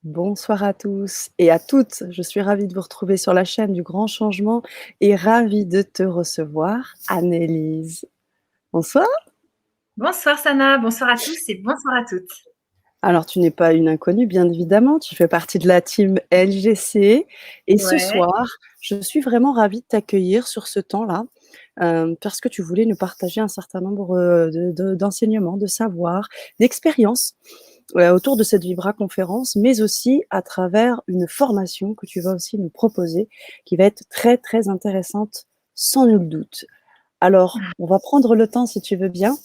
Bonsoir à tous et à toutes. Je suis ravie de vous retrouver sur la chaîne du Grand Changement et ravie de te recevoir, Annelise. Bonsoir. Bonsoir Sana, bonsoir à tous et bonsoir à toutes. Alors, tu n'es pas une inconnue, bien évidemment. Tu fais partie de la team LGC. Et ce Ouais. soir, je suis vraiment ravie de t'accueillir sur ce temps-là parce que tu voulais nous partager un certain nombre d'enseignements, de savoirs, d'expériences autour de cette Vibra conférence, mais aussi à travers une formation que tu vas aussi nous proposer, qui va être très, très intéressante, sans nul doute. Alors, on va prendre le temps, si tu veux bien,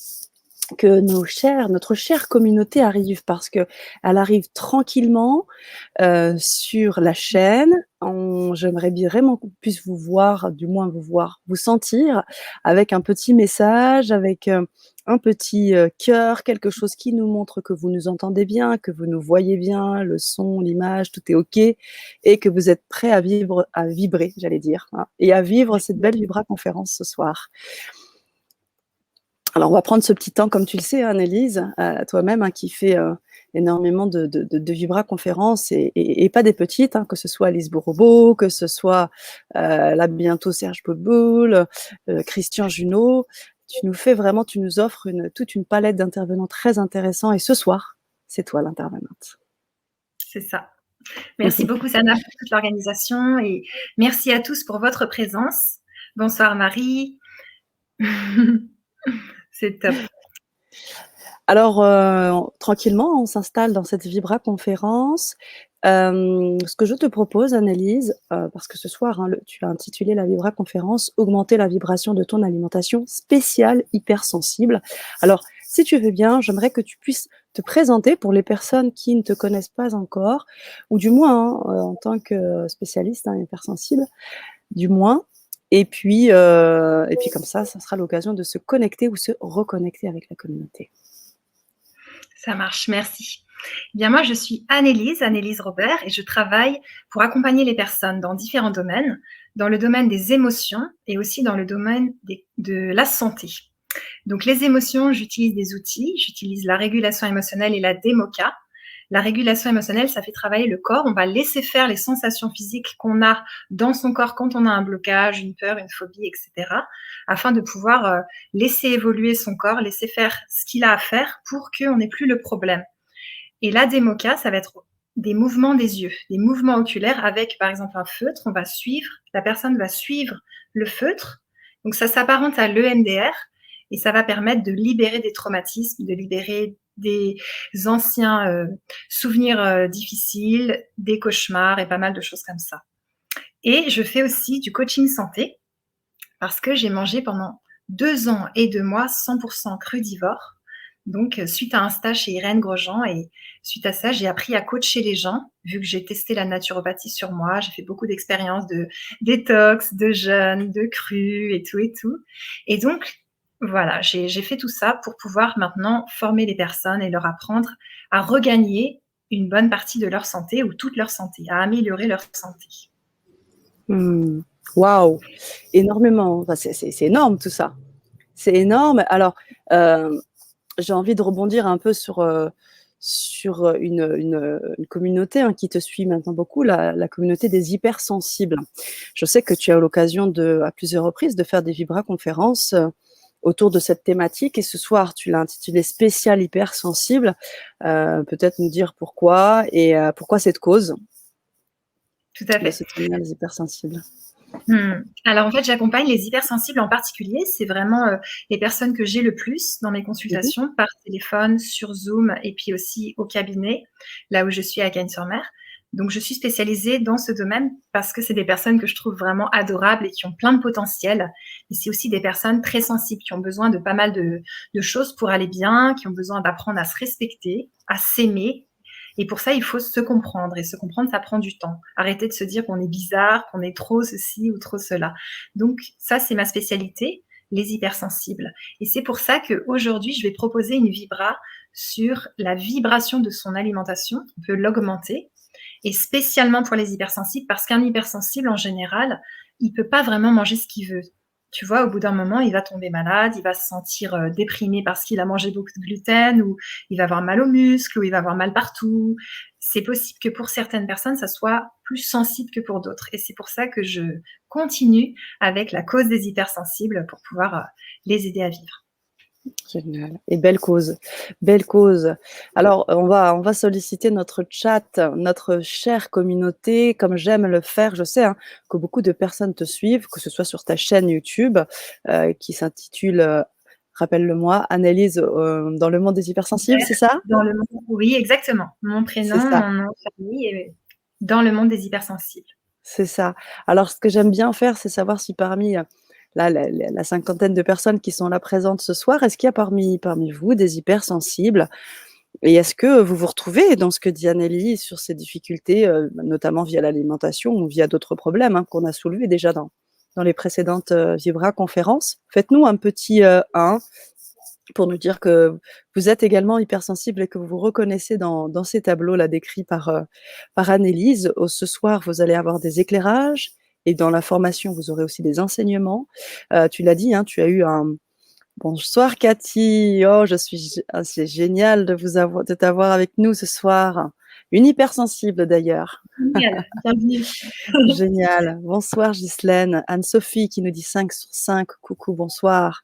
que notre chère communauté arrive, parce qu'elle arrive tranquillement sur la chaîne. J'aimerais bien vraiment qu'on puisse vous voir, du moins vous voir, vous sentir, avec un petit message, avec un petit cœur, quelque chose qui nous montre que vous nous entendez bien, que vous nous voyez bien, le son, l'image, tout est OK, et que vous êtes prêts à vibrer, j'allais dire, hein, et à vivre cette belle Vibra conférence ce soir. Alors, on va prendre ce petit temps, comme tu le sais, Annelise, toi-même, qui fait énormément de Vibra conférences et pas des petites, que ce soit Alice Borobo, que ce soit là bientôt Serge Boutboul, Christian Junot. Tu nous offres toute une palette d'intervenants très intéressants. Et ce soir, c'est toi l'intervenante. C'est ça. Merci beaucoup Sana pour toute l'organisation et merci à tous pour votre présence. Bonsoir Marie. C'est top. Alors, tranquillement, on s'installe dans cette Vibra conférence. Ce que je te propose, Annelise, parce que ce soir, tu as intitulé la Vibra conférence Augmenter la vibration de ton alimentation spéciale hypersensible. Alors, si tu veux bien, j'aimerais que tu puisses te présenter pour les personnes qui ne te connaissent pas encore, ou du moins en tant que spécialiste hypersensible, du moins. Et puis comme ça sera l'occasion de se connecter ou se reconnecter avec la communauté. Ça marche, merci. Eh bien, moi, je suis Annelise Robert, et je travaille pour accompagner les personnes dans différents domaines, dans le domaine des émotions et aussi dans le domaine de la santé. Donc, les émotions, j'utilise des outils, j'utilise la régulation émotionnelle et la DEMOCA. La régulation émotionnelle, ça fait travailler le corps. On va laisser faire les sensations physiques qu'on a dans son corps quand on a un blocage, une peur, une phobie, etc., afin de pouvoir laisser évoluer son corps, laisser faire ce qu'il a à faire pour qu'on n'ait plus le problème. Et la DEMOCA, ça va être des mouvements des yeux, des mouvements oculaires avec, par exemple, un feutre. La personne va suivre le feutre. Donc, ça s'apparente à l'EMDR et ça va permettre de libérer des traumatismes, de libérer des anciens souvenirs difficiles, des cauchemars et pas mal de choses comme ça. Et je fais aussi du coaching santé parce que j'ai mangé pendant 2 ans et 2 mois 100% crudivore. Donc, suite à un stage chez Irène Grosjean, et suite à ça, j'ai appris à coacher les gens, vu que j'ai testé la naturopathie sur moi. J'ai fait beaucoup d'expériences de détox, de jeûne, de cru et tout et tout. Et donc, voilà, j'ai fait tout ça pour pouvoir maintenant former les personnes et leur apprendre à regagner une bonne partie de leur santé ou toute leur santé, à améliorer leur santé. Waouh, énormément. Enfin, c'est énorme tout ça. C'est énorme. Alors, j'ai envie de rebondir un peu sur une communauté qui te suit maintenant beaucoup, la communauté des hypersensibles. Je sais que tu as eu l'occasion à plusieurs reprises de faire des vibra-conférences autour de cette thématique, et ce soir, tu l'as intitulé spécial hypersensible. Peut-être nous dire pourquoi et pourquoi cette cause Tout à de fait. soutenir les hypersensibles. Alors en fait, j'accompagne les hypersensibles en particulier. C'est vraiment les personnes que j'ai le plus dans mes consultations, par téléphone, sur Zoom et puis aussi au cabinet, là où je suis à Cagnes-sur-Mer. Donc je suis spécialisée dans ce domaine parce que c'est des personnes que je trouve vraiment adorables et qui ont plein de potentiel. Et c'est aussi des personnes très sensibles qui ont besoin de pas mal de choses pour aller bien, qui ont besoin d'apprendre à se respecter, à s'aimer. Et pour ça, il faut se comprendre. Et se comprendre, ça prend du temps. Arrêter de se dire qu'on est bizarre, qu'on est trop ceci ou trop cela. Donc ça, c'est ma spécialité, les hypersensibles. Et c'est pour ça qu'aujourd'hui, je vais proposer une vibra sur la vibration de son alimentation. On peut l'augmenter. Et spécialement pour les hypersensibles, parce qu'un hypersensible, en général, il peut pas vraiment manger ce qu'il veut. Tu vois, au bout d'un moment, il va tomber malade, il va se sentir déprimé parce qu'il a mangé beaucoup de gluten, ou il va avoir mal aux muscles, ou il va avoir mal partout. c'est possible que pour certaines personnes, ça soit plus sensible que pour d'autres. Et c'est pour ça que je continue avec la cause des hypersensibles pour pouvoir les aider à vivre. Génial et belle cause, belle cause. Alors, on va solliciter notre chat, notre chère communauté, comme j'aime le faire. Je sais, hein, que beaucoup de personnes te suivent, que ce soit sur ta chaîne YouTube, qui s'intitule, rappelle-le-moi, Analyse, dans le monde des hypersensibles, c'est ça? Dans le monde, oui, exactement. Mon prénom, C'est ça, mon nom de famille et dans le monde des hypersensibles. c'est ça. Alors ce que j'aime bien faire, c'est savoir si parmi, la cinquantaine de personnes qui sont là présentes ce soir, est-ce qu'il y a parmi vous des hypersensibles? Et est-ce que vous vous retrouvez dans ce que dit Anneli sur ces difficultés, notamment via l'alimentation ou via d'autres problèmes, hein, qu'on a soulevés déjà dans les précédentes, Vibra conférences? Faites-nous un petit, 1 pour nous dire que vous êtes également hypersensible et que vous vous reconnaissez dans ces tableaux-là décrits par Annelise. Ce soir, vous allez avoir des éclairages et dans la formation, vous aurez aussi des enseignements. Tu l'as dit, hein, tu as eu un bonsoir Cathy. Oh, c'est génial de t'avoir avec nous ce soir. Une hypersensible d'ailleurs. Génial, bienvenue. Génial. Bonsoir Ghislaine. Anne-Sophie qui nous dit 5 sur 5. Coucou, bonsoir.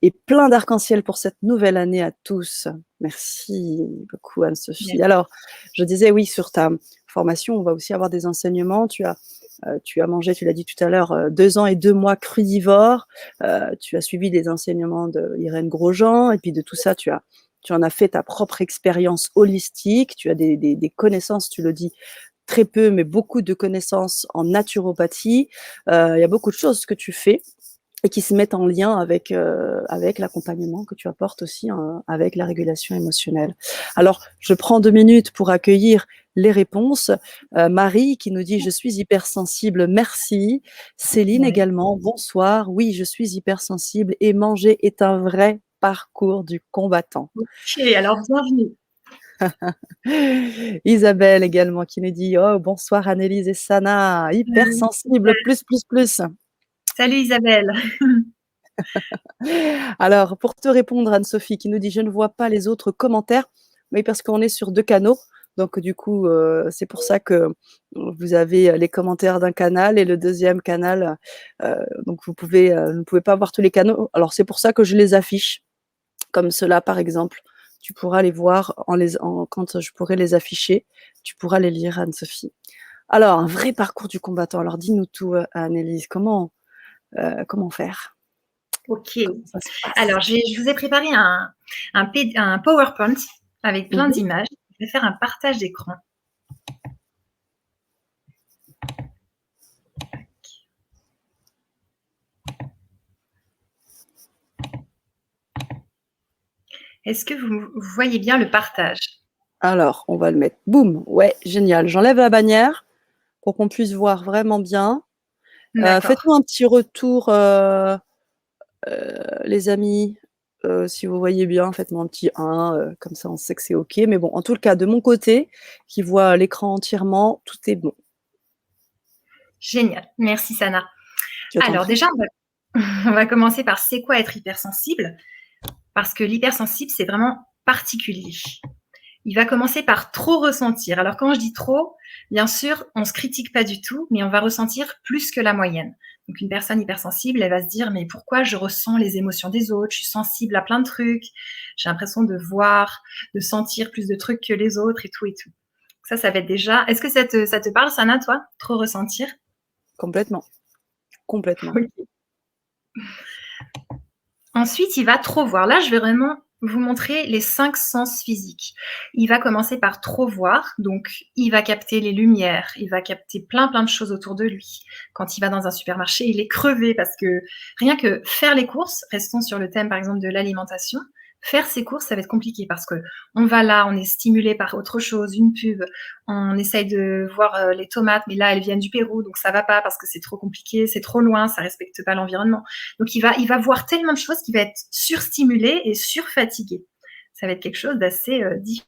Et plein d'arc-en-ciel pour cette nouvelle année à tous. Merci beaucoup Anne-Sophie. Merci. Alors, je disais oui, sur ta formation, on va aussi avoir des enseignements. Tu as mangé, tu l'as dit tout à l'heure, 2 ans et 2 mois crudivore. Tu as suivi des enseignements d'Irène Grosjean et puis de tout ça, tu en as fait ta propre expérience holistique. Tu as des connaissances, tu le dis, très peu, mais beaucoup de connaissances en naturopathie. Il y a beaucoup de choses que tu fais et qui se mettent en lien avec l'accompagnement que tu apportes aussi, hein, avec la régulation émotionnelle. Alors, je prends 2 minutes pour accueillir les réponses. Marie qui nous dit: «Je suis hypersensible, merci». Céline Ouais. également: «Bonsoir, oui, je suis hypersensible et manger est un vrai parcours du combattant». OK, alors bienvenue. Isabelle également qui nous dit: «Oh, bonsoir Annelise et Sana, hypersensible, plus, plus, plus». Salut Isabelle. Alors, pour te répondre, Anne-Sophie qui nous dit: «Je ne vois pas les autres commentaires». Oui, parce qu'on est sur 2 canaux. Donc du coup, c'est pour ça que vous avez les commentaires d'un canal et le deuxième canal, donc vous ne pouvez pas voir tous les canaux. Alors c'est pour ça que je les affiche, comme cela par exemple. Tu pourras les voir quand je pourrai les afficher, tu pourras les lire, Anne-Sophie. Alors, un vrai parcours du combattant. Alors dis-nous tout, Annelise, comment faire? OK. Comment ça se passe? Alors je vous ai préparé un PowerPoint avec plein Mmh. d'images. Je vais faire un partage d'écran. Est-ce que vous voyez bien le partage? Alors, on va le mettre. Boum. Ouais, génial. J'enlève la bannière pour qu'on puisse voir vraiment bien. D'accord. Faites-nous un petit retour, les amis, si vous voyez bien, faites-moi un petit 1, comme ça on sait que c'est OK. Mais bon, en tout cas, de mon côté, qui voit l'écran entièrement, tout est bon. Génial. Merci Sana. Je t'en Alors prie. déjà, on va commencer par c'est quoi être hypersensible? Parce que l'hypersensible, c'est vraiment particulier. Il va commencer par trop ressentir. Alors quand je dis trop, bien sûr, on se critique pas du tout, mais on va ressentir plus que la moyenne. Donc une personne hypersensible, elle va se dire mais pourquoi je ressens les émotions des autres? Je suis sensible à plein de trucs. J'ai l'impression de voir, de sentir plus de trucs que les autres et tout et tout. Ça va être déjà. Est-ce que ça te parle, Sana, toi? Trop ressentir? Complètement, complètement. Ok. Ensuite, il va trop voir. Là, je vais vraiment vous montrer les 5 sens physiques. Il va commencer par trop voir, donc il va capter les lumières, il va capter plein plein de choses autour de lui. Quand il va dans un supermarché, il est crevé parce que rien que faire les courses, restons sur le thème par exemple de l'alimentation, faire ses courses, ça va être compliqué parce que on va là, on est stimulé par autre chose, une pub, on essaye de voir les tomates, mais là elles viennent du Pérou, donc ça va pas parce que c'est trop compliqué, c'est trop loin, ça respecte pas l'environnement. Donc il va voir tellement de choses qu'il va être surstimulé et surfatigué. Ça va être quelque chose d'assez difficile.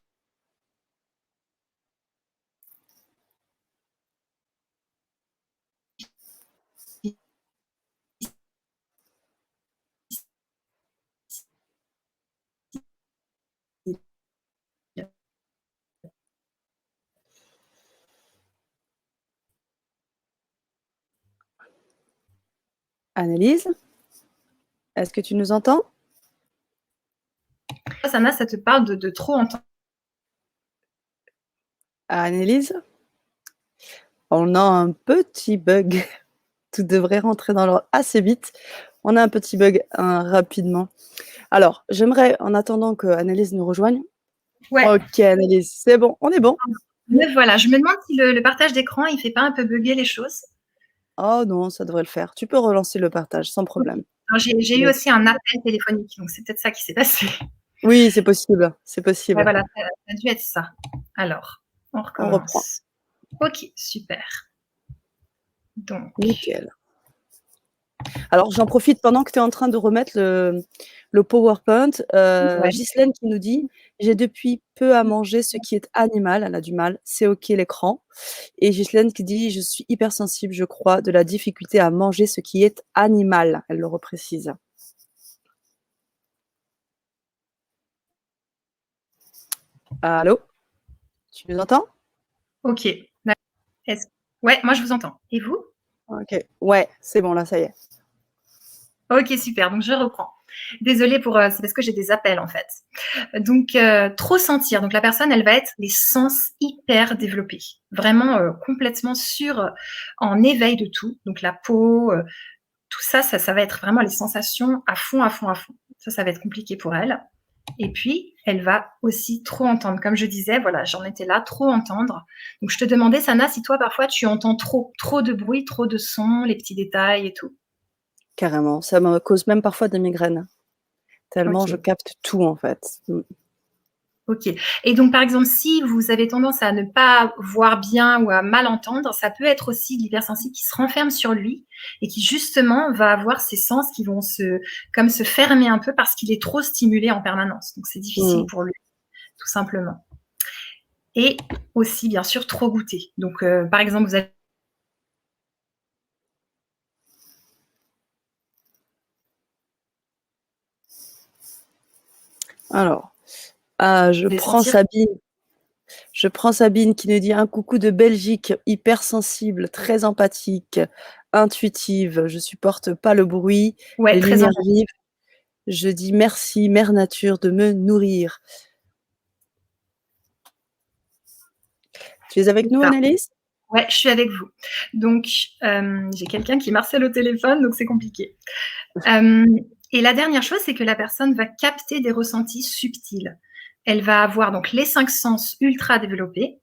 Annelise, est-ce que tu nous entends? Sana, ça te parle de trop entendre. Annelise, on a un petit bug. Tout devrait rentrer dans l'ordre assez vite. On a un petit bug rapidement. Alors, j'aimerais, en attendant que Annelise nous rejoigne. Ouais. Ok, Annelise, c'est bon, on est bon. Mais voilà, je me demande si le partage d'écran, il fait pas un peu bugger les choses. Oh non, ça devrait le faire. Tu peux relancer le partage sans problème. J'ai eu aussi un appel téléphonique, donc c'est peut-être ça qui s'est passé. Oui, c'est possible, c'est possible. Ouais, voilà, ça a dû être ça. Alors, on On reprend. recommence. Ok, super. Donc, Nickel. Alors, j'en profite pendant que tu es en train de remettre le PowerPoint. ouais. Ghislaine qui nous dit: j'ai depuis peu à manger ce qui est animal. Elle a du mal. C'est OK l'écran. Et Ghislaine qui dit: je suis hypersensible, je crois, de la difficulté à manger ce qui est animal. Elle le reprécise. Allô? Tu nous entends? Ok. Ouais, moi je vous entends. Et vous? OK. Ouais, c'est bon, là, ça y est. Ok, super. Donc je reprends. Désolée pour, c'est parce que j'ai des appels en fait. Donc trop sentir. Donc la personne, elle va être les sens hyper développés, vraiment complètement en éveil de tout. Donc la peau, tout ça, ça va être vraiment les sensations à fond, à fond, à fond. Ça va être compliqué pour elle. Et puis, elle va aussi trop entendre. Comme je disais, voilà, j'en étais là, trop entendre. Donc je te demandais, Sana, si toi parfois tu entends trop de bruit, trop de sons, les petits détails et tout. Carrément. Ça me cause même parfois des migraines. Tellement je Ok. capte tout, en fait. Ok. Et donc, par exemple, si vous avez tendance à ne pas voir bien ou à mal entendre, ça peut être aussi l'hypersensible qui se renferme sur lui et qui justement va avoir ses sens qui vont comme se fermer un peu parce qu'il est trop stimulé en permanence. Donc, c'est difficile pour lui, tout simplement. Et aussi, bien sûr, trop goûter. Donc, par exemple, vous avez Alors, je des prends sentir. Sabine. Je prends Sabine qui nous dit un coucou de Belgique, hypersensible, très empathique, intuitive. Je supporte pas le bruit, Ouais, les très lumières empathique. vives. Je dis merci, Mère Nature, de me nourrir. Tu es avec nous, Annelise? Ouais, je suis avec vous. Donc, j'ai quelqu'un qui marcelle au téléphone, donc c'est compliqué. Et la dernière chose, c'est que la personne va capter des ressentis subtils. Elle va avoir donc les 5 sens ultra développés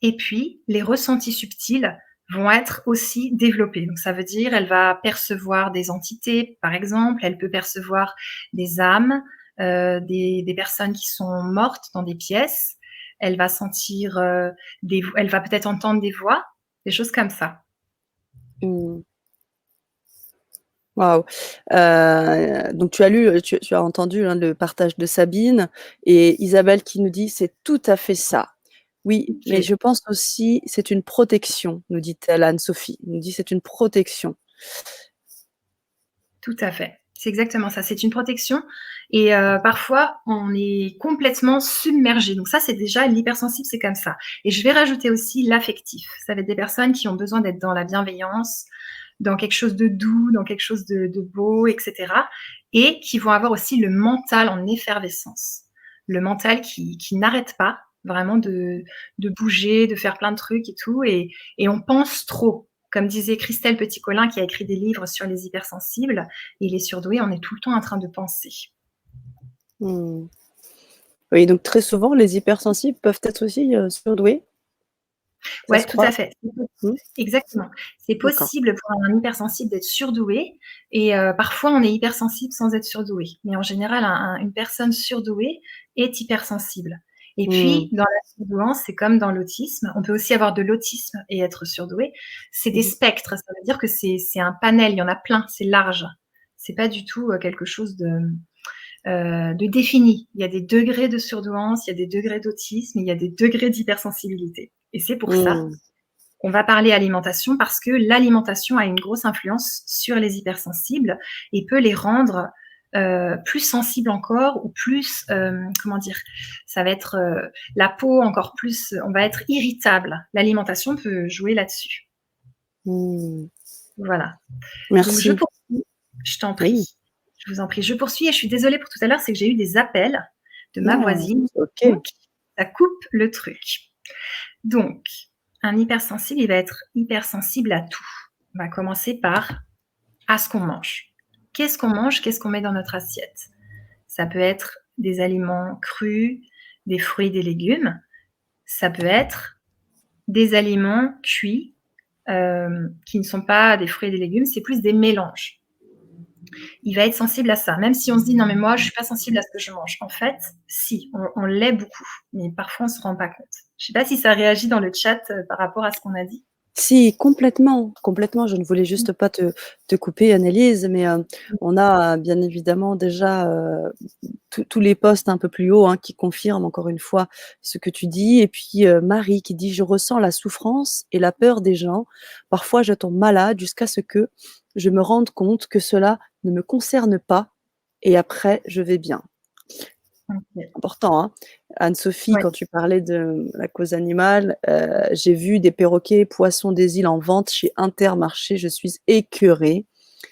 et puis les ressentis subtils vont être aussi développés. Donc ça veut dire elle va percevoir des entités, par exemple, elle peut percevoir des âmes, des personnes qui sont mortes dans des pièces. Elle va sentir elle va peut-être entendre des voix, des choses comme ça. Mmh. Waouh! Donc tu as entendu, hein, le partage de Sabine et Isabelle qui nous dit: «C'est tout à fait ça». Oui, mais Ok. je pense aussi c'est une protection, nous dit-elle, Anne-Sophie. Elle nous dit: «C'est une protection». Tout à fait. C'est exactement ça. C'est une protection et parfois, on est complètement submergé. Donc ça, c'est déjà l'hypersensible, c'est comme ça et je vais rajouter aussi l'affectif. Ça va être des personnes qui ont besoin d'être dans la bienveillance, dans quelque chose de doux, dans quelque chose de beau et cetera et qui vont avoir aussi le mental en effervescence. Le mental qui n'arrête pas vraiment de bouger, de faire plein de trucs et tout et on pense trop. Comme disait Christelle Petit-Colin, qui a écrit des livres sur les hypersensibles et les surdoués, on est tout le temps en train de penser. Mmh. Oui, donc très souvent, les hypersensibles peuvent être aussi, surdoués? Ça Ouais, se tout à croise? fait. Mmh, Exactement. C'est d'accord. possible pour un hypersensible d'être surdoué et parfois on est hypersensible sans être surdoué. Mais en général, une personne surdouée est hypersensible. Et puis, Mmh. dans la surdouance, c'est comme dans l'autisme. On peut aussi avoir de l'autisme et être surdoué. C'est des Mmh. spectres. Ça veut dire que c'est un panel. Il y en a plein. C'est large. C'est pas du tout quelque chose de défini. Il y a des degrés de surdouance, il y a des degrés d'autisme, il y a des degrés d'hypersensibilité. Et c'est pour ça Mmh. qu'on va parler alimentation parce que l'alimentation a une grosse influence sur les hypersensibles et peut les rendre plus sensibles encore ou plus, comment dire, ça va être la peau encore plus, on va être irritable. L'alimentation peut jouer là-dessus. Mmh. Voilà. Donc je Merci. poursuis, je t'en Oui. prie. Je vous en prie, je poursuis et je suis désolée pour tout à l'heure, c'est que j'ai eu des appels de ma Non, voisine, OK. donc ça coupe le truc. Donc, un hypersensible, il va être hypersensible à tout. On va commencer par à ce qu'on mange. Qu'est-ce qu'on mange? Qu'est-ce qu'on met dans notre assiette? Ça peut être des aliments crus, des fruits, des légumes. Ça peut être des aliments cuits, qui ne sont pas des fruits et des légumes, c'est plus des mélanges. Il va être sensible à ça, même si on se dit: «Non mais moi je suis pas sensible à ce que je mange». En fait, si, on l'est beaucoup, mais parfois on se rend pas compte. Je sais pas si ça réagit dans le chat, par rapport à ce qu'on a dit? Si, complètement, complètement. Je ne voulais Mmh. juste pas te couper, Annelise, mais on a bien évidemment déjà, tous les posts un peu plus haut, hein, qui confirment encore une fois ce que tu dis et puis, Marie qui dit: «Je ressens la souffrance et la peur des gens. Parfois je tombe malade jusqu'à ce que je me rende compte que cela ne me concerne pas et après je vais bien». OK. Important, hein. Anne-Sophie, Ouais. quand tu parlais de la cause animale, j'ai vu des perroquets, poissons des îles en vente chez Intermarché, je suis écœurée.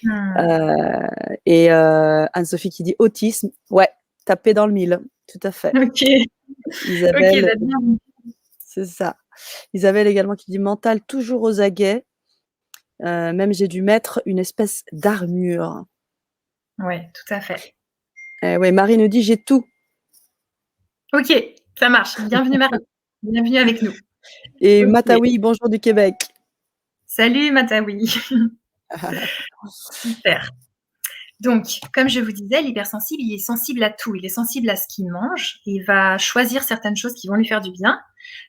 Mmh. Heu Anne-Sophie qui dit: «Autisme», ouais, tapé dans le mille, tout à fait. OK. OK, Isabelle, bah, bien. c'est ça. Isabelle également qui dit: «Mental toujours aux aguets, même j'ai dû mettre une espèce d'armure». Ouais, tout à fait. Ouais, Marie nous dit: «J'ai tout» OK, ça marche. Bienvenue Marie. Bienvenue avec nous. et OK. Matawi, bonjour du Québec. Salut Matawi. Super. Donc, comme je vous disais, l'hypersensible, il est sensible à tout. Il est sensible à ce qu'il mange. Il va choisir certaines choses qui vont lui faire du bien.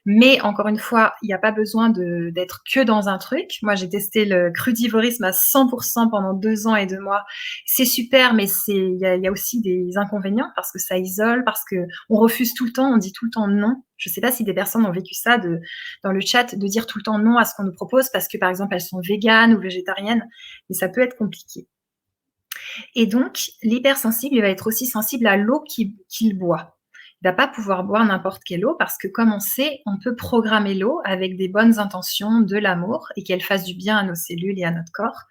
Mais encore une fois, il n'y a pas besoin d'être que dans un truc. Moi, j'ai testé le crudivorisme à 100% pendant 2 ans et 2 mois. C'est super, mais il y a aussi des inconvénients parce que ça isole, parce que on refuse tout le temps, on dit tout le temps non. Je ne sais pas si des personnes ont vécu ça dans le chat, de dire tout le temps non à ce qu'on nous propose parce que, par exemple, elles sont véganes ou végétariennes. Mais ça peut être compliqué. Et donc, l'hypersensible, il va être aussi sensible à l'eau qu'il boit. Il ne va pas pouvoir boire n'importe quelle eau parce que, comme on sait, on peut programmer l'eau avec des bonnes intentions, de l'amour et qu'elle fasse du bien à nos cellules et à notre corps.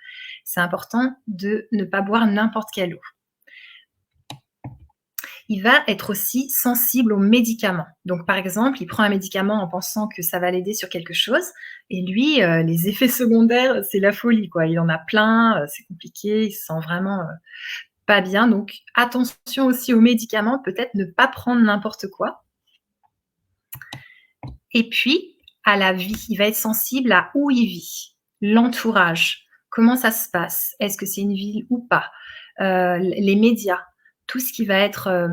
C'est important de ne pas boire n'importe quelle eau. Il va être aussi sensible aux médicaments. Donc, par exemple, il prend un médicament en pensant que ça va l'aider sur quelque chose, et lui, les effets secondaires, c'est la folie, quoi. Il en a plein, c'est compliqué, il se sent vraiment pas bien. Donc, attention aussi aux médicaments, peut-être ne pas prendre n'importe quoi. Et puis, à la vie, il va être sensible à où il vit, l'entourage, comment ça se passe, est-ce que c'est une ville ou pas, les médias, tout ce qui va être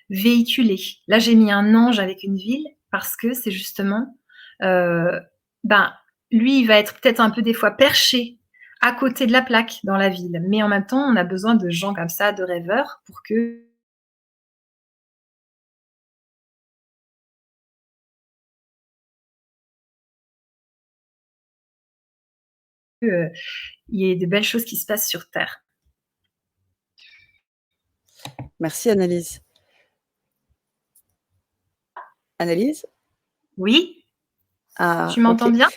véhiculé. Là, j'ai mis un ange avec une ville parce que c'est justement, euh, ben, lui, il va être peut-être un peu des fois perché à côté de la plaque dans la ville, mais en même temps, on a besoin de gens comme ça, de rêveurs, pour que il y ait de belles choses qui se passent sur Terre. Merci Annelise. Annelise? Oui, Ah, tu m'entends OK. bien?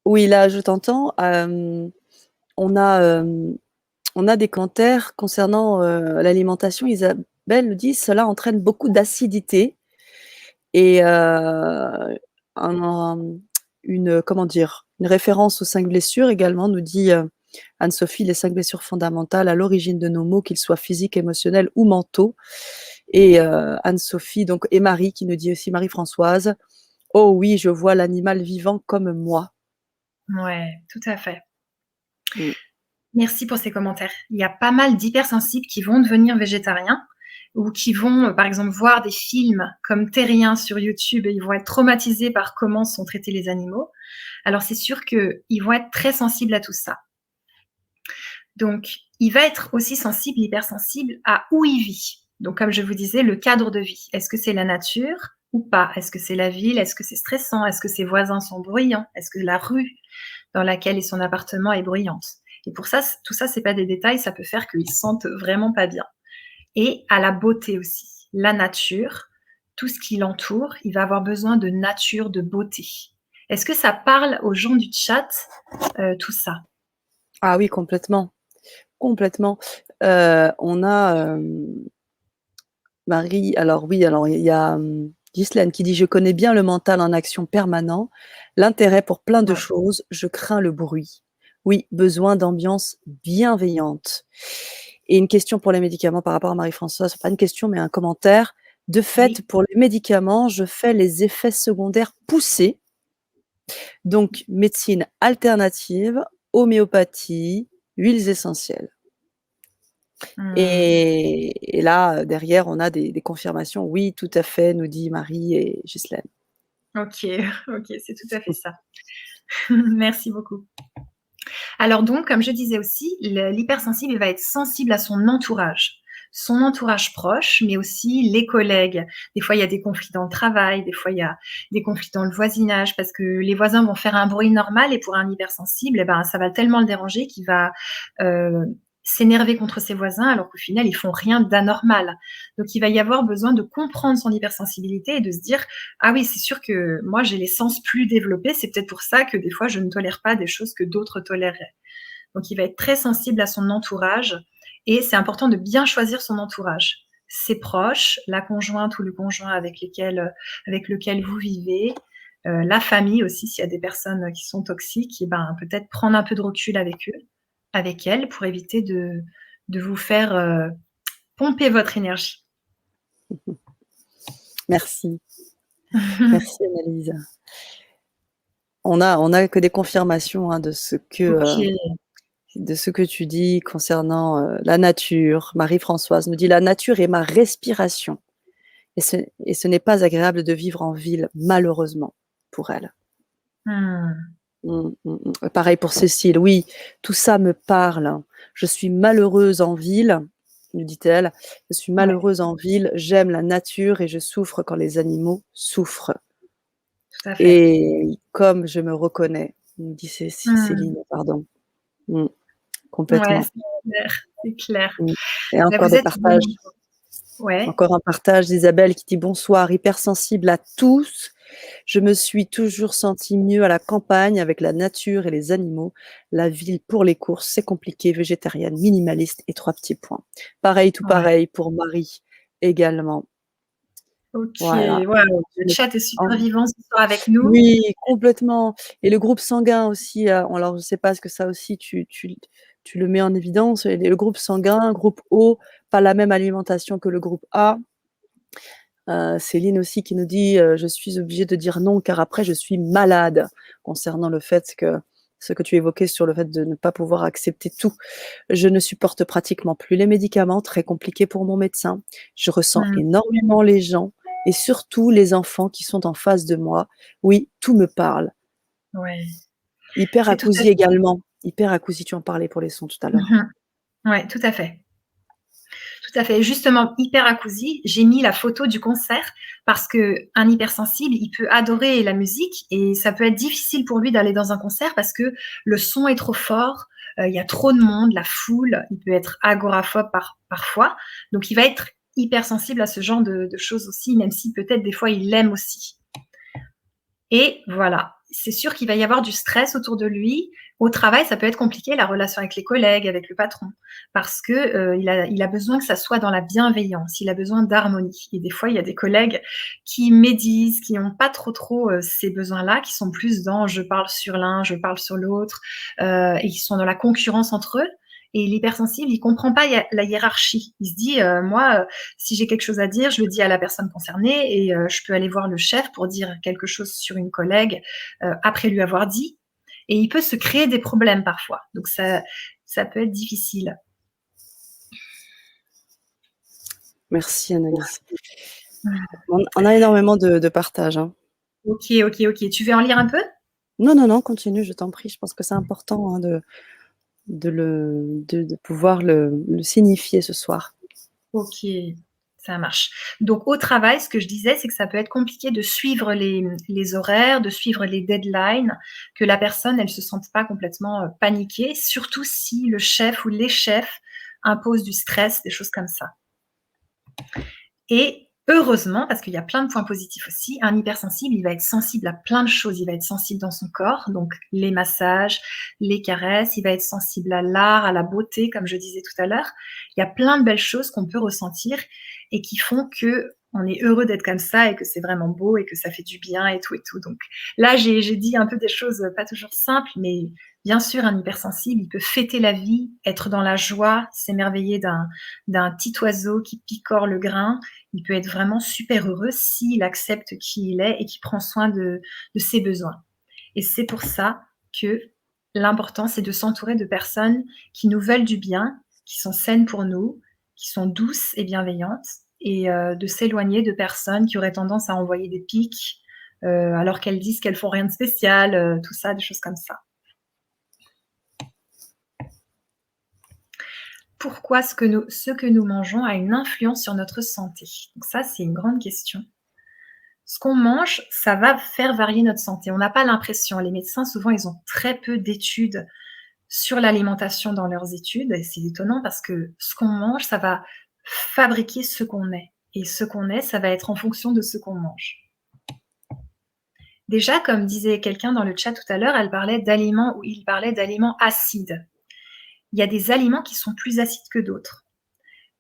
Oui, là, je t'entends. On a, on a des commentaires concernant, l'alimentation. Isabelle nous dit: «Cela entraîne beaucoup d'acidité» et un une, comment dire? Une référence aux 5 blessures également, nous dit, Anne-Sophie: «Les 5 blessures fondamentales à l'origine de nos maux, qu'ils soient physiques, émotionnels ou mentaux» et Anne-Sophie donc et Marie qui nous dit aussi Marie-Françoise: «Oh oui, je vois l'animal vivant comme moi». Ouais, tout à fait. Mmh. Merci pour ces commentaires. Il y a pas mal d'hypersensibles qui vont devenir végétariens ou qui vont, par exemple, voir des films comme Terrien sur YouTube et ils vont être traumatisés par comment sont traités les animaux. Alors c'est sûr qu'ils vont être très sensibles à tout ça. Donc, il va être aussi sensible, hypersensible à où il vit. Donc, comme je vous disais, le cadre de vie. Est-ce que c'est la nature ou pas? Est-ce que c'est la ville? Est-ce que c'est stressant? Est-ce que ses voisins sont bruyants? Est-ce que la rue dans laquelle est son appartement est bruyante? Et pour ça, tout ça, c'est pas des détails, ça peut faire qu'ils se sentent vraiment pas bien. Et à la beauté aussi. La nature, tout ce qui l'entoure, il va avoir besoin de nature, de beauté. Est-ce que ça parle aux gens du chat, tout ça? Ah oui, complètement, complètement. On a, Marie, alors oui, alors il y a Ghislaine qui dit: «Je connais bien le mental en action permanent, l'intérêt pour plein de Ouais, choses, je crains le bruit. Oui, besoin d'ambiance bienveillante». Et une question pour les médicaments par rapport à Marie-Françoise, pas une question, mais un commentaire. De fait, oui. pour les médicaments, je fais les effets secondaires poussés, donc médecine alternative, homéopathie, huiles essentielles. Mmh. Et là, derrière, on a des confirmations. «Oui, tout à fait», nous dit Marie et Ghislaine. OK, OK, c'est tout à fait ça. Merci beaucoup. Alors donc, comme je disais aussi, l'hypersensible, il va être sensible à son entourage proche, mais aussi les collègues. Des fois, il y a des conflits dans le travail, des fois, il y a des conflits dans le voisinage, parce que les voisins vont faire un bruit normal et pour un hypersensible, eh ben, ça va tellement le déranger qu'il va s'énerver contre ses voisins, alors qu'au final, ils font rien d'anormal. Donc, il va y avoir besoin de comprendre son hypersensibilité et de se dire, ah oui, c'est sûr que moi, j'ai les sens plus développés, c'est peut-être pour ça que des fois, je ne tolère pas des choses que d'autres toléreraient. Donc, il va être très sensible à son entourage et c'est important de bien choisir son entourage. Ses proches, la conjointe ou le conjoint avec lequel vous vivez, la famille aussi, s'il y a des personnes qui sont toxiques, et ben, peut-être prendre un peu de recul avec eux, avec elles, pour éviter de vous faire pomper votre énergie. Merci. Merci Annelise. On a que des confirmations, hein, Ok, de ce que tu dis concernant, la nature. Marie-Françoise nous dit: «La nature est ma respiration et ce n'est pas agréable de vivre en ville, malheureusement», pour elle. hmm. Pareil pour Cécile: «Oui, tout ça me parle. Je suis malheureuse en ville», nous dit-elle, «je suis Ouais, malheureuse en ville, j'aime la nature et je souffre quand les animaux souffrent tout à fait. et comme je me reconnais», nous dit Hmm. Céline, pardon. Mmh, Ouais, complètement. c'est clair. Mmh et Bah, encore vous des êtes partages. vraiment ouais. Encore un partage d'Isabelle qui dit: «Bonsoir, hypersensible à tous. Je me suis toujours sentie mieux à la campagne avec la nature et les animaux. La ville pour les courses, c'est compliqué, végétarienne, minimaliste et 3 petits points». Pareil, tout Ouais, pareil pour Marie également. OK, Voilà. waouh, le Le chat est super en vivant ce soir avec nous. Oui, complètement et le groupe sanguin aussi, alors je sais pas, est-ce que ça aussi tu le mets en évidence? Et le groupe sanguin, groupe O, pas la même alimentation que le groupe A. Céline aussi qui nous dit, «Je suis obligée de dire non car après je suis malade», concernant le fait que ce que tu évoquais sur le fait de ne pas pouvoir accepter tout. «Je ne supporte pratiquement plus les médicaments, très compliqué pour mon médecin. Je ressens Mmh, énormément les gens et surtout les enfants qui sont en face de moi. Oui, tout me parle». ouais, c'est tout à Hyperacousie fait également. Hyperacousie, tu en parlais pour les sons tout à l'heure. mmh ouais, tout à fait. Tout à fait. Justement, hyperacousie, j'ai mis la photo du concert parce qu'un hypersensible, il peut adorer la musique et ça peut être difficile pour lui d'aller dans un concert parce que le son est trop fort, il y a trop de monde, la foule, il peut être agoraphobe parfois. Donc il va être hypersensible à ce genre de choses aussi, même si peut-être des fois il l'aime aussi. Et voilà, c'est sûr qu'il va y avoir du stress autour de lui. Au travail, ça peut être compliqué, la relation avec les collègues, avec le patron, parce que il a besoin que ça soit dans la bienveillance, il a besoin d'harmonie. Et des fois, il y a des collègues qui médisent, qui n'ont pas trop ces besoins-là, qui sont plus dans je parle sur l'un, je parle sur l'autre, et qui sont dans la concurrence entre eux. Et l'hypersensible, il comprend pas la hiérarchie. Il se dit, moi, si j'ai quelque chose à dire, je le dis à la personne concernée et je peux aller voir le chef pour dire quelque chose sur une collègue après lui avoir dit. Et il peut se créer des problèmes parfois. Donc ça peut être difficile. Merci Annelise. On a énormément de partage, hein. Ok, ok, ok. Tu veux en lire un peu? Non, non, non, continue, je t'en prie. Je pense que c'est important, hein, de pouvoir le signifier ce soir. Ok, ça marche. Donc au travail, ce que je disais, c'est que ça peut être compliqué de suivre les horaires, de suivre les deadlines, que la personne, elle se sente pas complètement paniquée, surtout si le chef ou les chefs imposent du stress, des choses comme ça. Et Heureusement, parce qu'il y a plein de points positifs aussi, un hypersensible, il va être sensible à plein de choses. Il va être sensible dans son corps, donc les massages, les caresses, il va être sensible à l'art, à la beauté, comme je disais tout à l'heure. Il y a plein de belles choses qu'on peut ressentir et qui font que on est heureux d'être comme ça et que c'est vraiment beau et que ça fait du bien et tout et tout. Donc là, j'ai dit un peu des choses pas toujours simples, mais bien sûr, un hypersensible, il peut fêter la vie, être dans la joie, s'émerveiller d'un petit oiseau qui picore le grain. Il peut être vraiment super heureux s'il accepte qui il est et qu'il prend soin de ses besoins. Et c'est pour ça que l'important, c'est de s'entourer de personnes qui nous veulent du bien, qui sont saines pour nous, qui sont douces et bienveillantes, et de s'éloigner de personnes qui auraient tendance à envoyer des pics, alors qu'elles disent qu'elles font rien de spécial, tout ça, des choses comme ça. Pourquoi ce que nous mangeons a une influence sur notre santé? Donc ça, c'est une grande question. Ce qu'on mange, ça va faire varier notre santé. On n'a pas l'impression. Les médecins, souvent, ils ont très peu d'études sur l'alimentation dans leurs études. Et c'est étonnant parce que ce qu'on mange, ça va fabriquer ce qu'on est. Et ce qu'on est, ça va être en fonction de ce qu'on mange. Déjà, comme disait quelqu'un dans le chat tout à l'heure, il parlait d'aliments acides. Il y a des aliments qui sont plus acides que d'autres.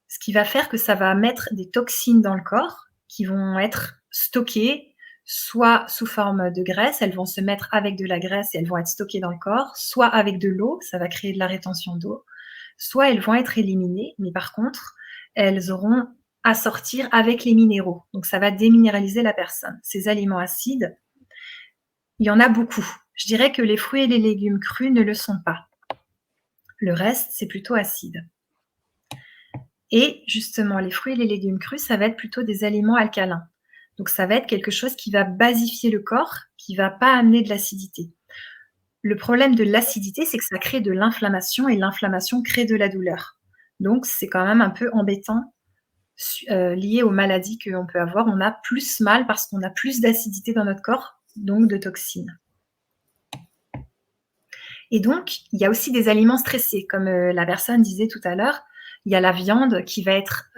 Ce qui va faire que ça va mettre des toxines dans le corps qui vont être stockées soit sous forme de graisse, elles vont se mettre avec de la graisse et elles vont être stockées dans le corps, soit avec de l'eau, ça va créer de la rétention d'eau, soit elles vont être éliminées, mais par contre, elles auront à sortir avec les minéraux. Donc ça va déminéraliser la personne. Ces aliments acides, il y en a beaucoup. Je dirais que les fruits et les légumes crus ne le sont pas. Le reste, c'est plutôt acide. Et justement, les fruits et les légumes crus, ça va être plutôt des aliments alcalins. Donc ça va être quelque chose qui va basifier le corps, qui va pas amener de l'acidité. Le problème de l'acidité, c'est que ça crée de l'inflammation et l'inflammation crée de la douleur. Donc c'est quand même un peu embêtant lié aux maladies qu'on peut avoir. On a plus mal parce qu'on a plus d'acidité dans notre corps, donc de toxines. Et donc, il y a aussi des aliments stressés, comme la personne disait tout à l'heure. Il y a la viande qui va être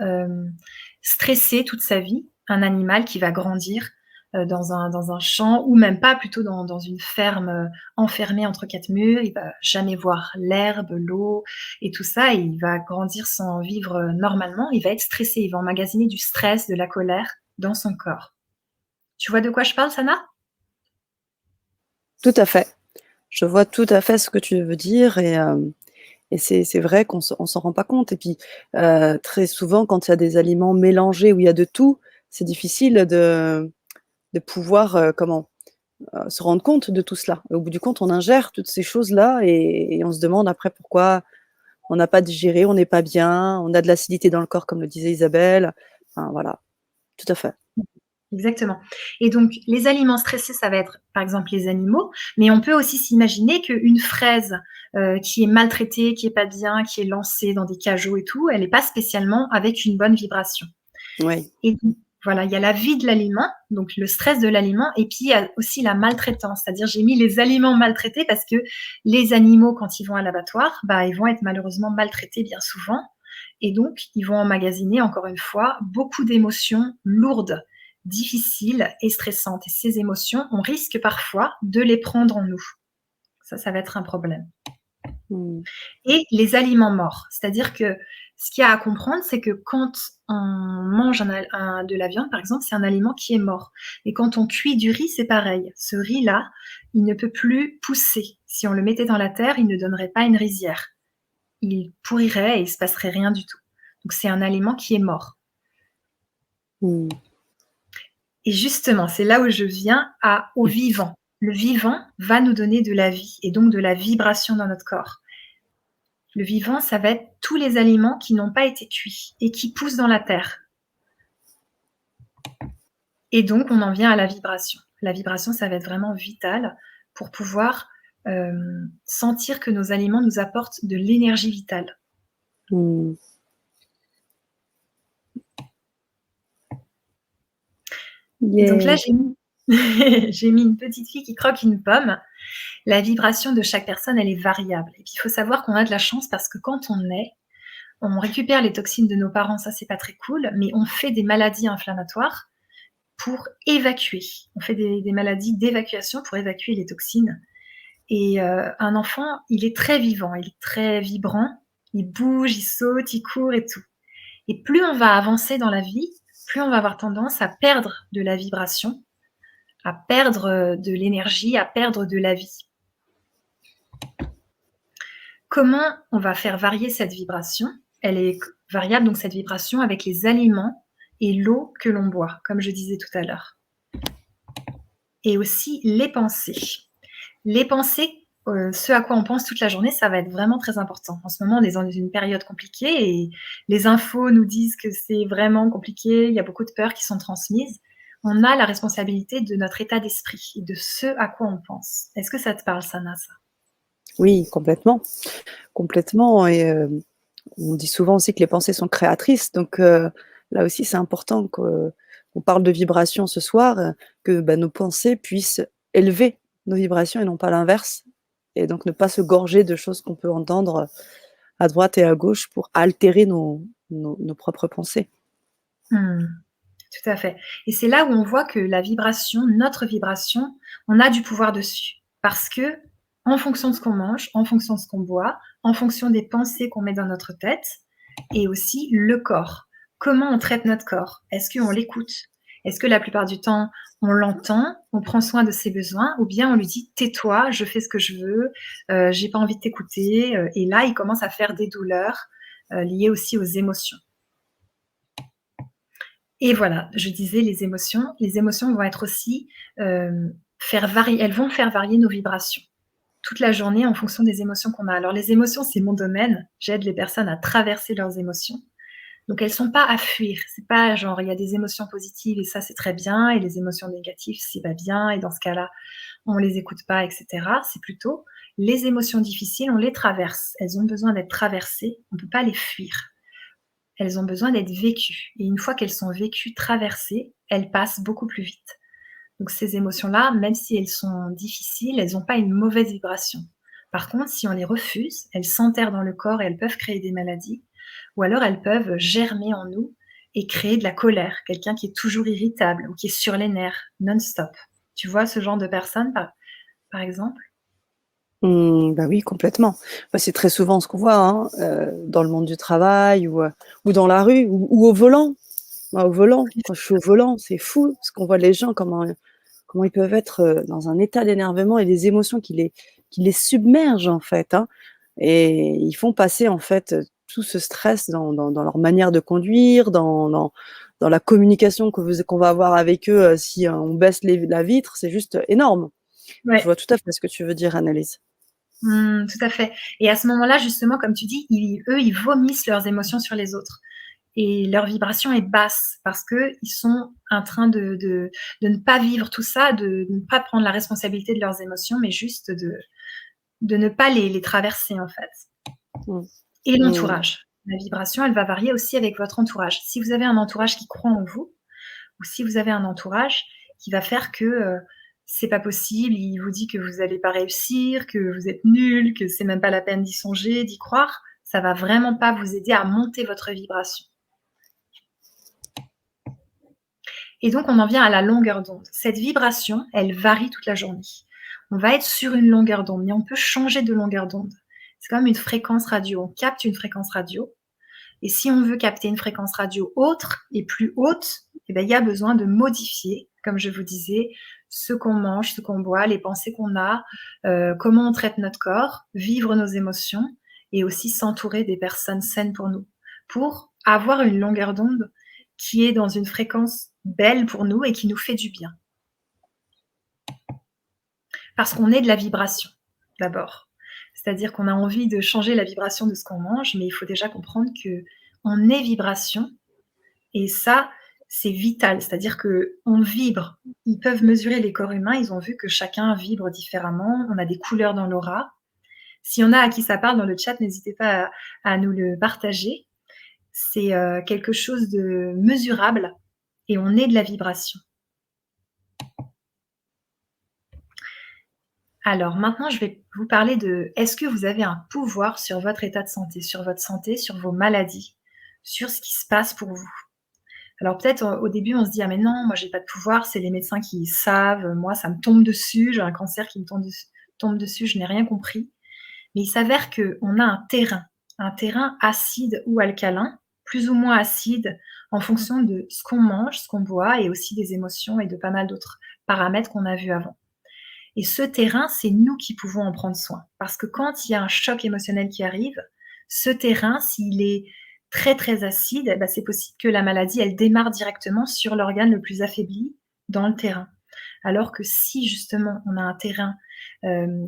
stressée toute sa vie, un animal qui va grandir dans un champ, ou même pas, plutôt dans une ferme enfermée entre quatre murs. Il va jamais voir l'herbe, l'eau et tout ça, et il va grandir sans vivre normalement. Il va être stressé, il va emmagasiner du stress, de la colère dans son corps. Tu vois de quoi je parle, Sana? Tout à fait. Je vois tout à fait ce que tu veux dire et c'est vrai qu'on s'en rend pas compte et puis, très souvent quand il y a des aliments mélangés où il y a de tout, c'est difficile de pouvoir, se rendre compte de tout cela. Au bout du compte, on ingère toutes ces choses-là et on se demande après pourquoi on n'a pas digéré, on n'est pas bien, on a de l'acidité dans le corps comme le disait Isabelle. Enfin voilà, tout à fait. Exactement. Et donc, les aliments stressés, ça va être, par exemple, les animaux, mais on peut aussi s'imaginer qu'une fraise qui est maltraitée, qui est pas bien, qui est lancée dans des cajots et tout, elle n'est pas spécialement avec une bonne vibration. Oui. Et donc, voilà, il y a la vie de l'aliment, donc le stress de l'aliment, et puis il y a aussi la maltraitance, c'est-à-dire j'ai mis les aliments maltraités parce que les animaux, quand ils vont à l'abattoir, bah, ils vont être malheureusement maltraités bien souvent, et donc ils vont emmagasiner, encore une fois, beaucoup d'émotions lourdes, difficiles et stressantes. Et ces émotions, on risque parfois de les prendre en nous. Ça va être un problème. Mmh. Et les aliments morts, c'est-à-dire que ce qu'il y a à comprendre, c'est que quand on mange de la viande, par exemple, c'est un aliment qui est mort. Et quand on cuit du riz, c'est pareil. Ce riz-là, il ne peut plus pousser. Si on le mettait dans la terre, il ne donnerait pas une rizière. Il pourrirait et il ne se passerait rien du tout. Donc c'est un aliment qui est mort. Mmh. Et justement, c'est là où je viens au vivant. Le vivant va nous donner de la vie et donc de la vibration dans notre corps. Le vivant, ça va être tous les aliments qui n'ont pas été cuits et qui poussent dans la terre. Et donc, on en vient à la vibration. La vibration, ça va être vraiment vital pour pouvoir sentir que nos aliments nous apportent de l'énergie vitale. Mmh. Et donc là, Yeah. j'ai mis une petite fille qui croque une pomme. La vibration de chaque personne, elle est variable. Et puis, il faut savoir qu'on a de la chance parce que quand on est, On récupère les toxines de nos parents, ça c'est pas très cool, mais on fait des maladies inflammatoires pour évacuer. On fait des maladies d'évacuation pour évacuer les toxines. Et un enfant, il est très vivant, il est très vibrant, il bouge, il saute, il court et tout. Et plus on va avancer dans la vie, plus on va avoir tendance à perdre de la vibration, à perdre de l'énergie, à perdre de la vie. Comment on va faire varier cette vibration? Elle est variable, donc cette vibration, avec les aliments et l'eau que l'on boit, comme je disais tout à l'heure. Et aussi les pensées. Les pensées, ce à quoi on pense toute la journée, ça va être vraiment très important. En ce moment, on est dans une période compliquée et les infos nous disent que c'est vraiment compliqué, il y a beaucoup de peurs qui sont transmises. On a la responsabilité de notre état d'esprit et de ce à quoi on pense. Est-ce que ça te parle, Sana, ça? Oui, complètement, complètement et on dit souvent aussi que les pensées sont créatrices, donc là aussi, c'est important qu'on parle de vibrations ce soir, que, bah, nos pensées puissent élever nos vibrations et non pas l'inverse et donc ne pas se gorger de choses qu'on peut entendre à droite et à gauche pour altérer nos propres pensées. Mmh. Tout à fait. Et c'est là où on voit que la vibration, notre vibration, on a du pouvoir dessus. Parce que, en fonction de ce qu'on mange, en fonction de ce qu'on boit, en fonction des pensées qu'on met dans notre tête, et aussi le corps. Comment on traite notre corps? Est-ce qu'on l'écoute? Est-ce que la plupart du temps, on l'entend, on prend soin de ses besoins, ou bien on lui dit tais-toi, je fais ce que je veux, j'ai pas envie de t'écouter, et là il commence à faire des douleurs liées aussi aux émotions. Et voilà, je disais les émotions vont être aussi, elles vont faire varier nos vibrations toute la journée en fonction des émotions qu'on a. Alors les émotions, c'est mon domaine, j'aide les personnes à traverser leurs émotions. Donc elles sont pas à fuir, c'est pas genre il y a des émotions positives et ça c'est très bien et les émotions négatives c'est pas bien et dans ce cas-là, on les écoute pas et cetera. C'est plutôt les émotions difficiles, on les traverse, elles ont besoin d'être traversées, on peut pas les fuir. Elles ont besoin d'être vécues et une fois qu'elles sont vécues, traversées, elles passent beaucoup plus vite. Donc ces émotions-là, même si elles sont difficiles, elles ont pas une mauvaise vibration. Par contre, si on les refuse, elles s'enterrent dans le corps et elles peuvent créer des maladies ou alors elles peuvent germer en nous et créer de la colère, quelqu'un qui est toujours irritable ou qui est sur les nerfs non-stop. Tu vois ce genre de personne par exemple? Mmh, bah, oui, complètement. Bah, c'est très souvent ce qu'on voit, hein, dans le monde du travail ou dans la rue ou au volant. Moi, au volant, quand je suis au volant, c'est fou ce qu'on voit les gens comment ils peuvent être, dans un état d'énervement et des émotions qui les submergent, en fait, hein et ils font passer, en fait, tout ce stress dans leur manière de conduire, dans la communication qu'on va avoir avec eux, si, on baisse la vitre, c'est juste énorme. Je Ouais. vois tout à fait ce que tu veux dire, Annelise. Mmh, tout à fait et à ce moment-là, justement, comme tu dis, ils vomissent leurs émotions sur les autres. Et leur vibration est basse parce qu'ils sont en train de ne pas vivre tout ça, de ne pas prendre la responsabilité de leurs émotions, mais juste de ne pas les traverser, en fait. Mmh. Et Mmh. l'entourage. La vibration, elle va varier aussi avec votre entourage. Si vous avez un entourage qui croit en vous ou si vous avez un entourage qui va faire que, c'est pas possible, il vous dit que vous allez pas réussir, que vous êtes nul, que c'est même pas la peine d'y songer, d'y croire, ça va vraiment pas vous aider à monter votre vibration. Et donc, on en vient à la longueur d'onde. Cette vibration, elle varie toute la journée. On va être sur une longueur d'onde, mais on peut changer de longueur d'onde. C'est comme une fréquence radio. On capte une fréquence radio. Et si on veut capter une fréquence radio autre et plus haute, eh ben, il y a besoin de modifier, comme je vous disais, ce qu'on mange, ce qu'on boit, les pensées qu'on a, comment on traite notre corps, vivre nos émotions et aussi s'entourer des personnes saines pour nous, pour avoir une longueur d'onde qui est dans une fréquence belle pour nous et qui nous fait du bien. Parce qu'on est de la vibration, d'abord. C'est-à-dire qu'on a envie de changer la vibration de ce qu'on mange, mais il faut déjà comprendre qu'on est vibration et ça, c'est vital. C'est-à-dire qu'on vibre. Ils peuvent mesurer les corps humains, ils ont vu que chacun vibre différemment. On a des couleurs dans l'aura. S'il y en a à qui ça parle dans le chat, n'hésitez pas à nous le partager. C'est quelque chose de mesurable et on est de la vibration. Alors maintenant, je vais vous parler de est-ce que vous avez un pouvoir sur votre état de santé, sur votre santé, sur vos maladies, sur ce qui se passe pour vous? Alors peut-être, au début, on se dit: «Ah mais non, moi j'ai pas de pouvoir, c'est les médecins qui savent, moi ça me tombe dessus, j'ai un cancer qui me tombe dessus, je n'ai rien compris». Mais il s'avère qu'on a un terrain acide ou alcalin, plus ou moins acide en fonction de ce qu'on mange, ce qu'on boit et aussi des émotions et de pas mal d'autres paramètres qu'on a vus avant. Et ce terrain, c'est nous qui pouvons en prendre soin. Parce que quand il y a un choc émotionnel qui arrive, ce terrain, s'il est très, très acide, eh bah, c'est possible que la maladie, elle démarre directement sur l'organe le plus affaibli dans le terrain. Alors que si justement on a un terrain,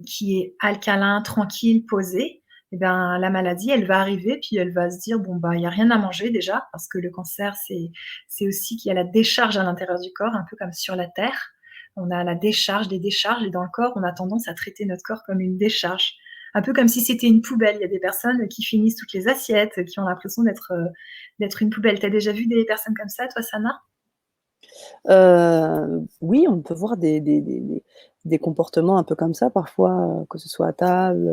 qui est alcalin, tranquille, posé, et ben, la maladie, elle va arriver, puis elle va se dire: «Bon, bah, il y a rien à manger déjà», parce que le cancer, c'est aussi qu'il y a la décharge à l'intérieur du corps, un peu comme sur la terre. On a la décharge, des décharges et dans le corps, on a tendance à traiter notre corps comme une décharge. Un peu comme si c'était une poubelle. Il y a des personnes qui finissent toutes les assiettes, qui ont l'impression d'être une poubelle. Tu as déjà vu des personnes comme ça, toi, Sana? Oui, on peut voir des comportements un peu comme ça parfois, que ce soit à table,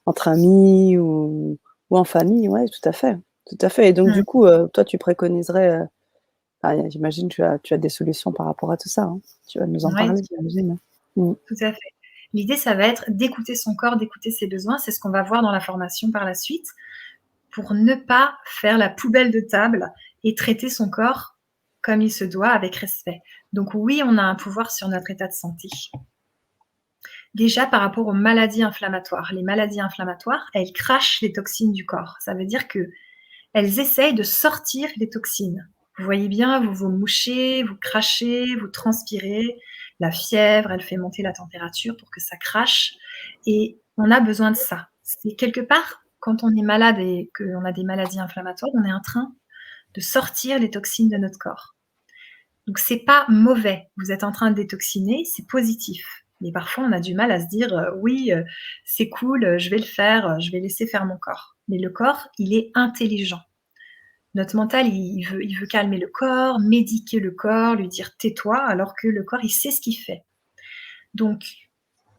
entre amis ou en famille, ouais, tout à fait, tout à fait et donc Mmh. du coup, toi tu préconiserais, j'imagine tu as des solutions par rapport à tout ça, hein? Tu vas nous en Ouais, parler, j'imagine? Mmh. tout à fait. L'idée, ça va être d'écouter son corps, d'écouter ses besoins. C'est ce qu'on va voir dans la formation par la suite, pour ne pas faire la poubelle de table et traiter son corps comme il se doit, avec respect. Donc oui, on a un pouvoir sur notre état de santé. Déjà par rapport aux maladies inflammatoires. Les maladies inflammatoires, elles crachent les toxines du corps. Ça veut dire qu'elles essayent de sortir les toxines. Vous voyez bien, vous vous mouchez, vous crachez, vous transpirez. La fièvre, elle fait monter la température pour que ça crache et on a besoin de ça. C'est quelque part, quand on est malade et qu'on a des maladies inflammatoires, on est en train de sortir les toxines de notre corps. Donc c'est pas mauvais. Vous êtes en train de détoxiner, c'est positif. Mais parfois, on a du mal à se dire, «Oui, c'est cool, je vais le faire, je vais laisser faire mon corps». Mais le corps, il est intelligent. Notre mental, il veut calmer le corps, médiquer le corps, lui dire: «Tais-toi», alors que le corps, il sait ce qu'il fait. Donc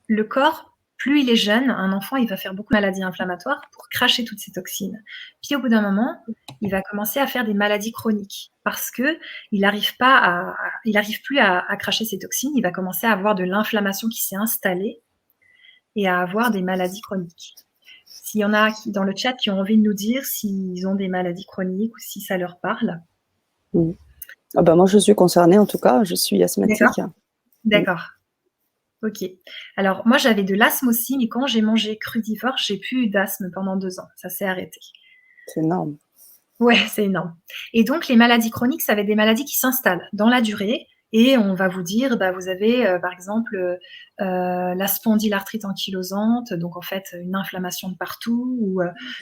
le corps, plus il est jeune, un enfant, il va faire beaucoup de maladies inflammatoires pour cracher toutes ces toxines. Puis au bout d'un moment, il va commencer à faire des maladies chroniques parce qu'il n'arrive pas il arrive plus à cracher ces toxines. Il va commencer à avoir de l'inflammation qui s'est installée et à avoir des maladies chroniques. S'il y en a qui, dans le chat, qui ont envie de nous dire s'ils ont des maladies chroniques ou si ça leur parle. Mmh. Ah bah, moi je suis concernée en tout cas, je suis D'accord? asthmatique. Mmh. D'accord. OK. Alors moi, j'avais de l'asthme aussi, mais quand j'ai mangé crudivore, j'ai plus eu d'asthme pendant 2 ans. Ça s'est arrêté. C'est énorme. Ouais, c'est énorme et donc les maladies chroniques, ça va être des maladies qui s'installent dans la durée et on va vous dire, bah, vous avez, par exemple, la spondylarthrite ankylosante, donc en fait, une inflammation de partout ou,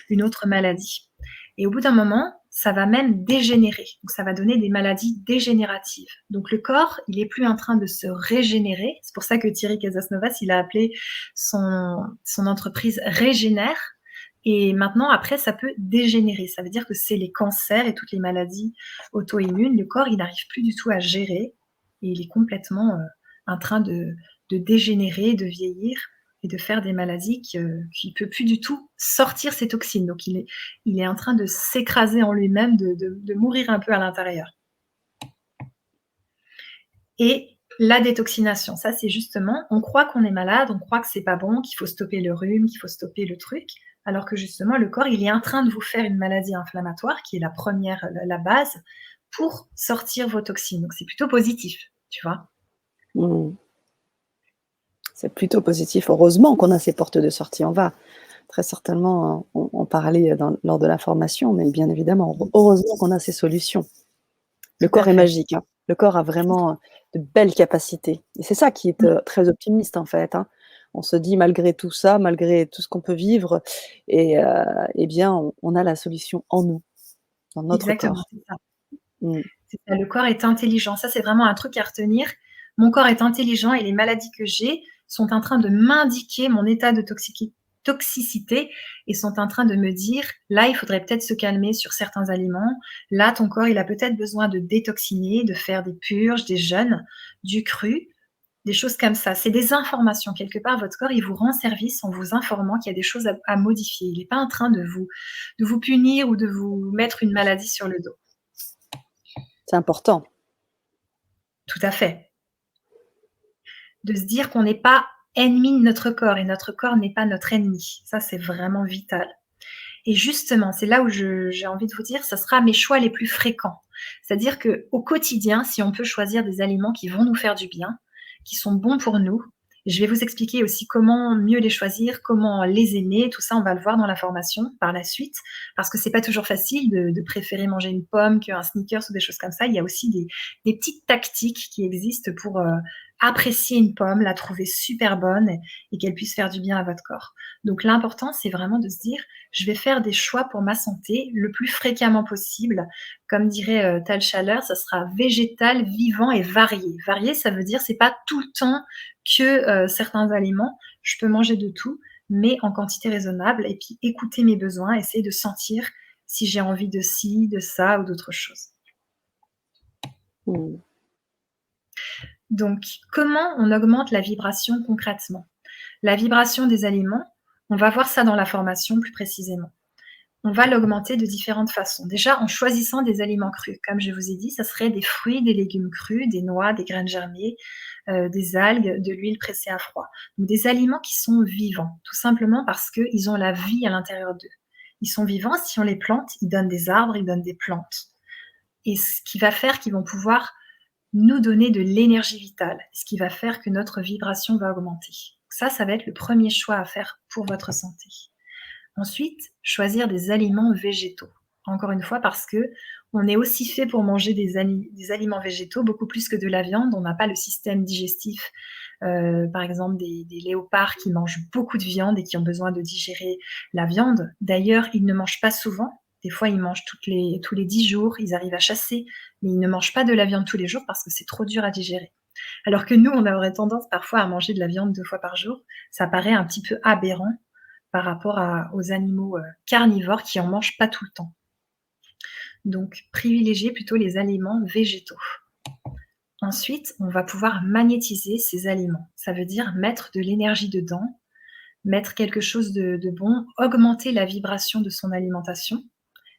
une autre maladie et au bout d'un moment, ça va même dégénérer. Donc ça va donner des maladies dégénératives. Donc le corps, il est plus en train de se régénérer. C'est pour ça que Thierry Casasnovas, il a appelé son entreprise Régénère et maintenant, après, ça peut dégénérer. Ça veut dire que c'est les cancers et toutes les maladies auto-immunes. Le corps, il n'arrive plus du tout à gérer et il est complètement en train de dégénérer, de vieillir et de faire des maladies qu'il ne peut plus du tout sortir ses toxines. Donc, il est en train de s'écraser en lui-même, de mourir un peu à l'intérieur. Et la détoxination, ça c'est justement, on croit qu'on est malade, on croit que c'est pas bon, qu'il faut stopper le rhume, qu'il faut stopper le truc, alors que justement le corps, il est en train de vous faire une maladie inflammatoire qui est la première, la base, pour sortir vos toxines. Donc c'est plutôt positif, tu vois? Mmh. C'est plutôt positif. Heureusement qu'on a ces portes de sortie. On va très certainement en parler lors de la formation, mais bien évidemment, heureusement qu'on a ces solutions. Le Tout à corps est fait. magique, hein. Le corps a vraiment de belles capacités et c'est ça qui est, Mmh, très optimiste, en fait, hein. On se dit malgré tout ça, malgré tout ce qu'on peut vivre et bien, on a la solution en nous, dans notre exactement, corps. c'est ça. Mmh. C'est ça, le corps est intelligent. Ça, c'est vraiment un truc à retenir. Mon corps est intelligent et les maladies que j'ai sont en train de m'indiquer mon état de toxicité et sont en train de me dire, là, il faudrait peut-être se calmer sur certains aliments. Là, ton corps, il a peut-être besoin de détoxiner, de faire des purges, des jeûnes, du cru des choses comme ça. C'est des informations. Quelque part, votre corps, il vous rend service en vous informant qu'il y a des choses à modifier. Il n'est pas en train de vous punir ou de vous mettre une maladie sur le dos. C'est important. Tout à fait. De se dire qu'on n'est pas ennemi de notre corps et notre corps n'est pas notre ennemi. Ça, c'est vraiment vital. Et justement, c'est là où j'ai envie de vous dire, ce sera mes choix les plus fréquents. C'est-à-dire qu'au quotidien, si on peut choisir des aliments qui vont nous faire du bien, qui sont bons pour nous, je vais vous expliquer aussi comment mieux les choisir, comment les aimer. Tout ça, on va le voir dans la formation par la suite, parce que c'est pas toujours facile de préférer manger une pomme qu'un Snickers ou des choses comme ça. Il y a aussi des petites tactiques qui existent pour apprécier une pomme, la trouver super bonne et qu'elle puisse faire du bien à votre corps. Donc l'important, c'est vraiment de se dire, je vais faire des choix pour ma santé le plus fréquemment possible. Comme dirait Tal Schaller, ça sera végétal, vivant et varié. Varié, ça veut dire c'est pas tout le temps que certains aliments. Je peux manger de tout, mais en quantité raisonnable. Et puis écouter mes besoins, essayer de sentir si j'ai envie de ci, de ça ou d'autre chose. Mmh. Donc, comment on augmente la vibration concrètement? La vibration des aliments, on va voir ça dans la formation plus précisément. On va l'augmenter de différentes façons. Déjà, en choisissant des aliments crus. Comme je vous ai dit, ça serait des fruits, des légumes crus, des noix, des graines germées, des algues, de l'huile pressée à froid. Donc, des aliments qui sont vivants, tout simplement parce qu'ils ont la vie à l'intérieur d'eux. Ils sont vivants, si on les plante, ils donnent des arbres, ils donnent des plantes. Et ce qui va faire qu'ils vont pouvoir nous donner de l'énergie vitale, ce qui va faire que notre vibration va augmenter. Ça va être le premier choix à faire pour votre santé. Ensuite, choisir des aliments végétaux. Encore une fois, parce que on est aussi fait pour manger des aliments végétaux, beaucoup plus que de la viande. On n'a pas le système digestif, par exemple des léopards qui mangent beaucoup de viande et qui ont besoin de digérer la viande. D'ailleurs, ils ne mangent pas souvent. Des fois, ils mangent tous les 10 jours, ils arrivent à chasser, mais ils ne mangent pas de la viande tous les jours parce que c'est trop dur à digérer. Alors que nous, on aurait tendance parfois à manger de la viande 2 fois par jour. Ça paraît un petit peu aberrant par rapport aux animaux carnivores qui en mangent pas tout le temps. Donc, privilégier plutôt les aliments végétaux. Ensuite, on va pouvoir magnétiser ces aliments. Ça veut dire mettre de l'énergie dedans, mettre quelque chose de bon, augmenter la vibration de son alimentation.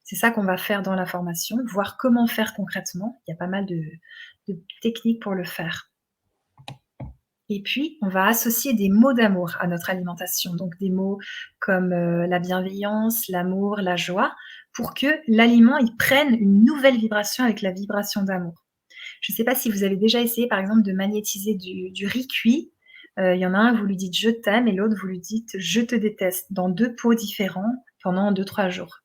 C'est ça qu'on va faire dans la formation, voir comment faire concrètement. Il y a pas mal de techniques pour le faire. Et puis, on va associer des mots d'amour à notre alimentation, donc des mots comme la bienveillance, l'amour, la joie, pour que l'aliment il prenne une nouvelle vibration avec la vibration d'amour. Je ne sais pas si vous avez déjà essayé, par exemple, de magnétiser du riz cuit. Il y en a un, vous lui dites je t'aime, et l'autre, vous lui dites je te déteste, dans 2 pots différents pendant 2-3 jours.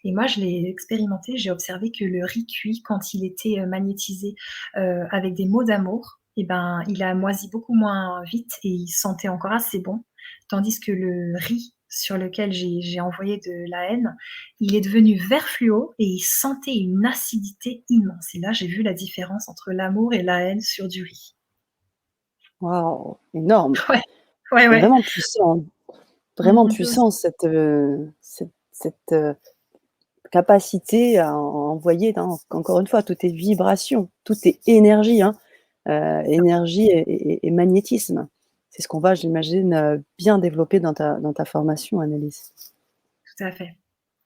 Et moi, je l'ai expérimenté, j'ai observé que le riz cuit, quand il était magnétisé avec des mots d'amour, eh ben, il a moisi beaucoup moins vite et il sentait encore assez bon. Tandis que le riz sur lequel j'ai envoyé de la haine, il est devenu vert fluo et il sentait une acidité immense. Et là, j'ai vu la différence entre l'amour et la haine sur du riz. Waouh, énorme! Ouais, ouais, C'est ouais. vraiment On peut aussi puissant cette capacité à envoyer, encore une fois, tout est vibration, tout est énergie, hein, énergie et magnétisme. C'est ce qu'on va, j'imagine, bien développer dans ta formation, Annelise. tout à fait.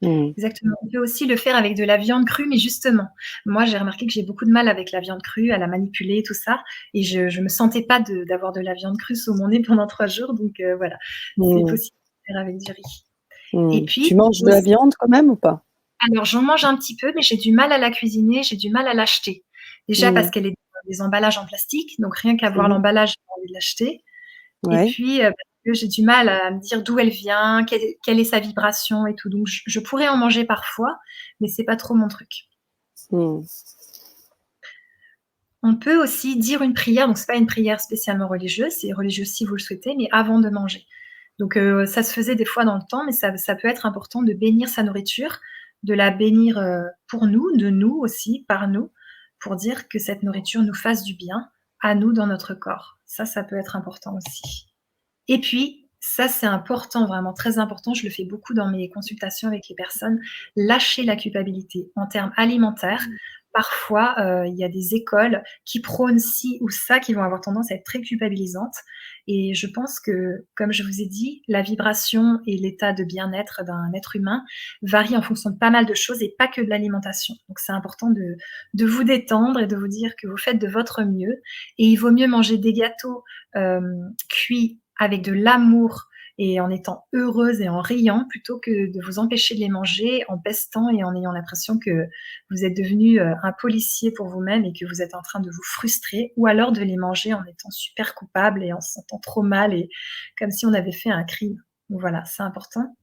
Mmh. Exactement. On peut aussi le faire avec de la viande crue, mais justement, moi, j'ai remarqué que j'ai beaucoup de mal avec la viande crue, à la manipuler, tout ça, et je me sentais pas d'avoir de la viande crue sous mon nez pendant 3 jours, donc voilà, c'est Mmh. possible de faire avec du riz. Et Mmh. Tu puis manges de la aussi, viande quand même ou pas? alors j'en mange un petit peu, mais j'ai du mal à la cuisiner, j'ai du mal à l'acheter. Déjà parce Mmh. qu'elle est dans des emballages en plastique, donc rien qu'à voir Mmh. l'emballage, j'ai pas envie de l'acheter. Et Ouais. puis, parce que j'ai du mal à me dire d'où elle vient, quelle est sa vibration et tout. Donc je pourrais en manger parfois, mais c'est pas trop mon truc. Mmh. On peut aussi dire une prière, donc c'est pas une prière spécialement religieuse, c'est religieux si vous le souhaitez, mais avant de manger. Donc ça se faisait des fois dans le temps, mais ça peut être important de bénir sa nourriture, de la bénir, pour nous, de nous aussi, par nous, pour dire que cette nourriture nous fasse du bien, à nous dans notre corps. Ça peut être important aussi. Et puis, ça c'est important, vraiment très important, je le fais beaucoup dans mes consultations avec les personnes, lâcher la culpabilité en termes alimentaires. parfois, il y a des écoles qui prônent ci ou ça, qui vont avoir tendance à être très culpabilisantes et je pense que, comme je vous ai dit, la vibration et l'état de bien-être d'un être humain varient en fonction de pas mal de choses et pas que de l'alimentation. Donc c'est important de vous détendre et de vous dire que vous faites de votre mieux et il vaut mieux manger des gâteaux, cuits avec de l'amour et en étant heureuse et en riant plutôt que de vous empêcher de les manger en pestant et en ayant l'impression que vous êtes devenu un policier pour vous-même et que vous êtes en train de vous frustrer ou alors de les manger en étant super coupable et en se sentant trop mal et comme si on avait fait un crime. Donc voilà, c'est important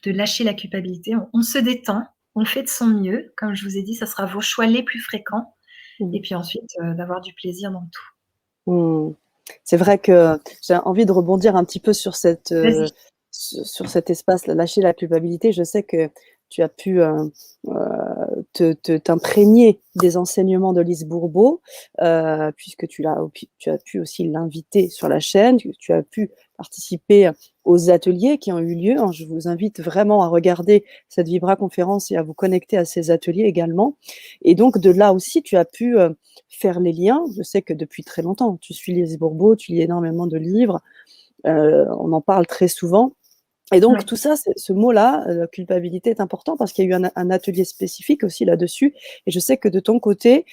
de lâcher la culpabilité. On se détend, on fait de son mieux. Comme je vous ai dit, ça sera vos choix les plus fréquents Mmh. et puis ensuite, d'avoir du plaisir dans tout. Mmh. C'est vrai que j'ai envie de rebondir un petit peu sur Vas-y. sur cet espace, lâcher la culpabilité. Je sais que tu as pu t'imprégner des enseignements de Lise Bourbeau, puisque tu as pu aussi l'inviter sur la chaîne, tu as pu participer aux ateliers qui ont eu lieu. Je vous invite vraiment à regarder cette Vibra conférence et à vous connecter à ces ateliers également. Et donc de là aussi, tu as pu faire les liens. Je sais que depuis très longtemps, tu suis Lise Bourbeau, tu lis énormément de livres, on en parle très souvent. Et donc Oui. tout ça, ce mot-là, culpabilité est important parce qu'il y a eu un atelier spécifique aussi là-dessus. Et je sais que de ton côté,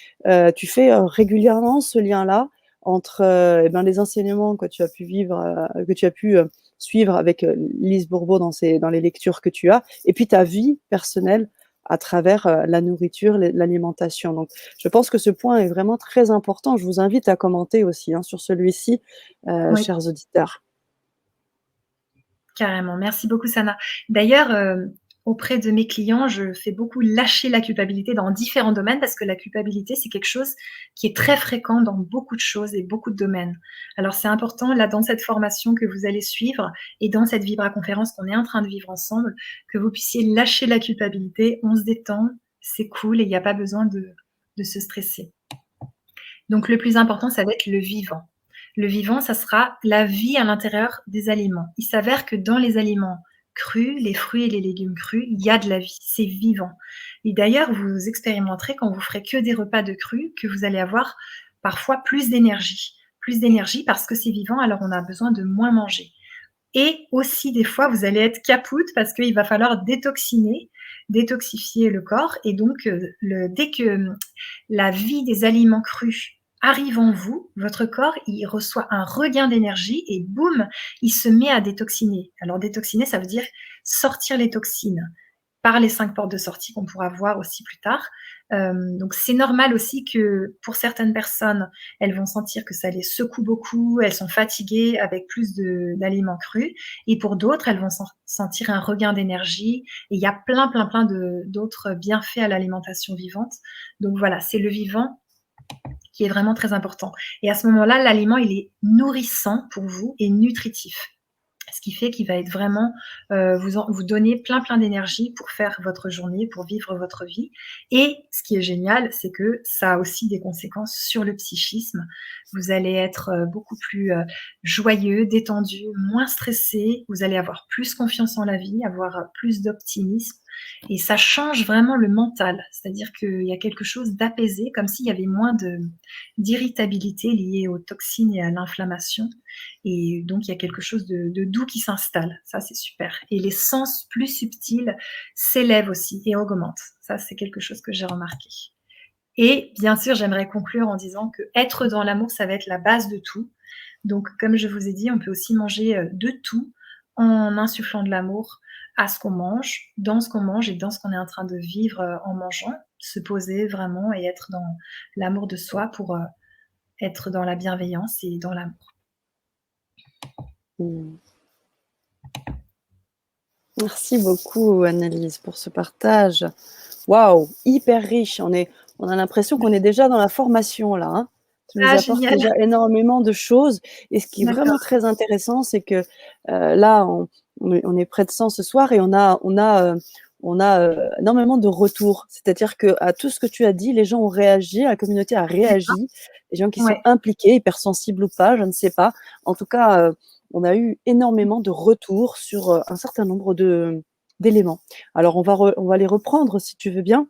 tu fais régulièrement ce lien-là entre eh ben, les enseignements que tu as pu vivre, que tu as pu suivre avec Lise Bourbeau dans les lectures que tu as, et puis ta vie personnelle à travers la nourriture, l'alimentation. Donc, je pense que ce point est vraiment très important. Je vous invite à commenter aussi sur celui-ci, Oui. chers auditeurs. Carrément. Merci beaucoup, Sana. D'ailleurs, auprès de mes clients, je fais beaucoup lâcher la culpabilité dans différents domaines parce que la culpabilité, c'est quelque chose qui est très fréquent dans beaucoup de choses et beaucoup de domaines. Alors, c'est important, là, dans cette formation que vous allez suivre et dans cette Vibra conférence qu'on est en train de vivre ensemble, que vous puissiez lâcher la culpabilité. On se détend, c'est cool et il n'y a pas besoin de se stresser. Donc, le plus important, ça va être le vivant. Le vivant, ça sera la vie à l'intérieur des aliments. Il s'avère que dans les aliments crus, les fruits et les légumes crus, il y a de la vie, c'est vivant. Et d'ailleurs, vous expérimenterez quand vous ferez que des repas de crus que vous allez avoir parfois plus d'énergie. Plus d'énergie parce que c'est vivant, alors on a besoin de moins manger. Et aussi, des fois, vous allez être capoute parce qu'il va falloir détoxifier le corps. Et donc, dès que la vie des aliments crus arrive en vous, votre corps, il reçoit un regain d'énergie et boum, il se met à détoxiner. Alors, détoxiner, ça veut dire sortir les toxines par les 5 portes de sortie qu'on pourra voir aussi plus tard. Donc c'est normal aussi que pour certaines personnes, elles vont sentir que ça les secoue beaucoup, elles sont fatiguées avec plus d'aliments crus et pour d'autres, elles vont sentir un regain d'énergie et il y a plein d'autres bienfaits à l'alimentation vivante. Donc voilà, c'est le vivant qui est vraiment très important et à ce moment-là, l'aliment, il est nourrissant pour vous et nutritif. Ce qui fait qu'il va être vraiment vous donner plein d'énergie pour faire votre journée, pour vivre votre vie. Et ce qui est génial, c'est que ça a aussi des conséquences sur le psychisme. Vous allez être beaucoup plus joyeux, détendu, moins stressé. Vous allez avoir plus confiance en la vie, avoir plus d'optimisme. Et ça change vraiment le mental. C'est-à-dire qu'il y a quelque chose d'apaisé, comme s'il y avait moins d'irritabilité liée aux toxines et à l'inflammation. Et donc, il y a quelque chose de doux qui s'installe. Ça, c'est super. Et les sens plus subtils s'élèvent aussi et augmentent. Ça, c'est quelque chose que j'ai remarqué. Et bien sûr, j'aimerais conclure en disant que être dans l'amour, ça va être la base de tout. Donc, comme je vous ai dit, on peut aussi manger de tout en insufflant de l'amour à ce qu'on mange, dans ce qu'on mange et dans ce qu'on est en train de vivre en mangeant. Se poser vraiment et être dans l'amour de soi pour être dans la bienveillance et dans l'amour. Mmh. Merci beaucoup, Annelise, pour ce partage. Waouh, hyper riche. On a l'impression qu'on est déjà dans la formation là. Tu nous Ah, apportes génial. déjà énormément de choses. Et ce qui est vraiment D'accord. très intéressant, c'est que là, on est près de 100 ce soir et on a énormément de retours. C'est-à-dire que à tout ce que tu as dit, les gens ont réagi, la communauté a D'accord. réagi. Les gens qui sont Ouais. impliqués, hypersensibles ou pas, je ne sais pas. En tout cas, on a eu énormément de retours sur un certain nombre d'éléments. Alors, on va les reprendre si tu veux bien.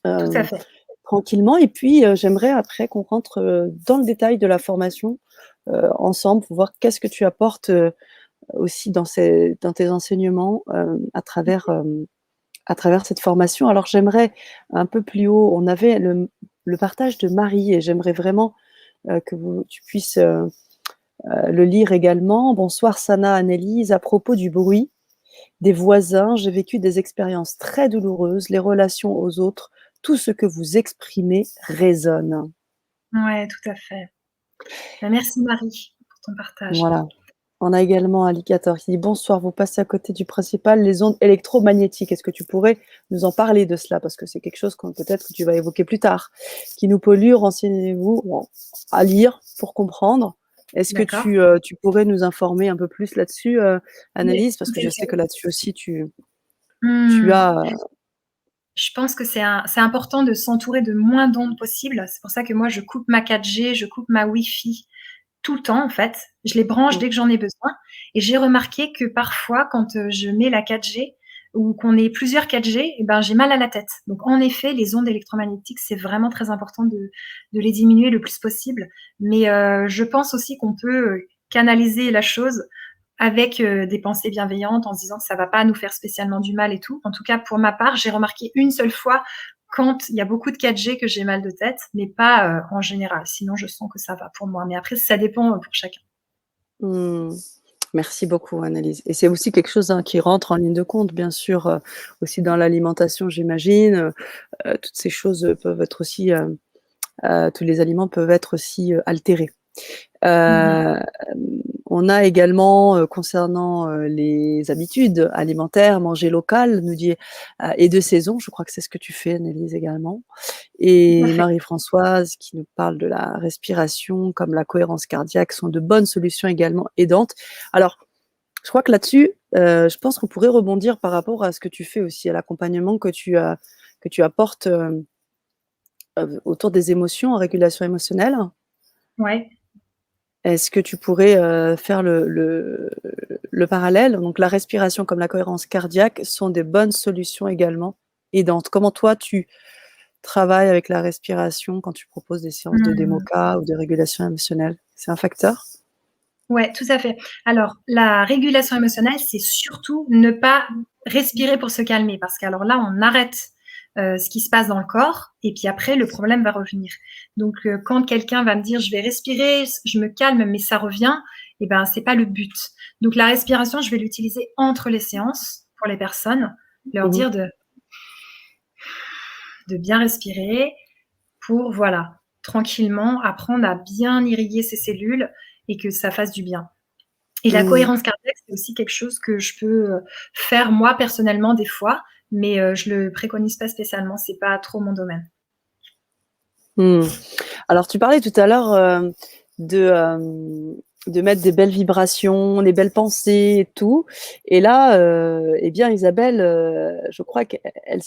Tout à Euh, fait. tranquillement et puis, j'aimerais après qu'on rentre, dans le détail de la formation, ensemble pour voir qu'est-ce que tu apportes, aussi dans tes enseignements, à travers cette formation. Alors j'aimerais un peu plus haut, on avait le partage de Marie et j'aimerais vraiment, que tu puisses, le lire également. «Bonsoir Sana, Annelise. À propos du bruit des voisins, j'ai vécu des expériences très douloureuses. Les relations aux autres, tout ce que vous exprimez résonne». Ouais, tout à fait. Bah, merci Marie pour ton partage. Voilà. On a également Alligator qui dit: «Bonsoir, vous passez à côté du principal, les ondes électromagnétiques. Est-ce que tu pourrais nous en parler de cela? Parce que c'est quelque chose qu'on peut-être que tu vas évoquer plus tard. Qui nous pollue, renseignez-vous», bon, à lire pour comprendre. Est-ce que D'accord. tu pourrais nous informer un peu plus là-dessus, Oui, Annelise? Parce tout que à je sais fait. que là-dessus aussi tu Mmh. as, Je pense que c'est important de s'entourer de moins d'ondes possible. C'est pour ça que moi, je coupe ma 4G, je coupe ma Wi-Fi tout le temps, en fait. Je les branche mmh, dès que j'en ai besoin et j'ai remarqué que parfois, quand, je mets la 4G ou qu'on est plusieurs 4G et ben, j'ai mal à la tête. Donc en effet, les ondes électromagnétiques, c'est vraiment très important de les diminuer le plus possible. Mais, je pense aussi qu'on peut, canaliser la chose avec, des pensées bienveillantes en se disant que ça va pas nous faire spécialement du mal et tout. En tout cas, pour ma part, j'ai remarqué une seule fois quand il y a beaucoup de 4G que j'ai mal de tête, mais pas, en général. Sinon, je sens que ça va pour moi. Mais après, ça dépend, pour chacun. mmh. Merci beaucoup, Annelise. Et c'est aussi quelque chose, hein, qui rentre en ligne de compte, bien sûr, aussi dans l'alimentation, j'imagine. Toutes ces choses, peuvent être aussi, tous les aliments peuvent être aussi, altérés. Mmh mh. Hem, on a également, concernant, les habitudes alimentaires, manger local, nous dit, et de saison, je crois que c'est ce que tu fais, Annelise, également. Tout à Et fait. Marie-Françoise qui nous parle de la respiration, comme la cohérence cardiaque sont de bonnes solutions également aidantes. Alors, je crois que là-dessus, je pense qu'on pourrait rebondir par rapport à ce que tu fais aussi, à l'accompagnement que tu apportes, autour des émotions, en régulation émotionnelle. Ouais. Est-ce que tu pourrais, faire le parallèle? Donc la respiration comme la cohérence cardiaque sont des bonnes solutions également aidantes. Comment toi tu travailles avec la respiration quand tu proposes des séances de Mmh. démoca ou de régulation émotionnelle? C'est un facteur? Ouais, tout à fait. Alors, la régulation émotionnelle, c'est surtout ne pas respirer pour se calmer parce qu'alors là, on arrête, ce qui se passe dans le corps et puis après le problème va revenir. Donc, quand quelqu'un va me dire: «Je vais respirer, je me calme, mais ça revient», et ben, c'est pas le but. Donc la respiration, je vais l'utiliser entre les séances pour les personnes, leur Mmh mh. dire de bien respirer pour, voilà, tranquillement apprendre à bien irriguer ses cellules et que ça fasse du bien. Et la Mmh. cohérence cardiaque, c'est aussi quelque chose que je peux, faire moi personnellement des fois, mais je le préconise pas spécialement, c'est pas trop mon domaine. Mmh. Alors tu parlais tout à l'heure, de, de mettre des belles vibrations, des belles pensées et tout et là, et bien Isabelle, je crois qu'elle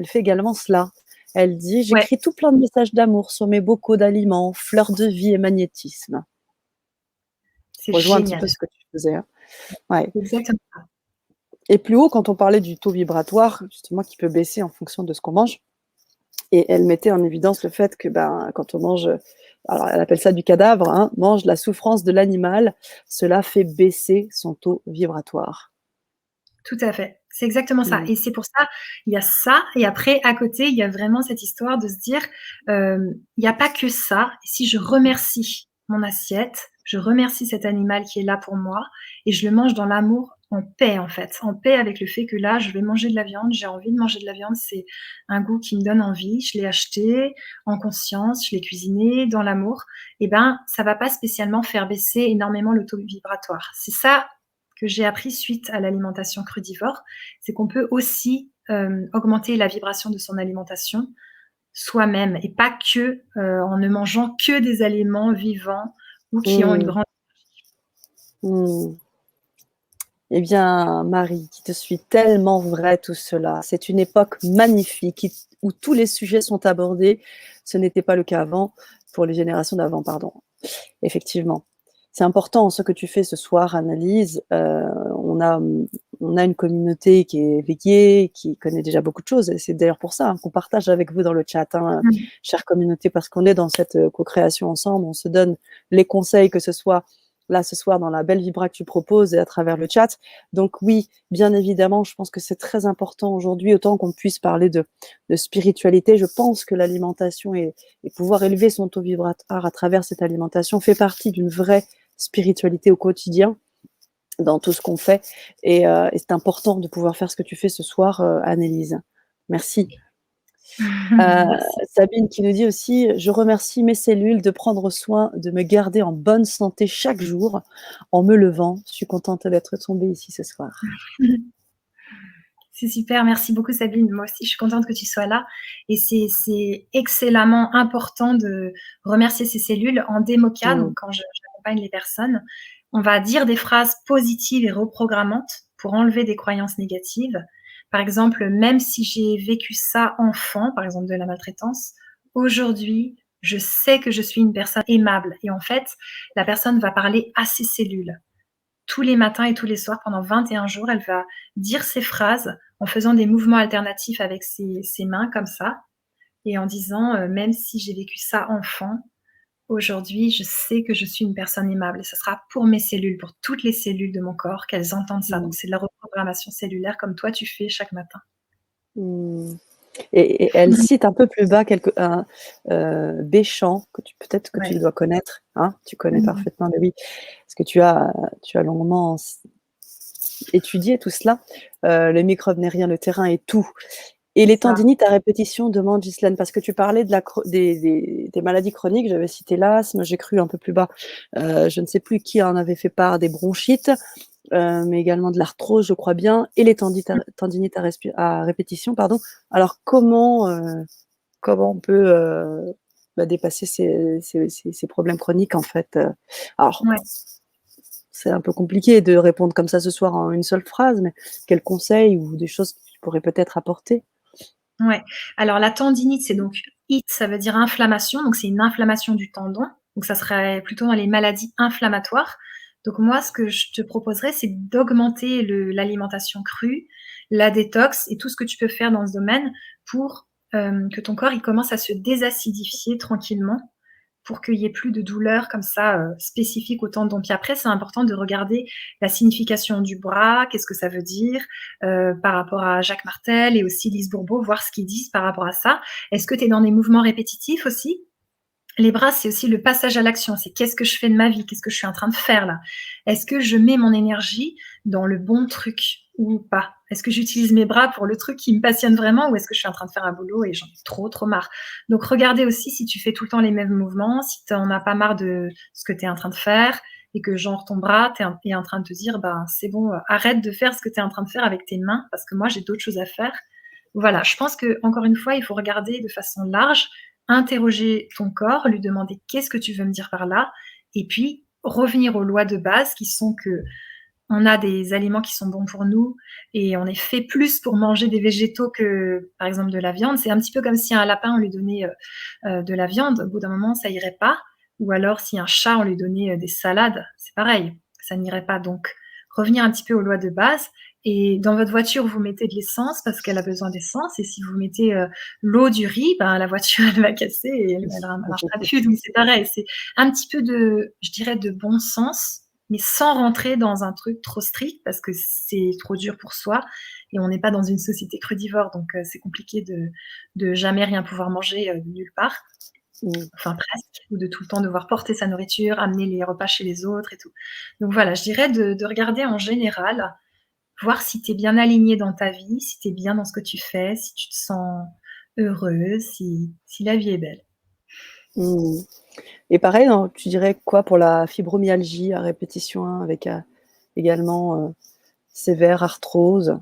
fait également cela. Elle dit: Ouais, «J'écris tout plein de messages d'amour sur mes bocaux d'aliments, fleurs de vie et magnétisme». c'est Rejoins un petit peu génial. ce que tu faisais, hein. Ouais C'est exactement ça. et plus haut, quand on parlait du taux vibratoire, justement, qui peut baisser en fonction de ce qu'on mange et elle mettait en évidence le fait que, ben, quand on mange, alors elle appelle ça du cadavre, hein, mange la souffrance de l'animal, cela fait baisser son taux vibratoire. Tout à fait. C'est exactement ça Mmh. et c'est pour ça, il y a ça et après à côté, il y a vraiment cette histoire de se dire, il y a pas que ça. Si je remercie mon assiette, je remercie cet animal qui est là pour moi et je le mange dans l'amour, en paix en fait, en paix avec le fait que là, je vais manger de la viande, j'ai envie de manger de la viande, c'est un goût qui me donne envie, je l'ai acheté en conscience, je l'ai cuisiné dans l'amour et ben, ça va pas spécialement faire baisser énormément le taux vibratoire. C'est ça que j'ai appris suite à l'alimentation crudivore, c'est qu'on peut aussi, augmenter la vibration de son alimentation soi-même et pas que, en ne mangeant que des aliments vivants ou qui ont une Mmh. grande. Mmh. Eh bien, Marie, qui te suis tellement vrai tout cela. C'est une époque magnifique où tous les sujets sont abordés. Ce n'était pas le cas avant, pour les générations d'avant, pardon. Effectivement. C'est important ce que tu fais ce soir, Annalise. On a, on a une communauté qui est éveillée, qui connaît déjà beaucoup de choses et c'est d'ailleurs pour ça, qu'on partage avec vous dans le chat, Mmh. chère communauté, parce qu'on est dans cette, co-création ensemble. On se donne les conseils, que ce soit là, ce soir, dans la belle vibra que tu proposes et à travers le chat. Donc oui, bien évidemment, je pense que c'est très important aujourd'hui, autant qu'on puisse parler de spiritualité, je pense que l'alimentation et pouvoir élever son taux vibratoire à travers cette alimentation fait partie d'une vraie spiritualité au quotidien, dans tout ce qu'on fait et c'est important de pouvoir faire ce que tu fais ce soir, Annelise. Merci. Merci. Sabine qui nous dit aussi: «Je remercie mes cellules de prendre soin de me garder en bonne santé chaque jour en me levant. Je suis contente d'être tombée ici ce soir». C'est super, merci beaucoup Sabine. Moi aussi, je suis contente que tu sois là et c'est excellemment important de remercier ces cellules en démoca. Mmh. Donc quand j'accompagne les personnes, on va dire des phrases positives et reprogrammantes pour enlever des croyances négatives. Par exemple, même si j'ai vécu ça enfant, par exemple de la maltraitance, aujourd'hui, je sais que je suis une personne aimable et en fait, la personne va parler à ses cellules tous les matins et tous les soirs pendant 21 jours. Elle va dire ces phrases en faisant des mouvements alternatifs avec ses mains comme ça et en disant même si j'ai vécu ça enfant, aujourd'hui, je sais que je suis une personne aimable et ce sera pour mes cellules, pour toutes les cellules de mon corps qu'elles entendent ça. Mmh. Donc c'est de la reprogrammation cellulaire comme toi tu fais chaque matin. Mmh. Et elle cite un peu plus bas un Béchamp, que peut-être que tu Ouais. dois connaître, hein? Tu connais Mmh. parfaitement, mais oui, parce que tu as longuement étudié tout cela. Les microbes n'est rien, le terrain est tout. Et les C'est ça. tendinites à répétition, demande Ghislaine, parce que tu parlais de des maladies chroniques. J'avais cité l'asthme, j'ai cru un peu plus bas, je ne sais plus qui en avait fait part, des bronchites, mais également de l'arthrose, je crois bien, et les tendinites à répétition, pardon. Alors comment on peut dépasser ces problèmes chroniques en fait? Alors, Ouais. c'est un peu compliqué de répondre comme ça ce soir en une seule phrase, mais quels conseils ou des choses que tu pourrais peut-être apporter? Ouais. Alors la tendinite, c'est donc it, ça veut dire inflammation, donc c'est une inflammation du tendon. Donc ça serait plutôt dans les maladies inflammatoires. Donc moi, ce que je te proposerais, c'est d'augmenter l'alimentation crue, la détox et tout ce que tu peux faire dans ce domaine pour que ton corps il commence à se désacidifier tranquillement pour qu'il y ait plus de douleurs comme ça, spécifiques au tendon. Puis après, c'est important de regarder la signification du bras, qu'est-ce que ça veut dire, par rapport à Jacques Martel et aussi Lise Bourbeau, voir ce qu'ils disent par rapport à ça. Est-ce que tu es dans des mouvements répétitifs aussi? Les bras, c'est aussi le passage à l'action. C'est qu'est-ce que je fais de ma vie? Qu'est-ce que je suis en train de faire là? Est-ce que je mets mon énergie dans le bon truc ou pas? Est-ce que j'utilise mes bras pour le truc qui me passionne vraiment ou est-ce que je suis en train de faire un boulot et j'en ai trop marre? Donc regardez aussi si tu fais tout le temps les mêmes mouvements, si tu en as pas marre de ce que tu es en train de faire et que genre ton bras, tu es en train de te dire ben c'est bon, arrête de faire ce que tu es en train de faire avec tes mains parce que moi j'ai d'autres choses à faire. Voilà, je pense que encore une fois, il faut regarder de façon large, interroger ton corps, lui demander: «Qu'est-ce que tu veux me dire par là?» et puis revenir aux lois de base qui sont que on a des aliments qui sont bons pour nous et on est fait plus pour manger des végétaux que, par exemple, de la viande. C'est un petit peu comme si à un lapin, on lui donnait, de la viande, au bout d'un moment, ça irait pas ou alors si un chat, on lui donnait, des salades, c'est pareil, ça n'irait pas donc revenir un petit peu aux lois de base et dans votre voiture, vous mettez de l'essence parce qu'elle a besoin d'essence et si vous mettez, l'eau, du riz, ben, la voiture, elle va casser et elle marchera plus donc c'est pareil. C'est un petit peu de je dirais de bon sens mais sans rentrer dans un truc trop strict parce que c'est trop dur pour soi et on n'est pas dans une société crudivore, donc c'est compliqué de jamais rien pouvoir manger, nulle part, Mmh. enfin presque, ou de tout le temps devoir porter sa nourriture, amener les repas chez les autres et tout. Donc voilà, je dirais de regarder en général, voir si tu es bien aligné dans ta vie, si tu es bien dans ce que tu fais, si tu te sens heureux, si la vie est belle. Mmh. Et pareil, non, tu dirais quoi pour la fibromyalgie à répétition, hein, avec, également, sévère arthrose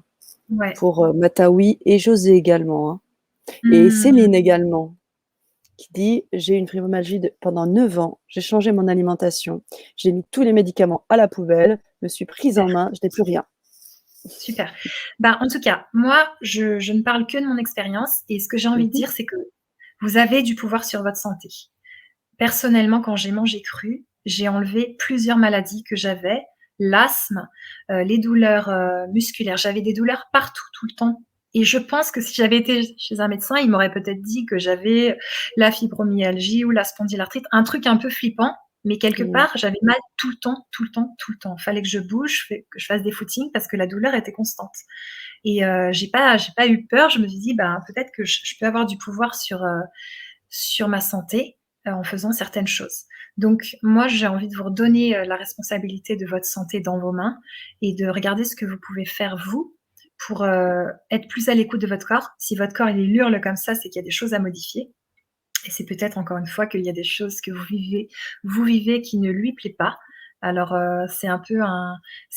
Ouais. pour, Matawi et José également, hein, et Mmh. Céline également qui dit: «J'ai une fibromyalgie pendant 9 ans, j'ai changé mon alimentation, j'ai mis tous les médicaments à la poubelle, me suis prise en Super. main, je n'ai plus rien». Super. Bah, en tout cas, moi, je ne parle que de mon expérience et ce que j'ai envie de Mmh. dire, c'est que vous avez du pouvoir sur votre santé. Personnellement, quand j'ai mangé cru, j'ai enlevé plusieurs maladies que j'avais l'asthme, les douleurs musculaires. J'avais des douleurs partout, tout le temps. Et je pense que si j'avais été chez un médecin, il m'aurait peut-être dit que j'avais la fibromyalgie ou la spondylarthrite, un truc un peu flippant. Mais quelque Mmh. part, j'avais mal tout le temps, tout le temps, tout le temps. Fallait que je bouge, que je fasse des footings parce que la douleur était constante. Et j'ai pas eu peur. Je me suis dit, ben, peut-être que je peux avoir du pouvoir sur ma santé en faisant certaines choses. Donc, moi, j'ai envie de vous redonner la responsabilité de votre santé dans vos mains et de regarder ce que vous pouvez faire, vous, pour être plus à l'écoute de votre corps. Si votre corps il hurle comme ça, c'est qu'il y a des choses à modifier. Et c'est peut-être encore une fois qu'il y a des choses que vous vivez qui ne lui plaît pas. Alors c'est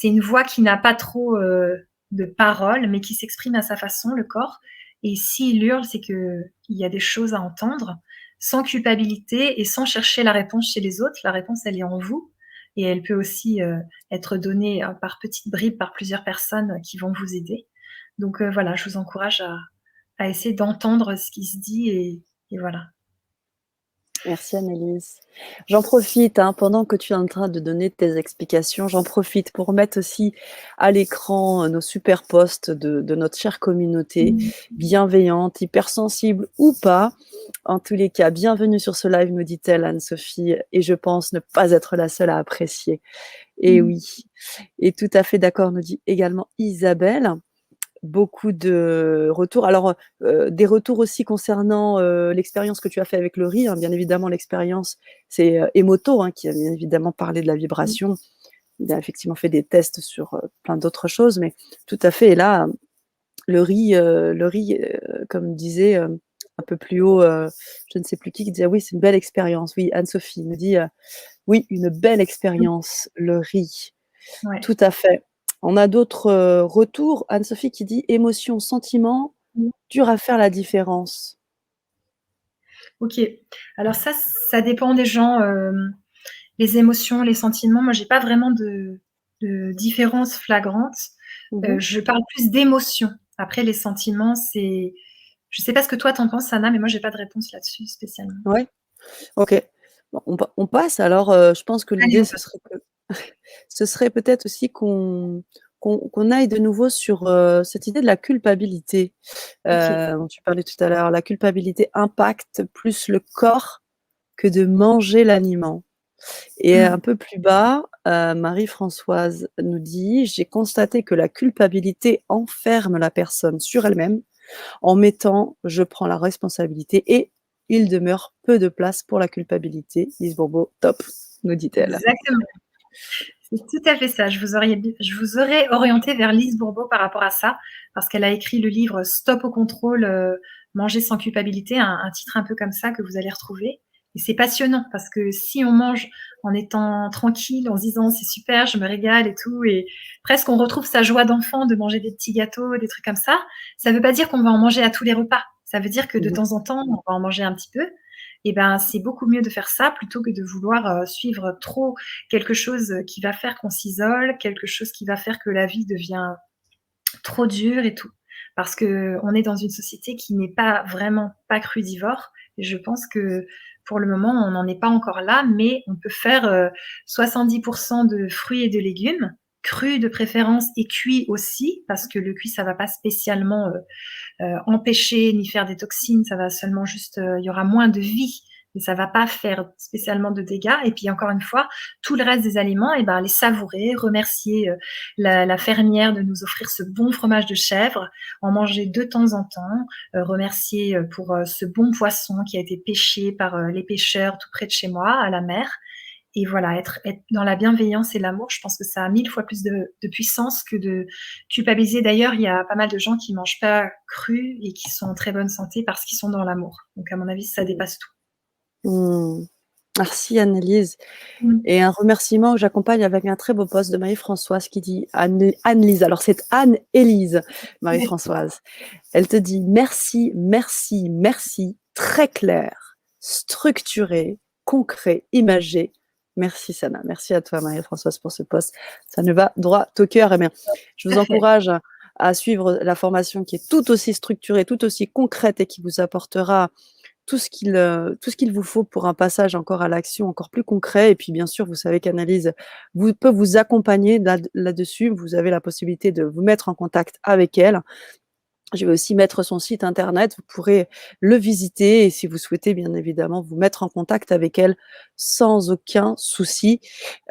une voix qui n'a pas trop de paroles, mais qui s'exprime à sa façon, le corps. Et s'il hurle, c'est que il y a des choses à entendre, sans culpabilité et sans chercher la réponse chez les autres. La réponse, elle est en vous. Et elle peut aussi être donnée par petites bribes par plusieurs personnes qui vont vous aider. Donc voilà, je vous encourage à essayer d'entendre ce qui se dit et voilà. Merci Annelise. J'en profite, hein, pendant que tu es en train de donner tes explications, j'en profite pour mettre aussi à l'écran nos super posts de notre chère communauté, Mmh. bienveillante, hypersensible ou pas. En tous les cas, bienvenue sur ce live, nous dit-elle Anne-Sophie, et je pense ne pas être la seule à apprécier. Et Mmh. oui, et tout à fait d'accord, nous dit également Isabelle. Beaucoup de retours. Alors, des retours aussi concernant l'expérience que tu as fait avec le riz. Hein, bien évidemment, l'expérience, c'est Emoto, hein, qui a bien évidemment parlé de la Mmh. vibration. Il a effectivement fait des tests sur plein d'autres choses, mais tout à fait. Et là, le riz comme disait un peu plus haut, je ne sais plus qui disait oui, c'est une belle expérience. Oui, Anne-Sophie me dit oui, une belle Mmh. expérience, le riz. Ouais. Tout à fait. On a d'autres retours. Anne-Sophie qui dit émotion, sentiment, Mmh. dur à faire la différence. OK. Alors ça dépend des gens, les émotions, les sentiments. Moi, j'ai pas vraiment de différence flagrante. Mhm. Je parle plus d'émotions. Après les sentiments, c'est je sais pas ce que toi tu en penses, Anna, mais moi j'ai pas de réponse là-dessus spécialement. Ouais, ok. Bon, on passe. Alors, je pense que Allez, l'idée, on ce passe. serait ce serait peut-être aussi qu'on aille de nouveau sur cette idée de la culpabilité OK. dont tu parlais tout à l'heure. La culpabilité impacte plus le corps que de manger l'aliment. Et un Mmh. peu plus bas, Marie-Françoise nous dit: «J'ai constaté que la culpabilité enferme la personne sur elle-même en mettant "je prends la responsabilité" et il demeure peu de place pour la culpabilité». Lise Bourbeau, top, nous dit-elle. Exactement. C'est tout à fait ça. Je vous aurais orienté vers Lise Bourbeau par rapport à ça, parce qu'elle a écrit le livre Stop au contrôle, manger sans culpabilité, un titre un peu comme ça que vous allez retrouver. Et c'est passionnant parce que si on mange en étant tranquille, en se disant c'est super, je me régale et tout, et presque on retrouve sa joie d'enfant de manger des petits gâteaux, des trucs comme ça veut pas dire qu'on va en manger à tous les repas. Ça veut dire que de Mmh. temps en temps, on va en manger un petit peu. Et ben, c'est beaucoup mieux de faire ça plutôt que de vouloir suivre trop quelque chose qui va faire qu'on s'isole, quelque chose qui va faire que la vie devient trop dure et tout. Parce qu'on est dans une société qui n'est pas vraiment pas crudivore. Et je pense que pour le moment, on n'en est pas encore là, mais on peut faire 70% de fruits et de légumes, crus de préférence et cuits aussi, parce que le cuit, ça va pas spécialement empêcher ni faire des toxines, ça va seulement juste, il y aura moins de vie, mais ça va pas faire spécialement de dégâts. Et puis encore une fois, tout le reste des aliments, et ben les savourer, remercier la fermière de nous offrir ce bon fromage de chèvre, en manger de temps en temps, remercier pour ce bon poisson qui a été pêché par les pêcheurs tout près de chez moi, à la mer. Et voilà, être dans la bienveillance et l'amour, je pense que ça a 1000 fois plus de puissance que de culpabiliser. D'ailleurs, il y a pas mal de gens qui mangent pas cru et qui sont en très bonne santé parce qu'ils sont dans l'amour. Donc à mon avis, ça dépasse tout. Mmh. Merci Annelise. Mmh. Et un remerciement que j'accompagne avec un très beau post de Marie-Françoise qui dit Anne-Lise. Alors c'est Anne-Élise, Marie-Françoise. Elle te dit merci, merci, merci, très clair, structuré, concret, imagé. Merci Sana, merci à toi Marie-Françoise pour ce post. Ça ne va droit au cœur. Eh bien, je Tout vous à fait. encourage à suivre la formation qui est tout aussi structurée, tout aussi concrète et qui vous apportera tout ce qu'il vous faut pour un passage encore à l'action encore plus concret et puis bien sûr, vous savez qu'Analyse peut vous accompagner là-dessus. Vous avez la possibilité de vous mettre en contact avec elle. Je vais aussi mettre son site internet, vous pourrez le visiter et si vous souhaitez bien évidemment vous mettre en contact avec elle sans aucun souci.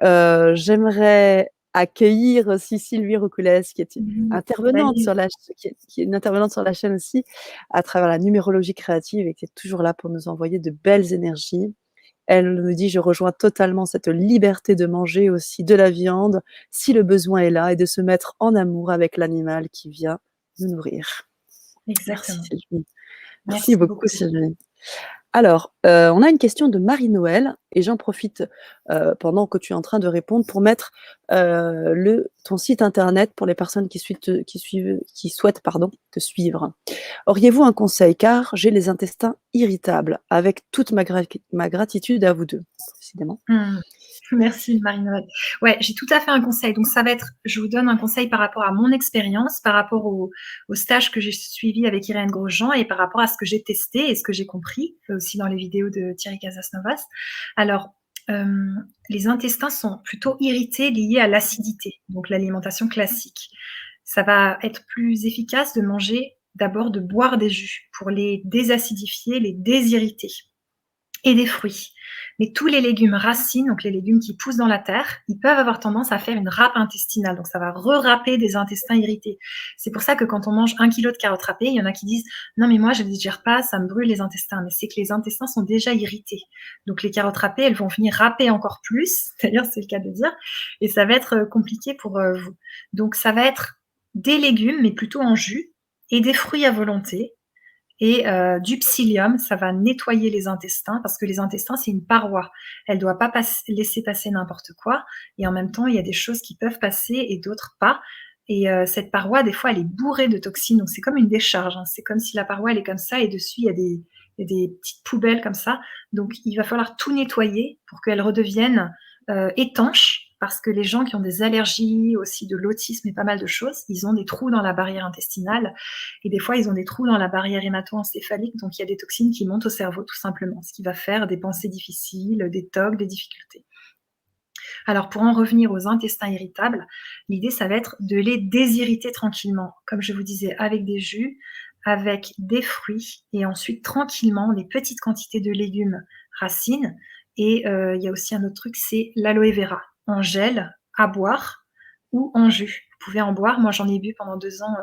J'aimerais accueillir aussi Sylvie Roucoulès qui est intervenante Salut. sur la ch qui est une intervenante sur la chaîne aussi à travers la numérologie créative et qui est toujours là pour nous envoyer de belles énergies. Elle nous dit: «Je rejoins totalement cette liberté de manger aussi de la viande si le besoin est là et de se mettre en amour avec l'animal qui vient nous nourrir». Merci Exactement. Sylvie. Merci Merci beaucoup beaucoup. Sylvie. Alors, on a une question de Marie-Noël et j'en profite, pendant que tu es en train de répondre pour mettre, ton site internet pour les personnes qui souhaitent, pardon, te suivre. Auriez-vous un conseil? Car j'ai les intestins irritables, avec toute ma gratitude à vous 2. Décidément. Mmh. Merci Marie-Noël. Ouais, j'ai tout à fait un conseil. Donc ça va être je vous donne un conseil par rapport à mon expérience, par rapport au stage que j'ai suivi avec Irène Grosjean et par rapport à ce que j'ai testé et ce que j'ai compris, aussi dans les vidéos de Thierry Casasnovas. Alors, les intestins sont plutôt irrités liés à l'acidité, donc l'alimentation classique. Ça va être plus efficace de manger d'abord de boire des jus pour les désacidifier, les désirriter et des fruits. Mais tous les légumes racines, donc les légumes qui poussent dans la terre, ils peuvent avoir tendance à faire une râpe intestinale. Donc ça va re-râper des intestins irrités. C'est pour ça que quand on mange 1 kilo de carottes râpées, il y en a qui disent non mais moi je ne les digère pas, ça me brûle les intestins. Mais c'est que les intestins sont déjà irrités. Donc les carottes râpées, elles vont venir râper encore plus. D'ailleurs c'est le cas de dire. Et ça va être compliqué pour vous. Donc ça va être des légumes, mais plutôt en jus, et des fruits à volonté, et du psyllium, ça va nettoyer les intestins parce que les intestins, c'est une paroi. Elle doit pas laisser passer n'importe quoi et en même temps, il y a des choses qui peuvent passer et d'autres pas et cette paroi, des fois, elle est bourrée de toxines, donc c'est comme une décharge, hein. C'est comme si la paroi, elle est comme ça et dessus, il y a des petites poubelles comme ça. Donc il va falloir tout nettoyer pour qu'elle redevienne étanche parce que les gens qui ont des allergies, aussi de l'autisme et pas mal de choses, ils ont des trous dans la barrière intestinale et des fois, ils ont des trous dans la barrière hémato-encéphalique, donc il y a des toxines qui montent au cerveau tout simplement, ce qui va faire des pensées difficiles, des TOC, des difficultés. Alors pour en revenir aux intestins irritables, l'idée ça va être de les désirriter tranquillement, comme je vous disais, avec des jus, avec des fruits et ensuite tranquillement des petites quantités de légumes racines et il y a aussi un autre truc, c'est l'aloe vera en gel à boire ou en jus. Vous pouvez en boire, moi j'en ai bu pendant 2 ans,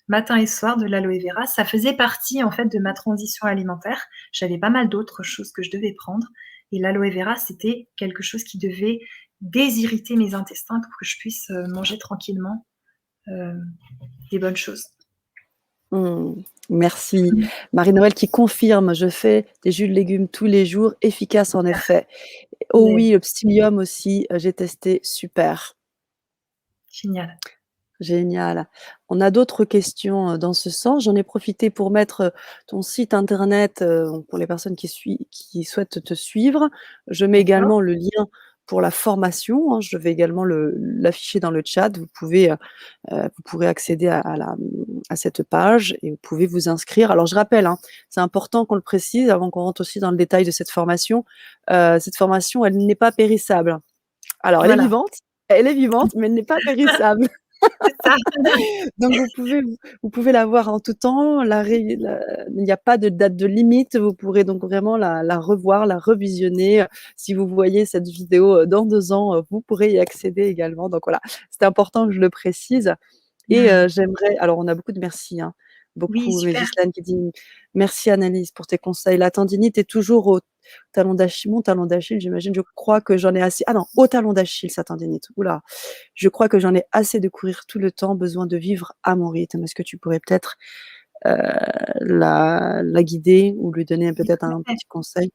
matin et soir de l'aloe vera. Ça faisait partie en fait de ma transition alimentaire. J'avais pas mal d'autres choses que je devais prendre et l'aloe vera, c'était quelque chose qui devait désirriter mes intestins pour que je puisse, manger tranquillement, heu, des bonnes choses. Mmh. Merci. Mmh. Marie-Noël qui confirme: «Je fais des jus de légumes tous les jours, efficace en Super, effet». Oh génial, oui, le psyllium aussi, j'ai testé, super. génial. Génial. On a d'autres questions, dans ce sens. J'en ai profité pour mettre, ton site internet, pour les personnes qui souhaitent te suivre. Je mets D'accord. également le lien pour la formation, hein. Je vais également l'afficher dans le chat. Vous pourrez accéder à cette page et vous pouvez vous inscrire. Alors je rappelle, hein, c'est important qu'on le précise avant qu'on rentre aussi dans le détail de cette formation, elle n'est pas périssable. Alors Voilà, elle est vivante, mais elle n'est pas périssable. c'est ça. Donc vous pouvez la voir en tout temps, il n'y a pas de date de limite, vous pourrez donc vraiment la revoir, la revisionner. Si vous voyez cette vidéo, dans 2 ans, vous pourrez y accéder également. Donc voilà, c'était important que je le précise et Mmh. j'aimerais alors on a beaucoup de merci, hein, Oui, beaucoup, mais super. Ghislaine qui dit: «Merci Annelise pour tes conseils. La tendinite est toujours au talon d'Achille, mon talon d'Achille, j'imagine, je crois que j'en ai assez» ah non, au talon d'Achille sa tendinite. Ouh là! «Je crois que j'en ai assez de courir tout le temps, besoin de vivre à mon rythme». Est-ce que tu pourrais peut-être, heu, la guider ou lui donner Oui, peut-être tout à un fait. petit conseil?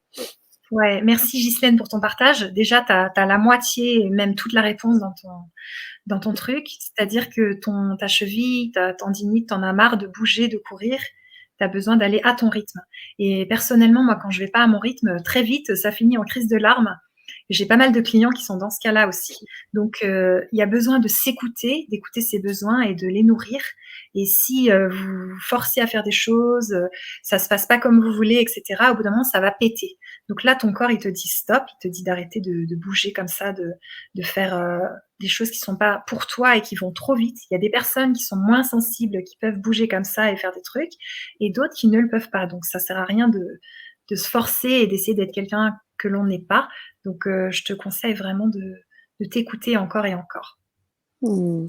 Ouais, merci Ghislaine pour ton partage. Déjà, tu as la moitié et même toute la réponse dans ton truc. C'est-à-dire que ta cheville, ta tendinite, tu en as marre de bouger, de courir. Tu as besoin d'aller à ton rythme et personnellement, moi, quand je vais pas à mon rythme, très vite, ça finit en crise de larmes J'ai pas mal de clients qui sont dans ce cas-là aussi. Donc, il y a besoin de s'écouter, d'écouter ses besoins et de les nourrir. Et si vous forcez à faire des choses, ça se passe pas comme vous voulez, etc., au bout d'un moment, ça va péter. Donc là, ton corps, il te dit stop, il te dit d'arrêter de bouger comme ça, de faire des choses qui sont pas pour toi et qui vont trop vite. Il y a des personnes qui sont moins sensibles, qui peuvent bouger comme ça et faire des trucs, et d'autres qui ne le peuvent pas. Donc ça sert à rien de se forcer et d'essayer d'être quelqu'un que l'on n'est pas. Donc je te conseille vraiment de t'écouter encore et encore. Mmh.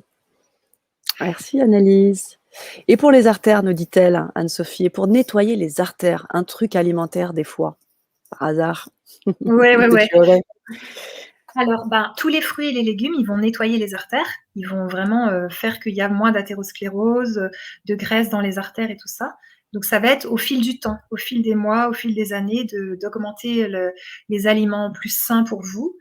Merci Annelise. Et pour les artères, nous dit-elle, Anne-Sophie, et pour nettoyer les artères, un truc alimentaire des fois, par hasard, Ouais, ouais, que ouais. tu aurais? Alors, ben, tous les fruits et les légumes, ils vont nettoyer les artères. Ils vont vraiment faire qu'il y a moins d'athérosclérose, de graisse dans les artères et tout ça. Donc, ça va être au fil du temps, au fil des mois, au fil des années, d'augmenter les aliments plus sains pour vous.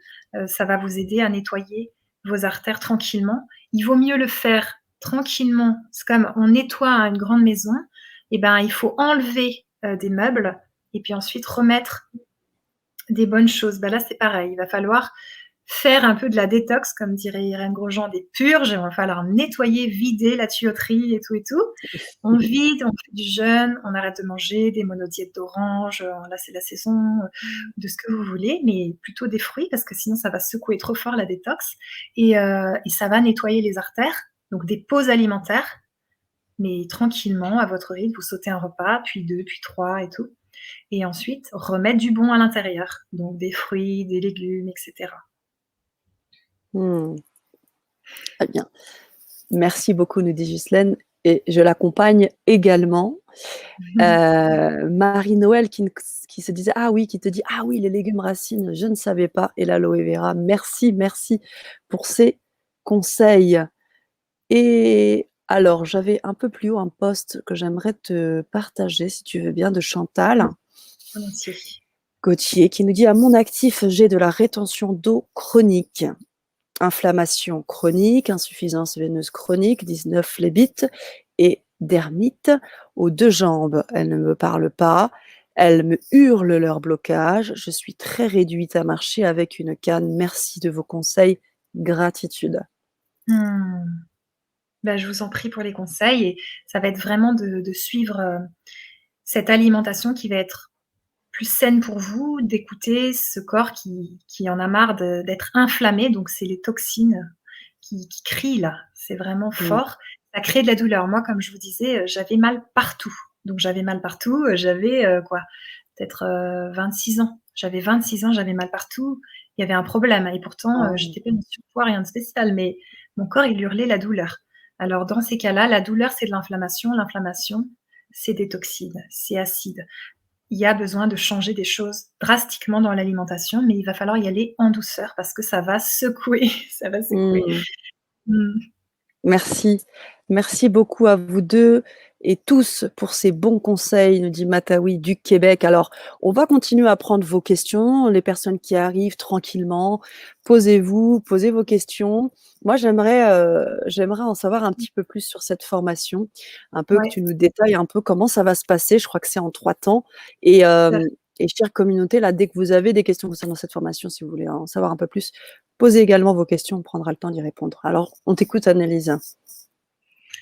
Ça va vous aider à nettoyer vos artères tranquillement. Il vaut mieux le faire tranquillement. C'est comme on nettoie une grande maison. Et ben, il faut enlever des meubles et puis ensuite remettre des bonnes choses. Ben là, c'est pareil. Il va falloir faire un peu de la détox, comme dirait Irène Grosjean, des purges. Il va falloir nettoyer, vider la tuyauterie et tout et tout. On vide, on fait du jeûne, on arrête de manger des monodiètes d'orange. Là, c'est la saison de ce que vous voulez, mais plutôt des fruits parce que sinon, ça va secouer trop fort la détox et ça va nettoyer les artères. Donc, des pauses alimentaires, mais tranquillement, à votre rythme. Vous sautez un repas, puis deux, puis trois et tout. Et ensuite, remettre du bon à l'intérieur. Donc, des fruits, des légumes, etc. Mmh. Très bien. Merci beaucoup, nous dit Ghislaine, et je l'accompagne également. Marie-Noël qui se disait: «Ah oui», qui te dit: «Ah oui, les légumes racines, je ne savais pas» et l'aloe vera. Merci, merci pour ces conseils. Et alors, j'avais un peu plus haut un post que j'aimerais te partager, si tu veux bien, de Chantal Oui, volontiers. Gauthier, qui nous dit: «À mon actif, j'ai de la rétention d'eau chronique, inflammation chronique, insuffisance veineuse chronique, 19 phlébites et dermite aux 2 jambes. Elles ne me parlent pas, elles me hurlent leur blocage. Je suis très réduite à marcher avec une canne. Merci de vos conseils. Gratitude». Mmh. Bah, je vous en prie pour les conseils et ça va être vraiment de suivre, cette alimentation qui va être plus saine pour vous, d'écouter ce corps qui en a marre d'être inflammé, donc c'est les toxines qui crient là, c'est vraiment Mmh. fort. Ça crée de la douleur. Moi, comme je vous disais, j'avais mal partout. Donc j'avais mal partout, j'avais, quoi? Peut-être, 26 ans. J'avais 26 ans, j'avais mal partout. Il y avait un problème et pourtant, Ah. j'étais pas en surpoids, rien de spécial, mais mon corps, il hurlait la douleur. Alors dans ces cas-là, la douleur, c'est de l'inflammation, c'est des toxines, c'est acide. Il y a besoin de changer des choses drastiquement dans l'alimentation, mais il va falloir y aller en douceur parce que ça va secouer, ça va secouer. Mmh. Mmh. Merci. Merci beaucoup à vous 2 et tous pour ces bons conseils, nous dit Matawi du Québec. Alors, on va continuer à prendre vos questions, les personnes qui arrivent tranquillement. Posez-vous, posez vos questions. Moi, j'aimerais en savoir un petit peu plus sur cette formation, un peu que Ouais, tu nous détailles un peu comment ça va se passer. Je crois que c'est en 3 temps tout à fait. et chère communauté, là, dès que vous avez des questions concernant cette formation, si vous voulez en savoir un peu plus, posez également vos questions, on prendra le temps d'y répondre. Alors, on t'écoute Annelise.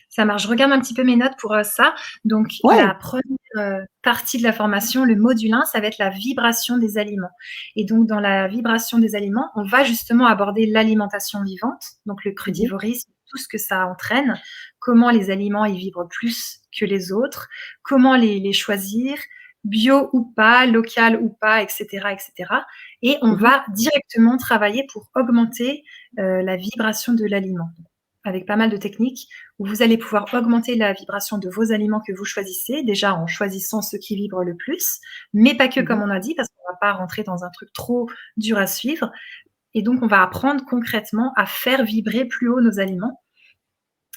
Ça marche. Je regarde un petit peu mes notes pour, ça. Donc Ouais. la première partie de la formation, le module 1, ça va être la vibration des aliments et donc dans la vibration des aliments, on va justement aborder l'alimentation vivante, donc le Mmh mh. crudivorisme, tout ce que ça entraîne, comment les aliments, ils vibrent plus que les autres, comment les choisir, bio ou pas, local ou pas et cetera et cetera et on Mmh mh. va directement travailler pour augmenter, la vibration de l'aliment avec pas mal de techniques où vous allez pouvoir augmenter la vibration de vos aliments que vous choisissez, déjà en choisissant ceux qui vibrent le plus, mais pas que Mmh comme mh. on a dit, parce qu'on va pas rentrer dans un truc trop dur à suivre. Et donc, on va apprendre concrètement à faire vibrer plus haut nos aliments.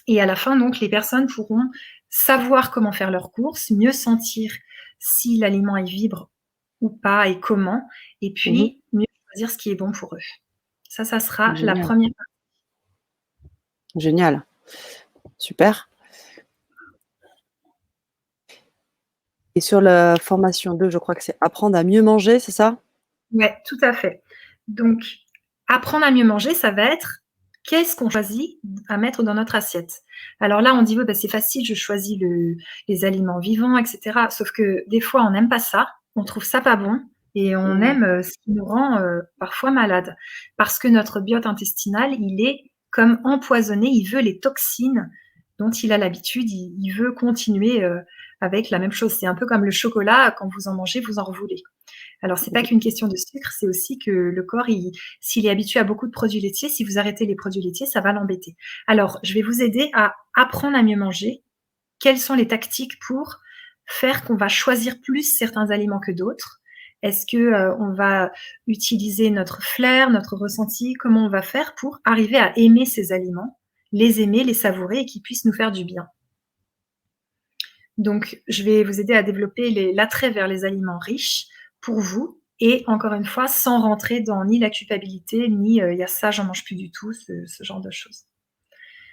Et à la fin, donc, les personnes pourront savoir comment faire leurs courses, mieux sentir si l'aliment il vibre ou pas et comment, et Mmh mh. puis mieux choisir ce qui est bon pour eux. Ça sera la Génial, première. génial, super. Et sur la formation 2, je crois que c'est apprendre à mieux manger, c'est ça? Ouais, tout à fait. Donc, apprendre à mieux manger, ça va être qu'est-ce qu'on choisit à mettre dans notre assiette. Alors là, on dit, ouais, bah, c'est facile, je choisis les aliments vivants, etc. Sauf que des fois, on n'aime pas ça, on trouve ça pas bon et on Mmh. aime ce qui nous rend parfois malade. Parce que notre biote intestinal, il est comme empoisonné, il veut les toxines dont il a l'habitude, il veut continuer avec la même chose. C'est un peu comme le chocolat, quand vous en mangez, vous en revoulez. Alors, c'est pas qu'une question de sucre, c'est aussi que le corps, s'il est habitué à beaucoup de produits laitiers, si vous arrêtez les produits laitiers, ça va l'embêter. Alors, je vais vous aider à apprendre à mieux manger. Quelles sont les tactiques pour faire qu'on va choisir plus certains aliments que d'autres? Est-ce que on va utiliser notre flair, notre ressenti? Comment on va faire pour arriver à aimer ces aliments, les aimer, les savourer et qu'ils puissent nous faire du bien? Donc, je vais vous aider à développer l'attrait vers les aliments riches pour vous et encore une fois, sans rentrer dans ni la culpabilité, ni il y a ça, j'en mange plus du tout, ce genre de choses.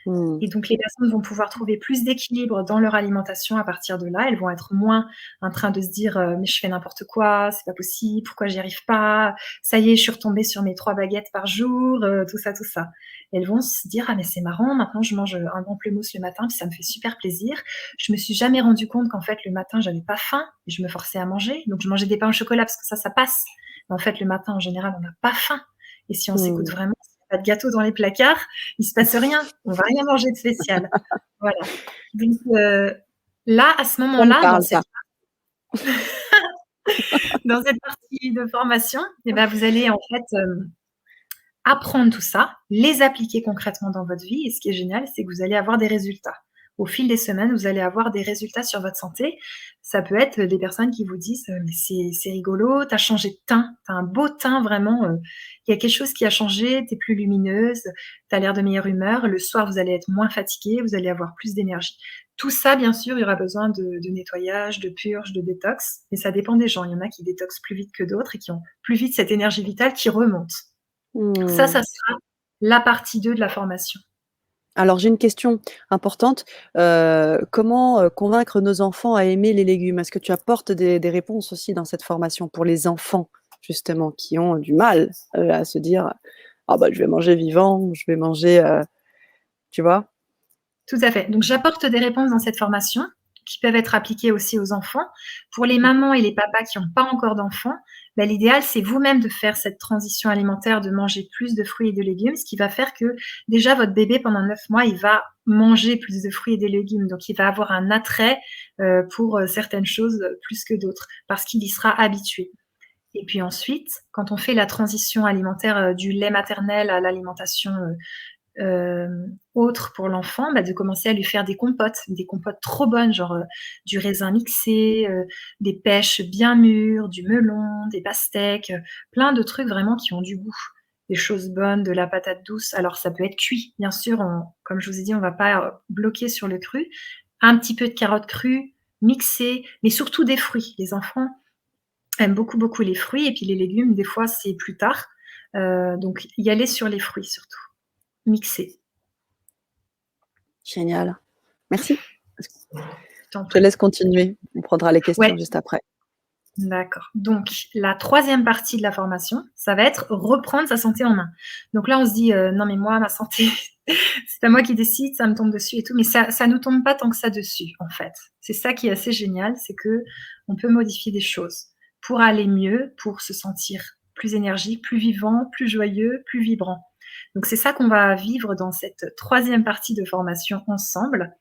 Mmh. Et donc les personnes vont pouvoir trouver plus d'équilibre dans leur alimentation à partir de là. Elles vont être moins en train de se dire, «Mais je fais n'importe quoi, c'est pas possible, pourquoi j'y arrive pas? Ça y est, je suis retombée sur mes 3 baguettes par jour», tout ça, tout ça. Elles vont se dire: «Ah mais c'est marrant, maintenant je mange, un pamplemousse le matin, puis ça me fait super plaisir. Je me suis jamais rendu compte qu'en fait le matin j'avais pas faim et je me forçais à manger, donc je mangeais des pains au chocolat parce que ça passe. Mais en fait le matin en général on n'a pas faim et si on s'écoute Mmh. vraiment, s'il y a pas de gâteau dans les placards, il se passe rien, on va rien manger de spécial». Voilà. Donc là, à ce Ça me moment-là, parle ça. dans cette partie de formation et bah, vous allez en fait, apprendre tout ça, les appliquer concrètement dans votre vie et ce qui est génial, c'est que vous allez avoir des résultats. Au fil des semaines, vous allez avoir des résultats sur votre santé. Ça peut être des personnes qui vous disent, «Mais c'est rigolo, tu as changé de teint, tu as un beau teint vraiment, il y a quelque chose qui a changé, tu es plus lumineuse, tu as l'air de meilleure humeur. Le soir, vous allez être moins fatiguée, vous allez avoir plus d'énergie». Tout ça, bien sûr, il y aura besoin de nettoyage, de purge, de détox, mais ça dépend des gens. Il y en a qui détoxent plus vite que d'autres et qui ont plus vite cette énergie vitale qui remonte. Ça Mmh. sera la partie 2 de la formation. Alors j'ai une question importante. Comment, convaincre nos enfants à aimer les légumes? Est-ce que tu apportes des réponses aussi dans cette formation pour les enfants, justement, qui ont du mal, à se dire: «Ah bah, je vais manger vivant, je vais manger», tu vois? Tout à fait. Donc j'apporte des réponses dans cette formation qui peuvent être appliquées aussi aux enfants. Pour les mamans et les papas qui ont pas encore d'enfants, bah, l'idéal, c'est vous-même de faire cette transition alimentaire, de manger plus de fruits et de légumes, ce qui va faire que déjà votre bébé pendant 9 mois, il va manger plus de fruits et des légumes. Donc il va avoir un attrait, pour, certaines choses, plus que d'autres parce qu'il y sera habitué. Et puis ensuite, quand on fait la transition alimentaire, du lait maternel à l'alimentation, autre pour l'enfant, bah, de commencer à lui faire des compotes trop bonnes, genre, du raisin mixé, des pêches bien mûres, du melon, des pastèques, plein de trucs vraiment qui ont du goût. Des choses bonnes, de la patate douce. Alors ça peut être cuit, bien sûr, comme je vous ai dit, on va pas, bloquer sur le cru. Un petit peu de carottes crues, mixées, mais surtout des fruits. Les enfants aiment beaucoup, beaucoup les fruits et puis les légumes, des fois, c'est plus tard. Donc y aller sur les fruits surtout, mixés. Génial. Merci. Je t'en Je te prie. laisse continuer. On prendra les questions Ouais, juste après. d'accord. Donc la troisième partie de la formation, ça va être reprendre sa santé en main. Donc là, on se dit, «Non mais moi, ma santé, c'est pas moi qui décide, ça me tombe dessus et tout», mais ça nous tombe pas tant que ça dessus, en fait. C'est ça qui est assez génial, c'est qu'on peut modifier des choses pour aller mieux, pour se sentir plus énergique, plus vivant, plus joyeux, plus vibrant. Donc c'est ça qu'on va vivre dans cette troisième partie de formation ensemble.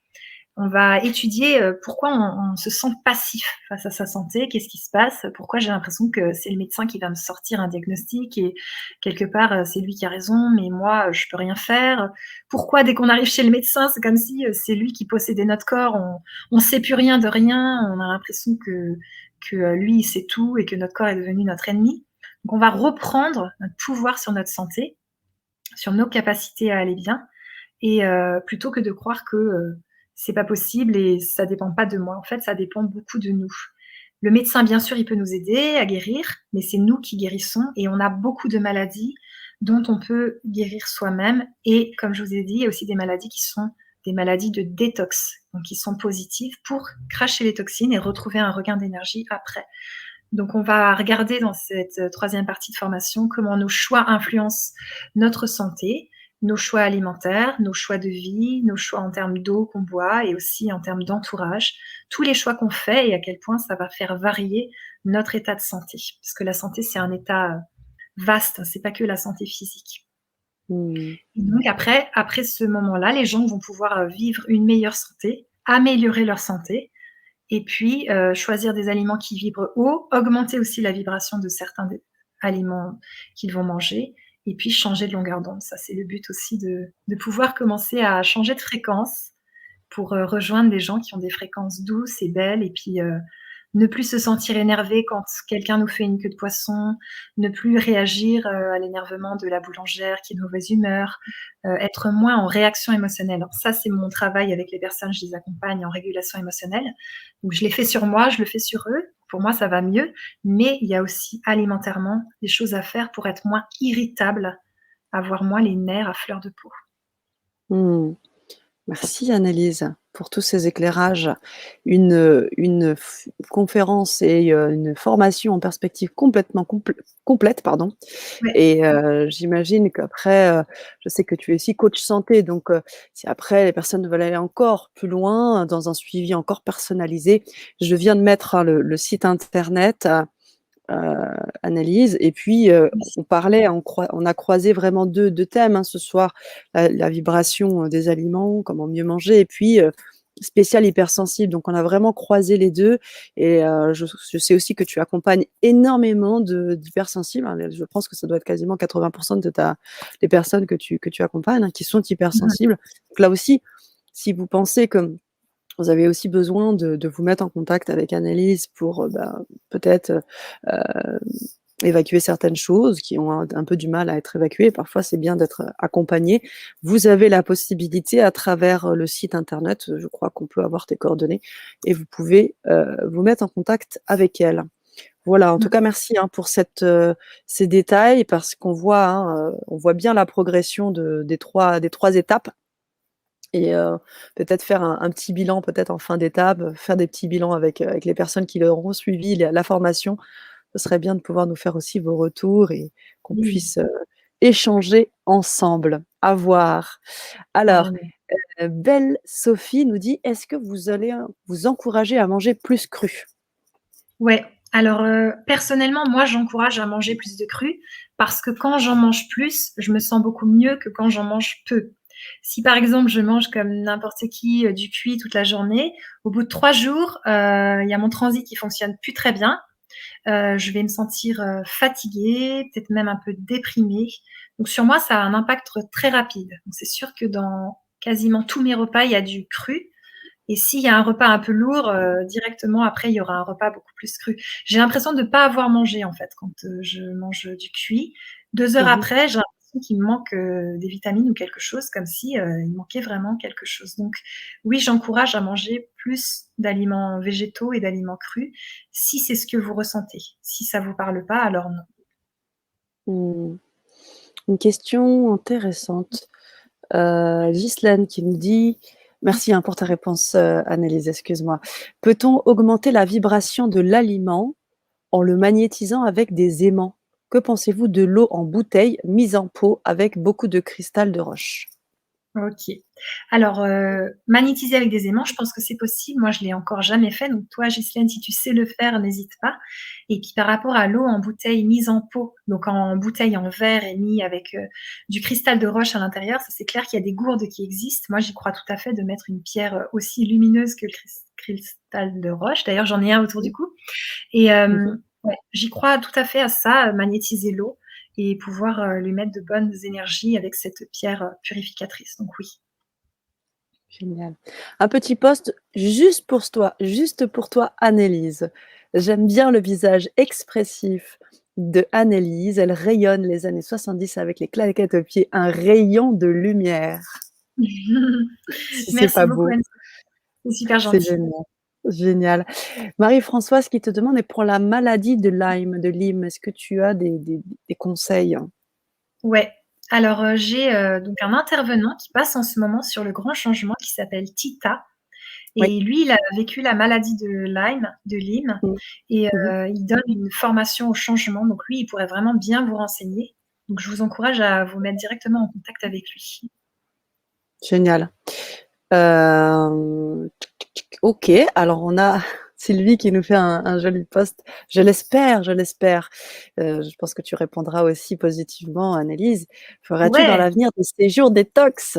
On va étudier, pourquoi on se sent passif face à sa santé, qu'est-ce qui se passe? Pourquoi j'ai l'impression que c'est le médecin qui va me sortir un diagnostic et quelque part, c'est lui qui a raison, mais moi, je peux rien faire? Pourquoi dès qu'on arrive chez le médecin, c'est comme si, c'est lui qui possédait notre corps, on sait plus rien de rien, on a l'impression que lui, il sait tout et que notre corps est devenu notre ennemi. Donc on va reprendre notre pouvoir sur notre santé, sur nos capacités à aller bien et plutôt que de croire que, c'est pas possible et ça dépend pas de moi. En fait, ça dépend beaucoup de nous. Le médecin, bien sûr, il peut nous aider à guérir, mais c'est nous qui guérissons et on a beaucoup de maladies dont on peut guérir soi-même et comme je vous ai dit, il y a aussi des maladies qui sont des maladies de détox, donc qui sont positives pour cracher les toxines et retrouver un regain d'énergie après. Donc on va regarder dans cette, 3e partie de formation comment nos choix influencent notre santé, nos choix alimentaires, nos choix de vie, nos choix en termes d'eau qu'on boit et aussi en termes d'entourage. Tous les choix qu'on fait et à quel point ça va faire varier notre état de santé. Parce que la santé, c'est un état, vaste, c'est pas que la santé physique. Mmh. Et donc après ce moment-là, les gens vont pouvoir, vivre une meilleure santé, améliorer leur santé et puis, choisir des aliments qui vibrent haut, augmenter aussi la vibration de certains des aliments qu'ils vont manger et puis changer de longueur d'onde. Ça, c'est le but aussi de pouvoir commencer à changer de fréquence pour, rejoindre des gens qui ont des fréquences douces et belles et puis, ne plus se sentir énervé quand quelqu'un nous fait une queue de poisson, ne plus réagir, à l'énervement de la boulangère qui est de mauvaise humeur, être moins en réaction émotionnelle. Alors ça, c'est mon travail avec les personnes, je les accompagne en régulation émotionnelle. Donc je l'ai fait sur moi, je le fais sur eux. Pour moi, ça va mieux, mais il y a aussi alimentairement des choses à faire pour être moins irritable, avoir moins les nerfs à fleur de peau. Mmh. Merci Annelise pour tous ces éclairages. Une conférence et une formation en perspective complètement complète, pardon. Ouais. Et j'imagine qu'après, je sais que tu es aussi coach santé, donc si après les personnes veulent aller encore plus loin, dans un suivi encore personnalisé, je viens de mettre, hein, le site internet, Analyse et puis, on parlait, on a croisé vraiment deux thèmes, hein, ce soir, la vibration, des aliments, comment mieux manger et puis, spécial hypersensible. Donc on a vraiment croisé les 2 et je sais aussi que tu accompagnes énormément d'hypersensibles, hein, je pense que ça doit être quasiment 80 de ta des personnes que tu accompagnes, hein, qui sont Mmh. hypersensibles. Donc là aussi, si vous pensez que vous avez aussi besoin de vous mettre en contact avec Annelise pour, peut-être, évacuer certaines choses qui ont un peu du mal à être évacuées. Parfois, c'est bien d'être, accompagné. Vous avez la possibilité à travers, le site internet, je crois qu'on peut avoir tes coordonnées et vous pouvez, vous mettre en contact avec elle. Voilà, en tout cas, merci, hein, pour ces détails parce qu'on voit, hein, on voit bien la progression des trois étapes et peut-être faire un petit bilan peut-être en fin d'étape, faire des petits bilans avec les personnes qui auront suivi la formation. Ce serait bien de pouvoir nous faire aussi vos retours et qu'on Oui, puisse, échanger ensemble. À voir. Alors, carrément. Belle Sophie nous dit: «Est-ce que vous allez, vous encourager à manger plus cru?» Ouais, alors, personnellement, moi, j'encourage à manger plus de cru parce que quand j'en mange plus, je me sens beaucoup mieux que quand j'en mange peu. Si, par exemple, je mange comme n'importe qui, du cuit toute la journée, au bout de 3 jours, il y a mon transit qui fonctionne plus très bien. Je vais me sentir, fatiguée, peut-être même un peu déprimée. Donc sur moi, ça a un impact très rapide. Donc c'est sûr que dans quasiment tous mes repas, il y a du cru et s'il y a un repas un peu lourd, directement après, il y aura un repas beaucoup plus cru. J'ai l'impression de ne pas avoir mangé, en fait, quand, je mange du cuit. 2 heures Mmh. après, j'ai l'impression qu'il me manque, des vitamines ou quelque chose, comme si, il manquait vraiment quelque chose. Donc oui, j'encourage à manger plus d'aliments végétaux et d'aliments crus, si c'est ce que vous ressentez. Si ça vous parle pas, alors non. Mmh. Une question intéressante. Ghislaine qui nous dit: «Merci, hein, pour ta réponse, Annelise, excuse-moi. Peut-on augmenter la vibration de l'aliment en le magnétisant avec des aimants? Que pensez-vous de l'eau en bouteille mise en pot avec beaucoup de cristal de roche?» OK. Alors, magnétiser avec des aimants, je pense que c'est possible. Moi, je l'ai encore jamais fait, donc toi, Ghislaine, si tu sais le faire, n'hésite pas. Et puis par rapport à l'eau en bouteille mise en pot, donc en bouteille en verre et mis avec, du cristal de roche à l'intérieur, ça c'est clair qu'il y a des gourdes qui existent. Moi, j'y crois tout à fait de mettre une pierre, aussi lumineuse que le cristal de roche. D'ailleurs, j'en ai un autour du cou et Mmh. ouais, j'y crois tout à fait à ça, magnétiser l'eau et pouvoir, lui mettre de bonnes énergies avec cette pierre, purificatrice, donc oui. Génial. Un petit post juste pour toi, Annelise. J'aime bien le visage expressif de Annelise. Elle rayonne les années 70 avec les claquettes aux pieds, un rayon de lumière. Si c'est Merci pas beaucoup beau, Anne, c'est super c'est gentil. génial. Génial. Marie-Françoise qui te demande: «Et pour la maladie de Lyme, est-ce que tu as des conseils?» Ouais, alors, j'ai, donc un intervenant qui passe en ce moment sur le grand changement qui s'appelle Tita Oui. Et lui, il a vécu la maladie de Lyme, Mmh. et Mmh. il donne une formation au changement. Donc lui, il pourrait vraiment bien vous renseigner. Donc je vous encourage à vous mettre directement en contact avec lui. Génial. OK, alors on a Sylvie qui nous fait un joli post. Je l'espère, je l'espère. Je pense que tu répondras aussi positivement, Annelise. Feras-tu dans Ouais. l'avenir des séjours détox?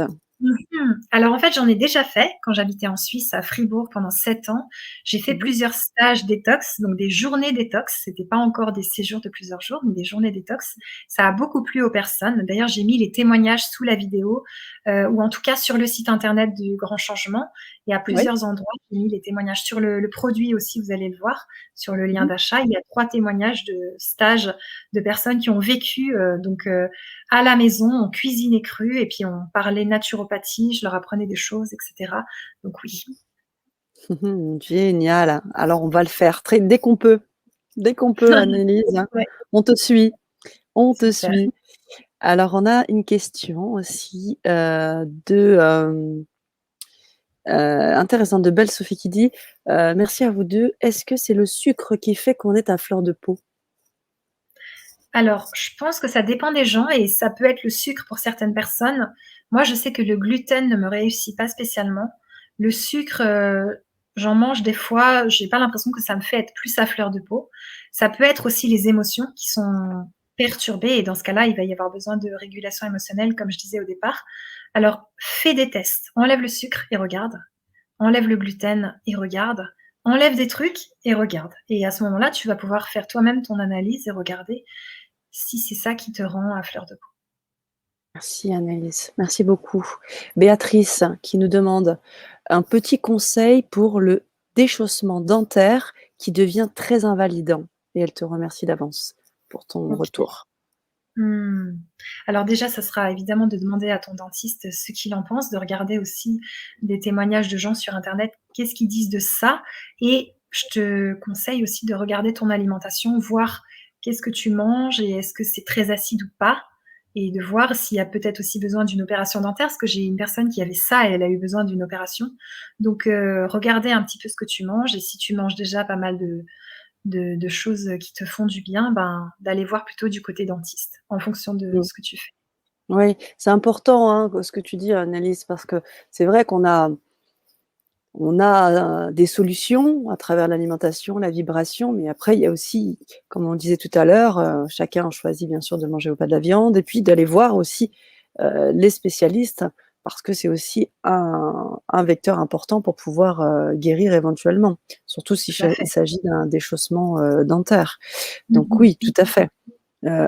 Alors en fait, j'en ai déjà fait quand j'habitais en Suisse à Fribourg pendant 7 ans. J'ai fait Mmh. plusieurs stages détox, donc des journées détox. C'était pas encore des séjours de plusieurs jours, mais des journées détox. Ça a beaucoup plu aux personnes. D'ailleurs, j'ai mis les témoignages sous la vidéo, ou en tout cas sur le site internet du Grand Changement. Et à Oui. plusieurs endroits, j'ai mis les témoignages sur le produit aussi, vous allez le voir sur le lien Mmh. d'achat. Il y a 3 témoignages de stages de personnes qui ont vécu, à la maison, on cuisinait cru et puis on parlait naturopathie, je leur apprenais des choses, et cetera. Donc oui. Génial. Alors on va le faire très dès qu'on peut, Annelise, hein. Ouais, On te suit, on te super. suit. Alors on a une question aussi, de, intéressante de Belle Sophie qui dit, «Merci à vous 2. Est-ce que c'est le sucre qui fait qu'on est à fleur de peau?» Alors, je pense que ça dépend des gens et ça peut être le sucre pour certaines personnes. Moi, je sais que le gluten ne me réussit pas spécialement. Le sucre, j'en mange des fois, j'ai pas l'impression que ça me fait être plus à fleur de peau. Ça peut être aussi les émotions qui sont perturbées et dans ce cas-là, il va y avoir besoin de régulation émotionnelle, comme je disais au départ. Alors, fais des tests. Enlève le sucre et regarde. Enlève le gluten et regarde. Enlève des trucs et regarde. Et à ce moment-là, tu vas pouvoir faire toi-même ton analyse et regarder si c'est ça qui te rend à fleur de peau. Merci Annelise, merci beaucoup. Béatrice qui nous demande un petit conseil pour le déchaussement dentaire qui devient très invalidant et elle te remercie d'avance pour ton OK. retour. Mmh. Alors déjà, ça sera évidemment de demander à ton dentiste ce qu'il en pense, de regarder aussi des témoignages de gens sur internet, qu'est-ce qu'ils disent de ça? Et je te conseille aussi de regarder ton alimentation, voir qu'est-ce que tu manges et est-ce que c'est très acide ou pas? Et de voir s'il y a peut-être aussi besoin d'une opération dentaire, parce que j'ai une personne qui avait ça et elle a eu besoin d'une opération. Donc regarder un petit peu ce que tu manges et si tu manges déjà pas mal de choses qui te font du bien, ben, d'aller voir plutôt du côté dentiste, en fonction de Mmh. ce que tu fais. Oui, c'est important, hein, ce que tu dis Annelise, parce que c'est vrai qu'on a des solutions à travers l'alimentation, la vibration, mais après il y a aussi, comme on disait tout à l'heure, chacun choisit bien sûr de manger ou pas de la viande et puis d'aller voir aussi, les spécialistes parce que c'est aussi un vecteur important pour pouvoir, guérir éventuellement, surtout si Tout à il fait. s'agit d'un déchaussement, dentaire. Mmh Donc mh. oui, tout à fait.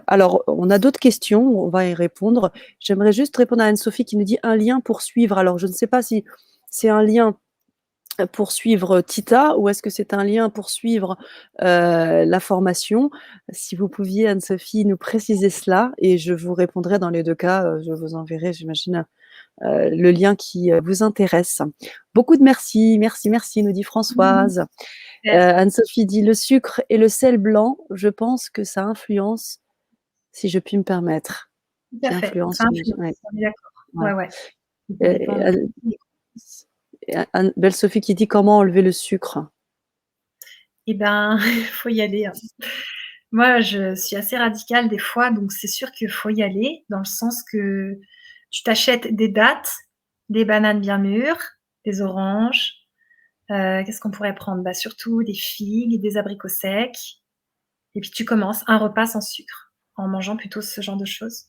Alors on a d'autres questions, on va y répondre. J'aimerais juste répondre à Anne-Sophie qui nous dit: «Un lien pour suivre». Alors je ne sais pas si c'est un lien pour suivre Tita ou est-ce que c'est un lien pour suivre, la formation? Si vous pouviez, Anne-Sophie, nous préciser cela et je vous répondrai dans les 2 cas, je vous enverrai, j'imagine, le lien qui, vous intéresse. Beaucoup de merci, merci, merci, nous dit Mmh. Françoise. Super, Anne-Sophie dit: «Le sucre et le sel blanc, je pense que ça influence, si je puis me permettre, tout à qui fait. influence». Ça Ouais, influence, on est d'accord. ouais. Ouais, ouais. Et ça Et dépend de Anne Belle Sophie qui dit: «Comment enlever le sucre?» et ben, faut y aller, hein. Moi, je suis assez radicale des fois, donc c'est sûr qu'il faut y aller, dans le sens que tu t'achètes des dattes, des bananes bien mûres, des oranges, qu'est-ce qu'on pourrait prendre? Bah, surtout des figues, des abricots secs et puis tu commences un repas sans sucre, en mangeant plutôt ce genre de choses.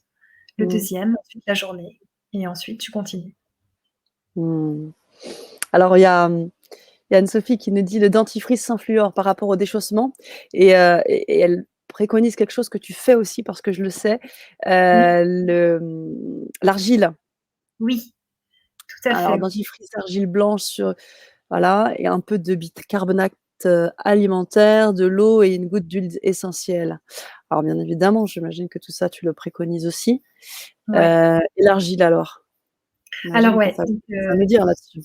Le Mmh. deuxième, ensuite la journée et ensuite tu continues. Mmh. Alors il y a Anne-Sophie qui nous dit: «Le dentifrice sans fluor par rapport au déchaussement» et elle préconise quelque chose que tu fais aussi parce que je le sais, Oui, l'argile. oui, tout à Alors fait. dentifrice argile blanche, voilà et un peu de bicarbonate, alimentaire, de l'eau et une goutte d'huile essentielle. Alors bien évidemment, j'imagine que tout ça tu le préconises aussi, Ouais. et l'argile alors? Alors J'imagine que ouais, tu as donc à me dire là-dessus?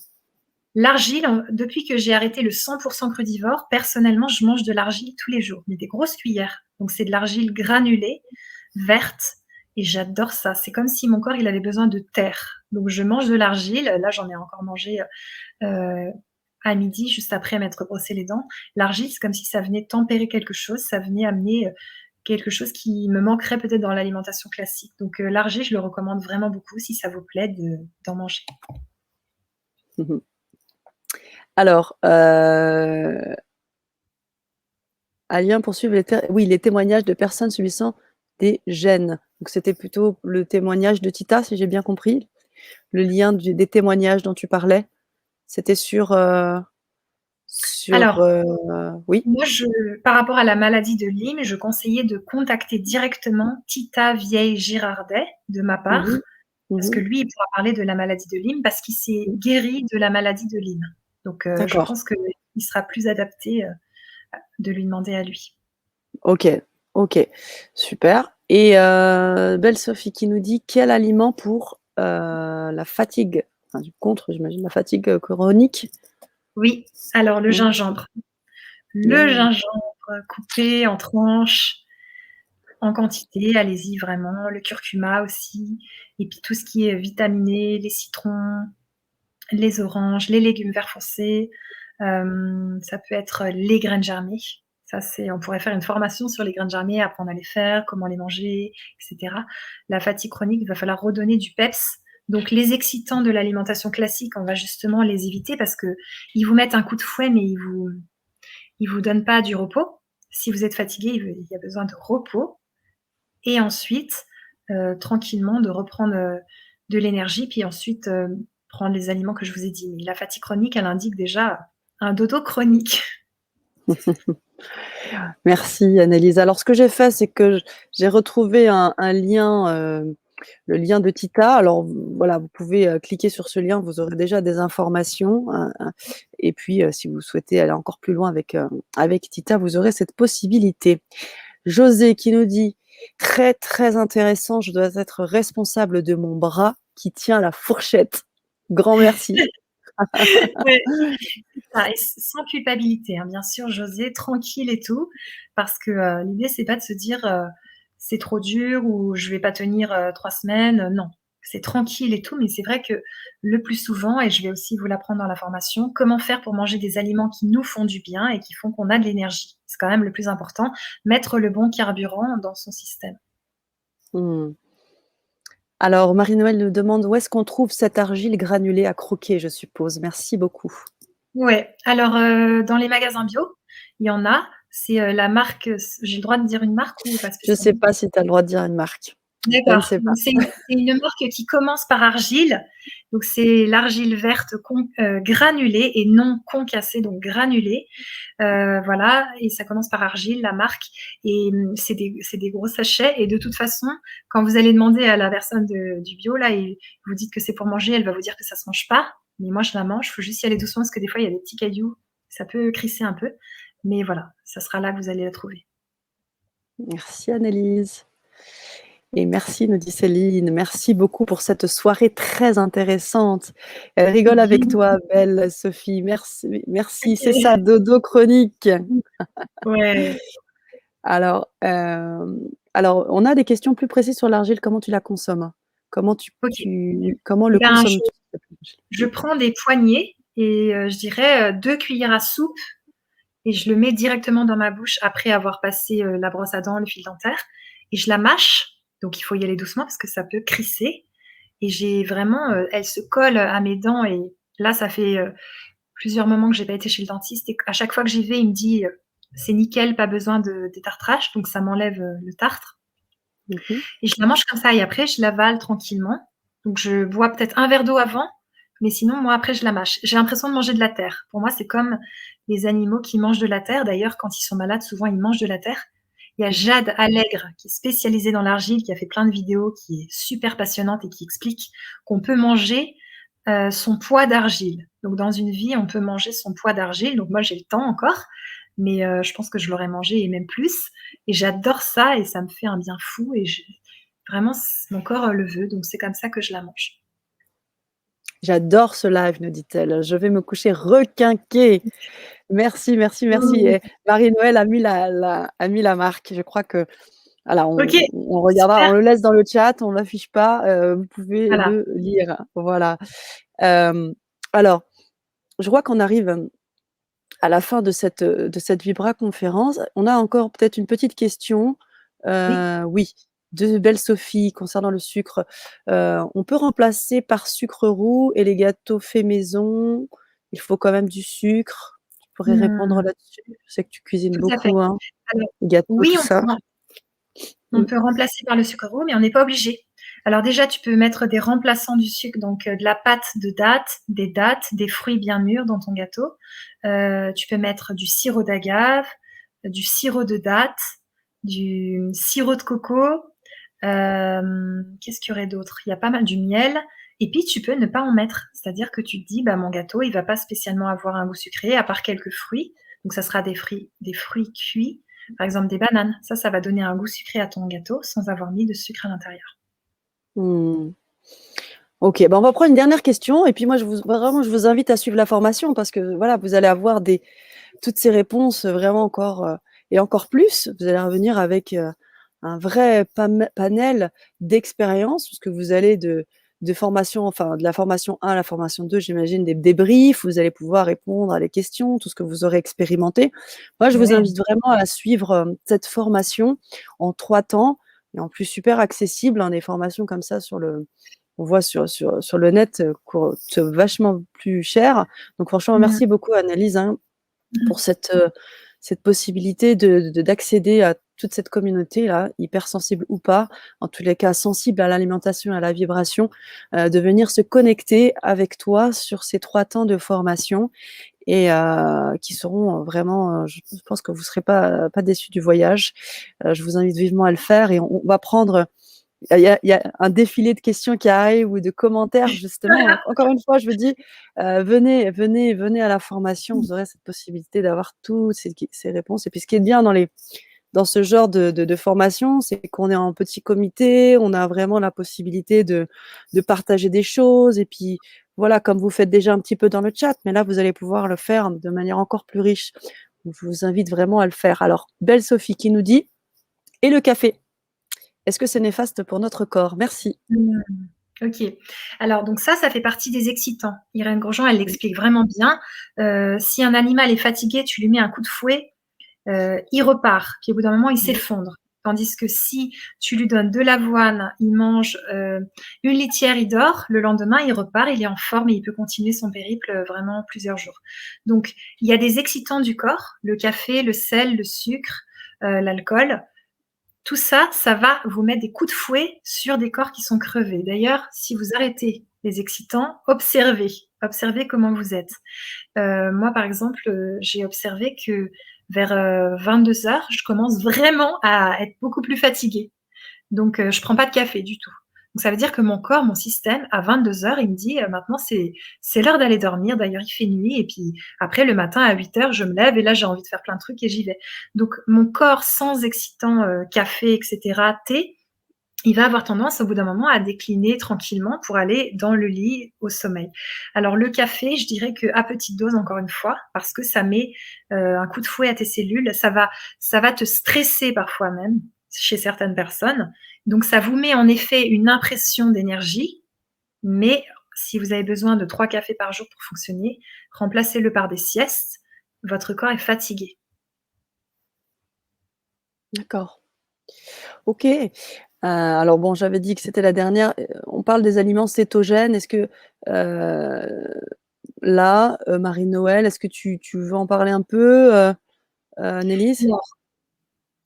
l'argile, depuis que j'ai arrêté le 100 crudivore, personnellement, je mange de l'argile tous les jours, mais des grosses cuillères. Donc c'est de l'argile granulée, verte et j'adore ça. C'est comme si mon corps, il avait besoin de terre. Donc je mange de l'argile. Là, j'en ai encore mangé, heu, à midi, juste après m'être brossé les dents. L'argile, c'est comme si ça venait tempérer quelque chose, ça venait amener quelque chose qui me manquerait peut-être dans l'alimentation classique. Donc l'argile, je le recommande vraiment beaucoup si ça vous plaît d'en manger. Mmh. Alors, Alien poursuivre les témoignages de personnes subissant des gènes. Donc c'était plutôt le témoignage de Tita, si j'ai bien compris? Le lien des témoignages dont tu parlais? C'était sur, Alors, oui? moi, par rapport à la maladie de Lyme, je conseillais de contacter directement Tita Vieille-Girardet, de ma Mmh part, mh. parce que Mmh. lui, il pourra parler de la maladie de Lyme, parce qu'il s'est guéri de la maladie de Lyme. Donc, je D'accord. pense qu'il sera plus adapté de lui demander à lui. OK, OK, super. Et belle Sophie qui nous dit: «Quel aliment pour, la fatigue?» Enfin, contre, j'imagine, la fatigue, chronique? Oui, alors le Mmh. gingembre. Le Mmh. gingembre coupé en tranches, en quantité, allez-y vraiment. Le curcuma aussi, et puis tout ce qui est vitaminé, les citrons, les oranges, les légumes verts foncés, ça peut être les graines germées. Ça, on pourrait faire une formation sur les graines germées, apprendre à les faire, comment les manger, et cetera. La fatigue chronique, il va falloir redonner du peps. Donc les excitants de l'alimentation classique, on va justement les éviter parce qu'ils vous mettent un coup de fouet, mais ils vous donnent pas du repos. Si vous êtes fatigué, il y a besoin de repos, et ensuite, tranquillement de reprendre, de l'énergie, puis ensuite, prendre les aliments que je vous ai dit. Mais la fatigue chronique, elle indique déjà un dodo chronique. Merci Annelise. Alors ce que j'ai fait, c'est que j'ai retrouvé un lien, le lien de Tita. Alors voilà, vous pouvez, cliquer sur ce lien, vous aurez déjà des informations, et puis, si vous souhaitez aller encore plus loin avec Tita, vous aurez cette possibilité. José qui nous dit: «Très, très intéressant, je dois être responsable de mon bras qui tient la fourchette. Grand merci». Ouais, c'est ça, et sans culpabilité, hein, bien sûr, José, tranquille et tout, parce que, l'idée, c'est pas de se dire, «C'est trop dur» ou «Je vais pas tenir, 3 semaines», non. C'est tranquille et tout, mais c'est vrai que le plus souvent, et je vais aussi vous l'apprendre dans la formation, comment faire pour manger des aliments qui nous font du bien et qui font qu'on a de l'énergie. C'est quand même le plus important, mettre le bon carburant dans son système. Mmh. Alors Marie-Noëlle nous demande: «Où est-ce qu'on trouve cette argile granulée à croquer?» je suppose. Merci beaucoup. Ouais, alors, dans les magasins bio, il y en a. C'est, la marque, j'ai le droit de dire une marque ou pas Je ne sais spécialement? pas si tu as le droit de dire une marque. Je ne D'accord, sais pas. donc c'est une marque qui commence par argile, donc c'est l'argile verte granulée et non concassée, donc granulée, voilà, et ça commence par argile, la marque, et c'est des gros sachets, et de toute façon, quand vous allez demander à la personne du bio là et vous dites que c'est pour manger, elle va vous dire que ça se mange pas, mais moi je la mange, faut juste y aller doucement parce que des fois il y a des petits cailloux, ça peut crisser un peu, mais voilà, ça sera là que vous allez la trouver. Merci Annelise. Et merci, nous dit Céline. Merci beaucoup pour cette soirée très intéressante. Elle rigole avec toi, belle Sophie. Merci, merci. C'est ça, OK. dodo chronique. Ouais, Alors, on a des questions plus précises sur l'argile. Comment tu la consommes? Comment OK. comment Eh le ben, consommes-tu? je Oui. prends des poignées et je dirais, 2 cuillères à soupe, et je le mets directement dans ma bouche après avoir passé, la brosse à dents, le fil dentaire, et je la mâche. Donc il faut y aller doucement parce que ça peut crisser, et j'ai vraiment, elle se colle à mes dents, et là, ça fait, plusieurs moments que j'ai pas été chez le dentiste, et à chaque fois que j'y vais, il me dit, «C'est nickel, pas besoin de détartrage», donc ça m'enlève, le tartre, Mmh. et je la mange comme ça, et après je l'avale tranquillement. Donc je bois peut-être un verre d'eau avant, mais sinon moi après je la mâche. J'ai l'impression de manger de la terre. Pour moi, c'est comme les animaux qui mangent de la terre. D'ailleurs, quand ils sont malades, souvent ils mangent de la terre. Il y a Jade Allègre qui est spécialisée dans l'argile, qui a fait plein de vidéos, qui est super passionnante et qui explique qu'on peut manger, son poids d'argile. Donc dans une vie, on peut manger son poids d'argile. Donc moi, j'ai le temps encore, mais je pense que je l'aurais mangé et même plus, et j'adore ça et ça me fait un bien fou, et vraiment mon corps, le veut, donc c'est comme ça que je la mange. J'adore ce live, nous dit-elle. Je vais me coucher requinquée. Merci, merci, merci. Mmh. Et Marie-Noël a mis la marque. Je crois que voilà, OK, on regardera, super, on le laisse dans le chat, on l'affiche pas, vous pouvez voilà. le lire. Voilà. Hem, alors je vois qu'on arrive, à la fin de cette Vibra conférence. On a encore peut-être une petite question. Oui. Oui, de Belle Sophie concernant le sucre. On peut remplacer par sucre roux et les gâteaux faits maison, il faut quand même du sucre? Tu pourrais répondre Mmh, là-dessus? Je sais que tu cuisines tout à fait. beaucoup, hein, Alors gâteaux, oui, tout ça. on Mmh. peut remplacer par le sucre roux, mais on n'est pas obligé. Alors déjà, tu peux mettre des remplaçants du sucre, donc de la pâte de dattes, des fruits bien mûrs dans ton gâteau. Tu peux mettre du sirop d'agave, du sirop de dattes, du sirop de coco. Qu'est-ce qu'il y aurait d'autre? Il y a pas mal du miel. Et puis tu peux ne pas en mettre. C'est-à-dire que tu te dis, bah, mon gâteau, il va pas spécialement avoir un goût sucré, à part quelques fruits. Donc ça sera des fruits cuits, par exemple des bananes. Ça va donner un goût sucré à ton gâteau sans avoir mis de sucre à l'intérieur. Mmh. OK, bah, on va prendre une dernière question et puis moi je vous invite à suivre la formation parce que voilà, vous allez avoir toutes ces réponses, vraiment encore, et encore plus. Vous allez revenir avec, un vrai panel d'expériences puisque vous allez de formation, enfin de la formation 1 à la formation 2, j'imagine des débriefs, vous allez pouvoir répondre à des questions, tout ce que vous aurez expérimenté. Moi, je vous Ouais. invite vraiment à suivre, cette formation en 3 temps et en plus super accessible, hein, des formations comme ça on voit sur le net, coûtent vachement plus cher. Donc franchement, Mmh. merci beaucoup Annelise, hein, Mmh. pour cette possibilité d'accéder à toute cette communauté-là, hypersensible ou pas, en tous les cas sensible à l'alimentation et à la vibration, de venir se connecter avec toi sur ces 3 temps de formation et qui seront vraiment, je pense que vous ne serez pas déçus du voyage. Je vous invite vivement à le faire et on va prendre il y a un défilé de questions qui arrivent ou de commentaires justement. Encore une fois, je vous dis, venez à la formation, vous aurez cette possibilité d'avoir toutes ces réponses et puis ce qui est bien dans ce genre de formation, c'est qu'on est en petit comité, on a vraiment la possibilité de partager des choses et puis voilà, comme vous faites déjà un petit peu dans le chat, mais là, vous allez pouvoir le faire de manière encore plus riche. Je vous invite vraiment à le faire. Alors, Belle Sophie qui nous dit: «Et le café? Est-ce que c'est néfaste pour notre corps? Merci». Mmh. OK. Alors donc ça fait partie des excitants. Irène Grosjean, elle l'explique vraiment bien. Si un animal est fatigué, tu lui mets un coup de fouet, il repart, puis au bout d'un moment, il Mmh. s'effondre. Tandis que si tu lui donnes de l'avoine, il mange, une litière, il dort, le lendemain, il repart, il est en forme et il peut continuer son périple, vraiment plusieurs jours. Donc il y a des excitants du corps, le café, le sel, le sucre, l'alcool. Tout ça, ça va vous mettre des coups de fouet sur des corps qui sont crevés. D'ailleurs, si vous arrêtez les excitants, observez comment vous êtes. Moi, par exemple, j'ai observé que vers 22 heures, je commence vraiment à être beaucoup plus fatiguée. Donc, je prends pas de café du tout. Donc, ça veut dire que mon corps, mon système, à 22 heures, il me dit maintenant, c'est l'heure d'aller dormir. D'ailleurs, il fait nuit. Et puis, après, le matin, à 8 heures, je me lève et là, j'ai envie de faire plein de trucs et j'y vais. Donc, mon corps, sans excitant, café, etc., thé, il va avoir tendance au bout d'un moment à décliner tranquillement pour aller dans le lit au sommeil. Alors le café, je dirais qu'à petite dose encore une fois, parce que ça met, un coup de fouet à tes cellules, ça va te stresser parfois même, chez certaines personnes. Donc ça vous met en effet une impression d'énergie, mais si vous avez besoin de 3 cafés par jour pour fonctionner, remplacez-le par des siestes, votre corps est fatigué. D'accord. OK. Alors bon, j'avais dit que c'était la dernière. On parle des aliments cétogènes. Est-ce que, là, Marie-Noël, est-ce que tu veux en parler un peu, Nélisse? Alors,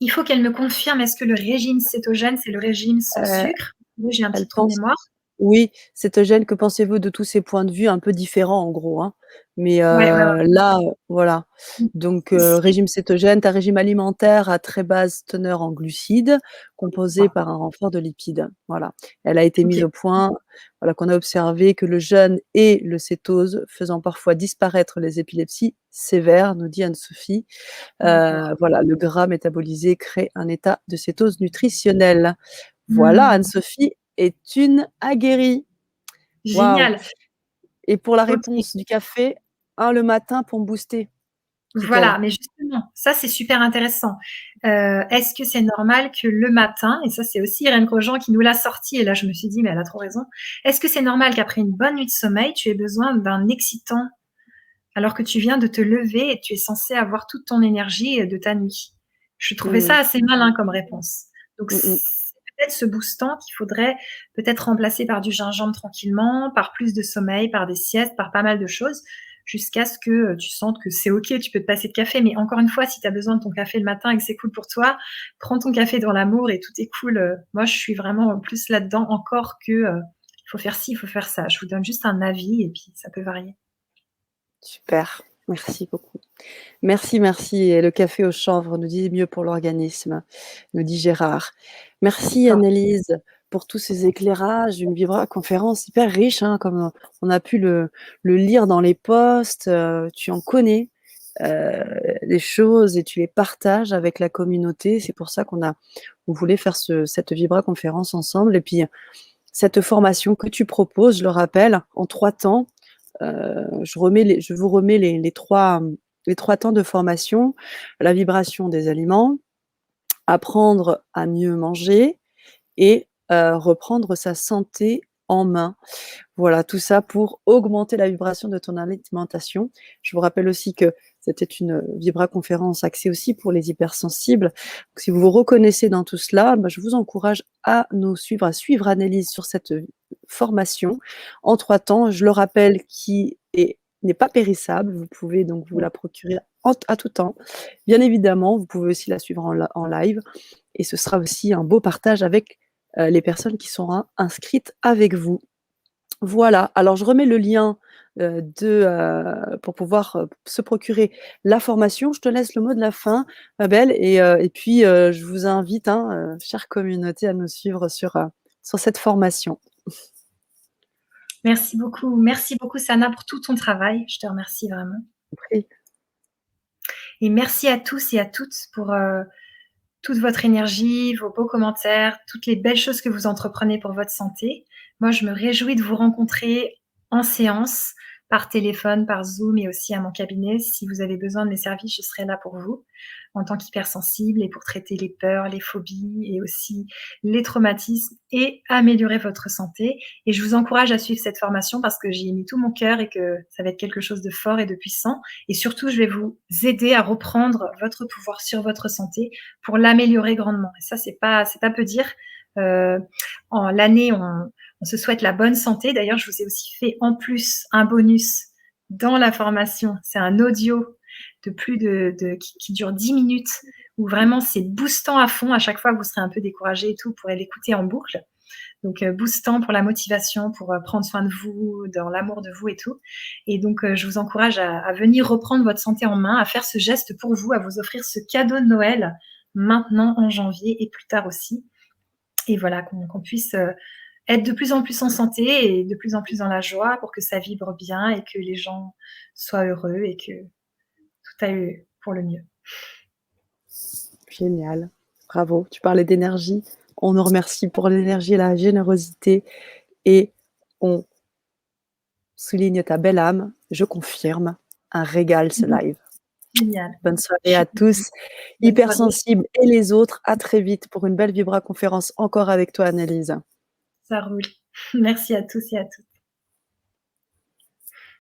il faut qu'elle me confirme, est-ce que le régime cétogène, c'est le régime sans Heu, sucre? Oui, j'ai un elle petit trou de pense mémoire. Oui, cétogène, que pensez-vous de tous ces points de vue un peu différents en gros, hein? Mais Ouais, ouais, ouais. là, voilà. Mmh. Donc Ici, régime cétogène, tu as régime alimentaire à très basse teneur en glucides, composé ça. par un renfort de lipides. Voilà. Elle a été mise OK. au point, voilà, qu'on a observé que le jeûne et le cétose faisant parfois disparaître les épilepsies sévères, nous dit Anne-Sophie. D'accord. Voilà, le gras métabolisé crée un état de cétose nutritionnelle. Voilà, Mmh. Anne-Sophie est une aguerrie. Waouh! Génial. Et pour la OK. réponse du café, un le matin pour me booster, dit-elle. Voilà, mais justement, ça, c'est super intéressant. Est-ce que c'est normal que le matin, et ça, c'est aussi Irène Grosjean qui nous l'a sorti et là, je me suis dit: «Mais elle a trop raison». Est-ce que c'est normal qu'après une bonne nuit de sommeil, tu aies besoin d'un excitant alors que tu viens de te lever et tu es censé avoir toute ton énergie de ta nuit. Je trouvais ça Mmh. assez malin comme réponse. Donc Mmh mh. c'est peut-être ce boostant qu'il faudrait peut-être remplacer par du gingembre tranquillement, par plus de sommeil, par des siestes, par pas mal de choses, jusqu'à ce que tu sentes que c'est OK, tu peux te passer de café. Mais encore une fois, si tu as besoin de ton café le matin et que c'est cool pour toi, prends ton café dans l'amour et tout est cool. Moi, je suis vraiment plus là-dedans encore que il faut faire ci, il faut faire ça. Je vous donne juste un avis et puis ça peut varier. Super, merci beaucoup. Merci, merci et le café au chanvre nous dit: «Mieux pour l'organisme», nous dit Gérard. Merci D'accord. Annelise pour tous ces éclairages, une vibra-conférence hyper riche, hein, comme on a pu le lire dans les posts, tu en connais, des choses et tu les partages avec la communauté. C'est pour ça on voulait faire cette vibra-conférence ensemble et puis cette formation que tu proposes, je le rappelle, en 3 temps. Je vous remets les 3 temps de formation. La vibration des aliments, apprendre à mieux manger et reprendre sa santé en main. Voilà, tout ça pour augmenter la vibration de ton alimentation. Je vous rappelle aussi que c'était une vibra-conférence axée aussi pour les hypersensibles. Donc si vous vous reconnaissez dans tout cela, bah, je vous encourage à nous suivre, à suivre Annelise sur cette formation en 3 temps. Je le rappelle, qui n'est pas périssable. Vous pouvez donc vous la procurer à tout temps. Bien évidemment, vous pouvez aussi la suivre en live et ce sera aussi un beau partage avec les personnes qui seront inscrites avec vous. Voilà, alors je remets le lien, pour pouvoir, se procurer la formation. Je te laisse le mot de la fin, ma belle et puis, je vous invite, hein, chère communauté, à nous suivre sur cette formation. Merci beaucoup. Merci beaucoup, Sana, pour tout ton travail. Je te remercie vraiment. Oui. Et merci à tous et à toutes pour toute votre énergie, vos beaux commentaires, toutes les belles choses que vous entreprenez pour votre santé. Moi, je me réjouis de vous rencontrer en séance, par téléphone, par Zoom et aussi à mon cabinet. Si vous avez besoin de mes services, je serai là pour vous en tant qu'hypersensible et pour traiter les peurs, les phobies et aussi les traumatismes et améliorer votre santé. Et je vous encourage à suivre cette formation parce que j'y ai mis tout mon cœur et que ça va être quelque chose de fort et de puissant. Et surtout, je vais vous aider à reprendre votre pouvoir sur votre santé pour l'améliorer grandement. Et ça, c'est pas peu dire. En l'année, on se souhaite la bonne santé. D'ailleurs, je vous ai aussi fait en plus un bonus dans la formation. C'est un audio de plus qui dure 10 minutes où vraiment c'est boostant à fond. À chaque fois que vous serez un peu découragé et tout, vous pourrez l'écouter en boucle. Donc boostant pour la motivation, pour prendre soin de vous, dans l'amour de vous et tout. Et donc je vous encourage à venir reprendre votre santé en main, à faire ce geste pour vous, à vous offrir ce cadeau de Noël maintenant en janvier et plus tard aussi. Et voilà, qu'on puisse être de plus en plus en santé et de plus en plus dans la joie pour que ça vibre bien et que les gens soient heureux et que tout aille pour le mieux. Génial, bravo. Tu parlais d'énergie. On nous remercie pour l'énergie et la générosité et on souligne ta belle âme. Je confirme, un régal ce live. Génial. Bonne soirée à tous, Bonne soirée. hypersensibles et les autres. À très vite pour une belle vibra conférence encore avec toi, Annelise. Ça roule. Merci à tous et à toutes.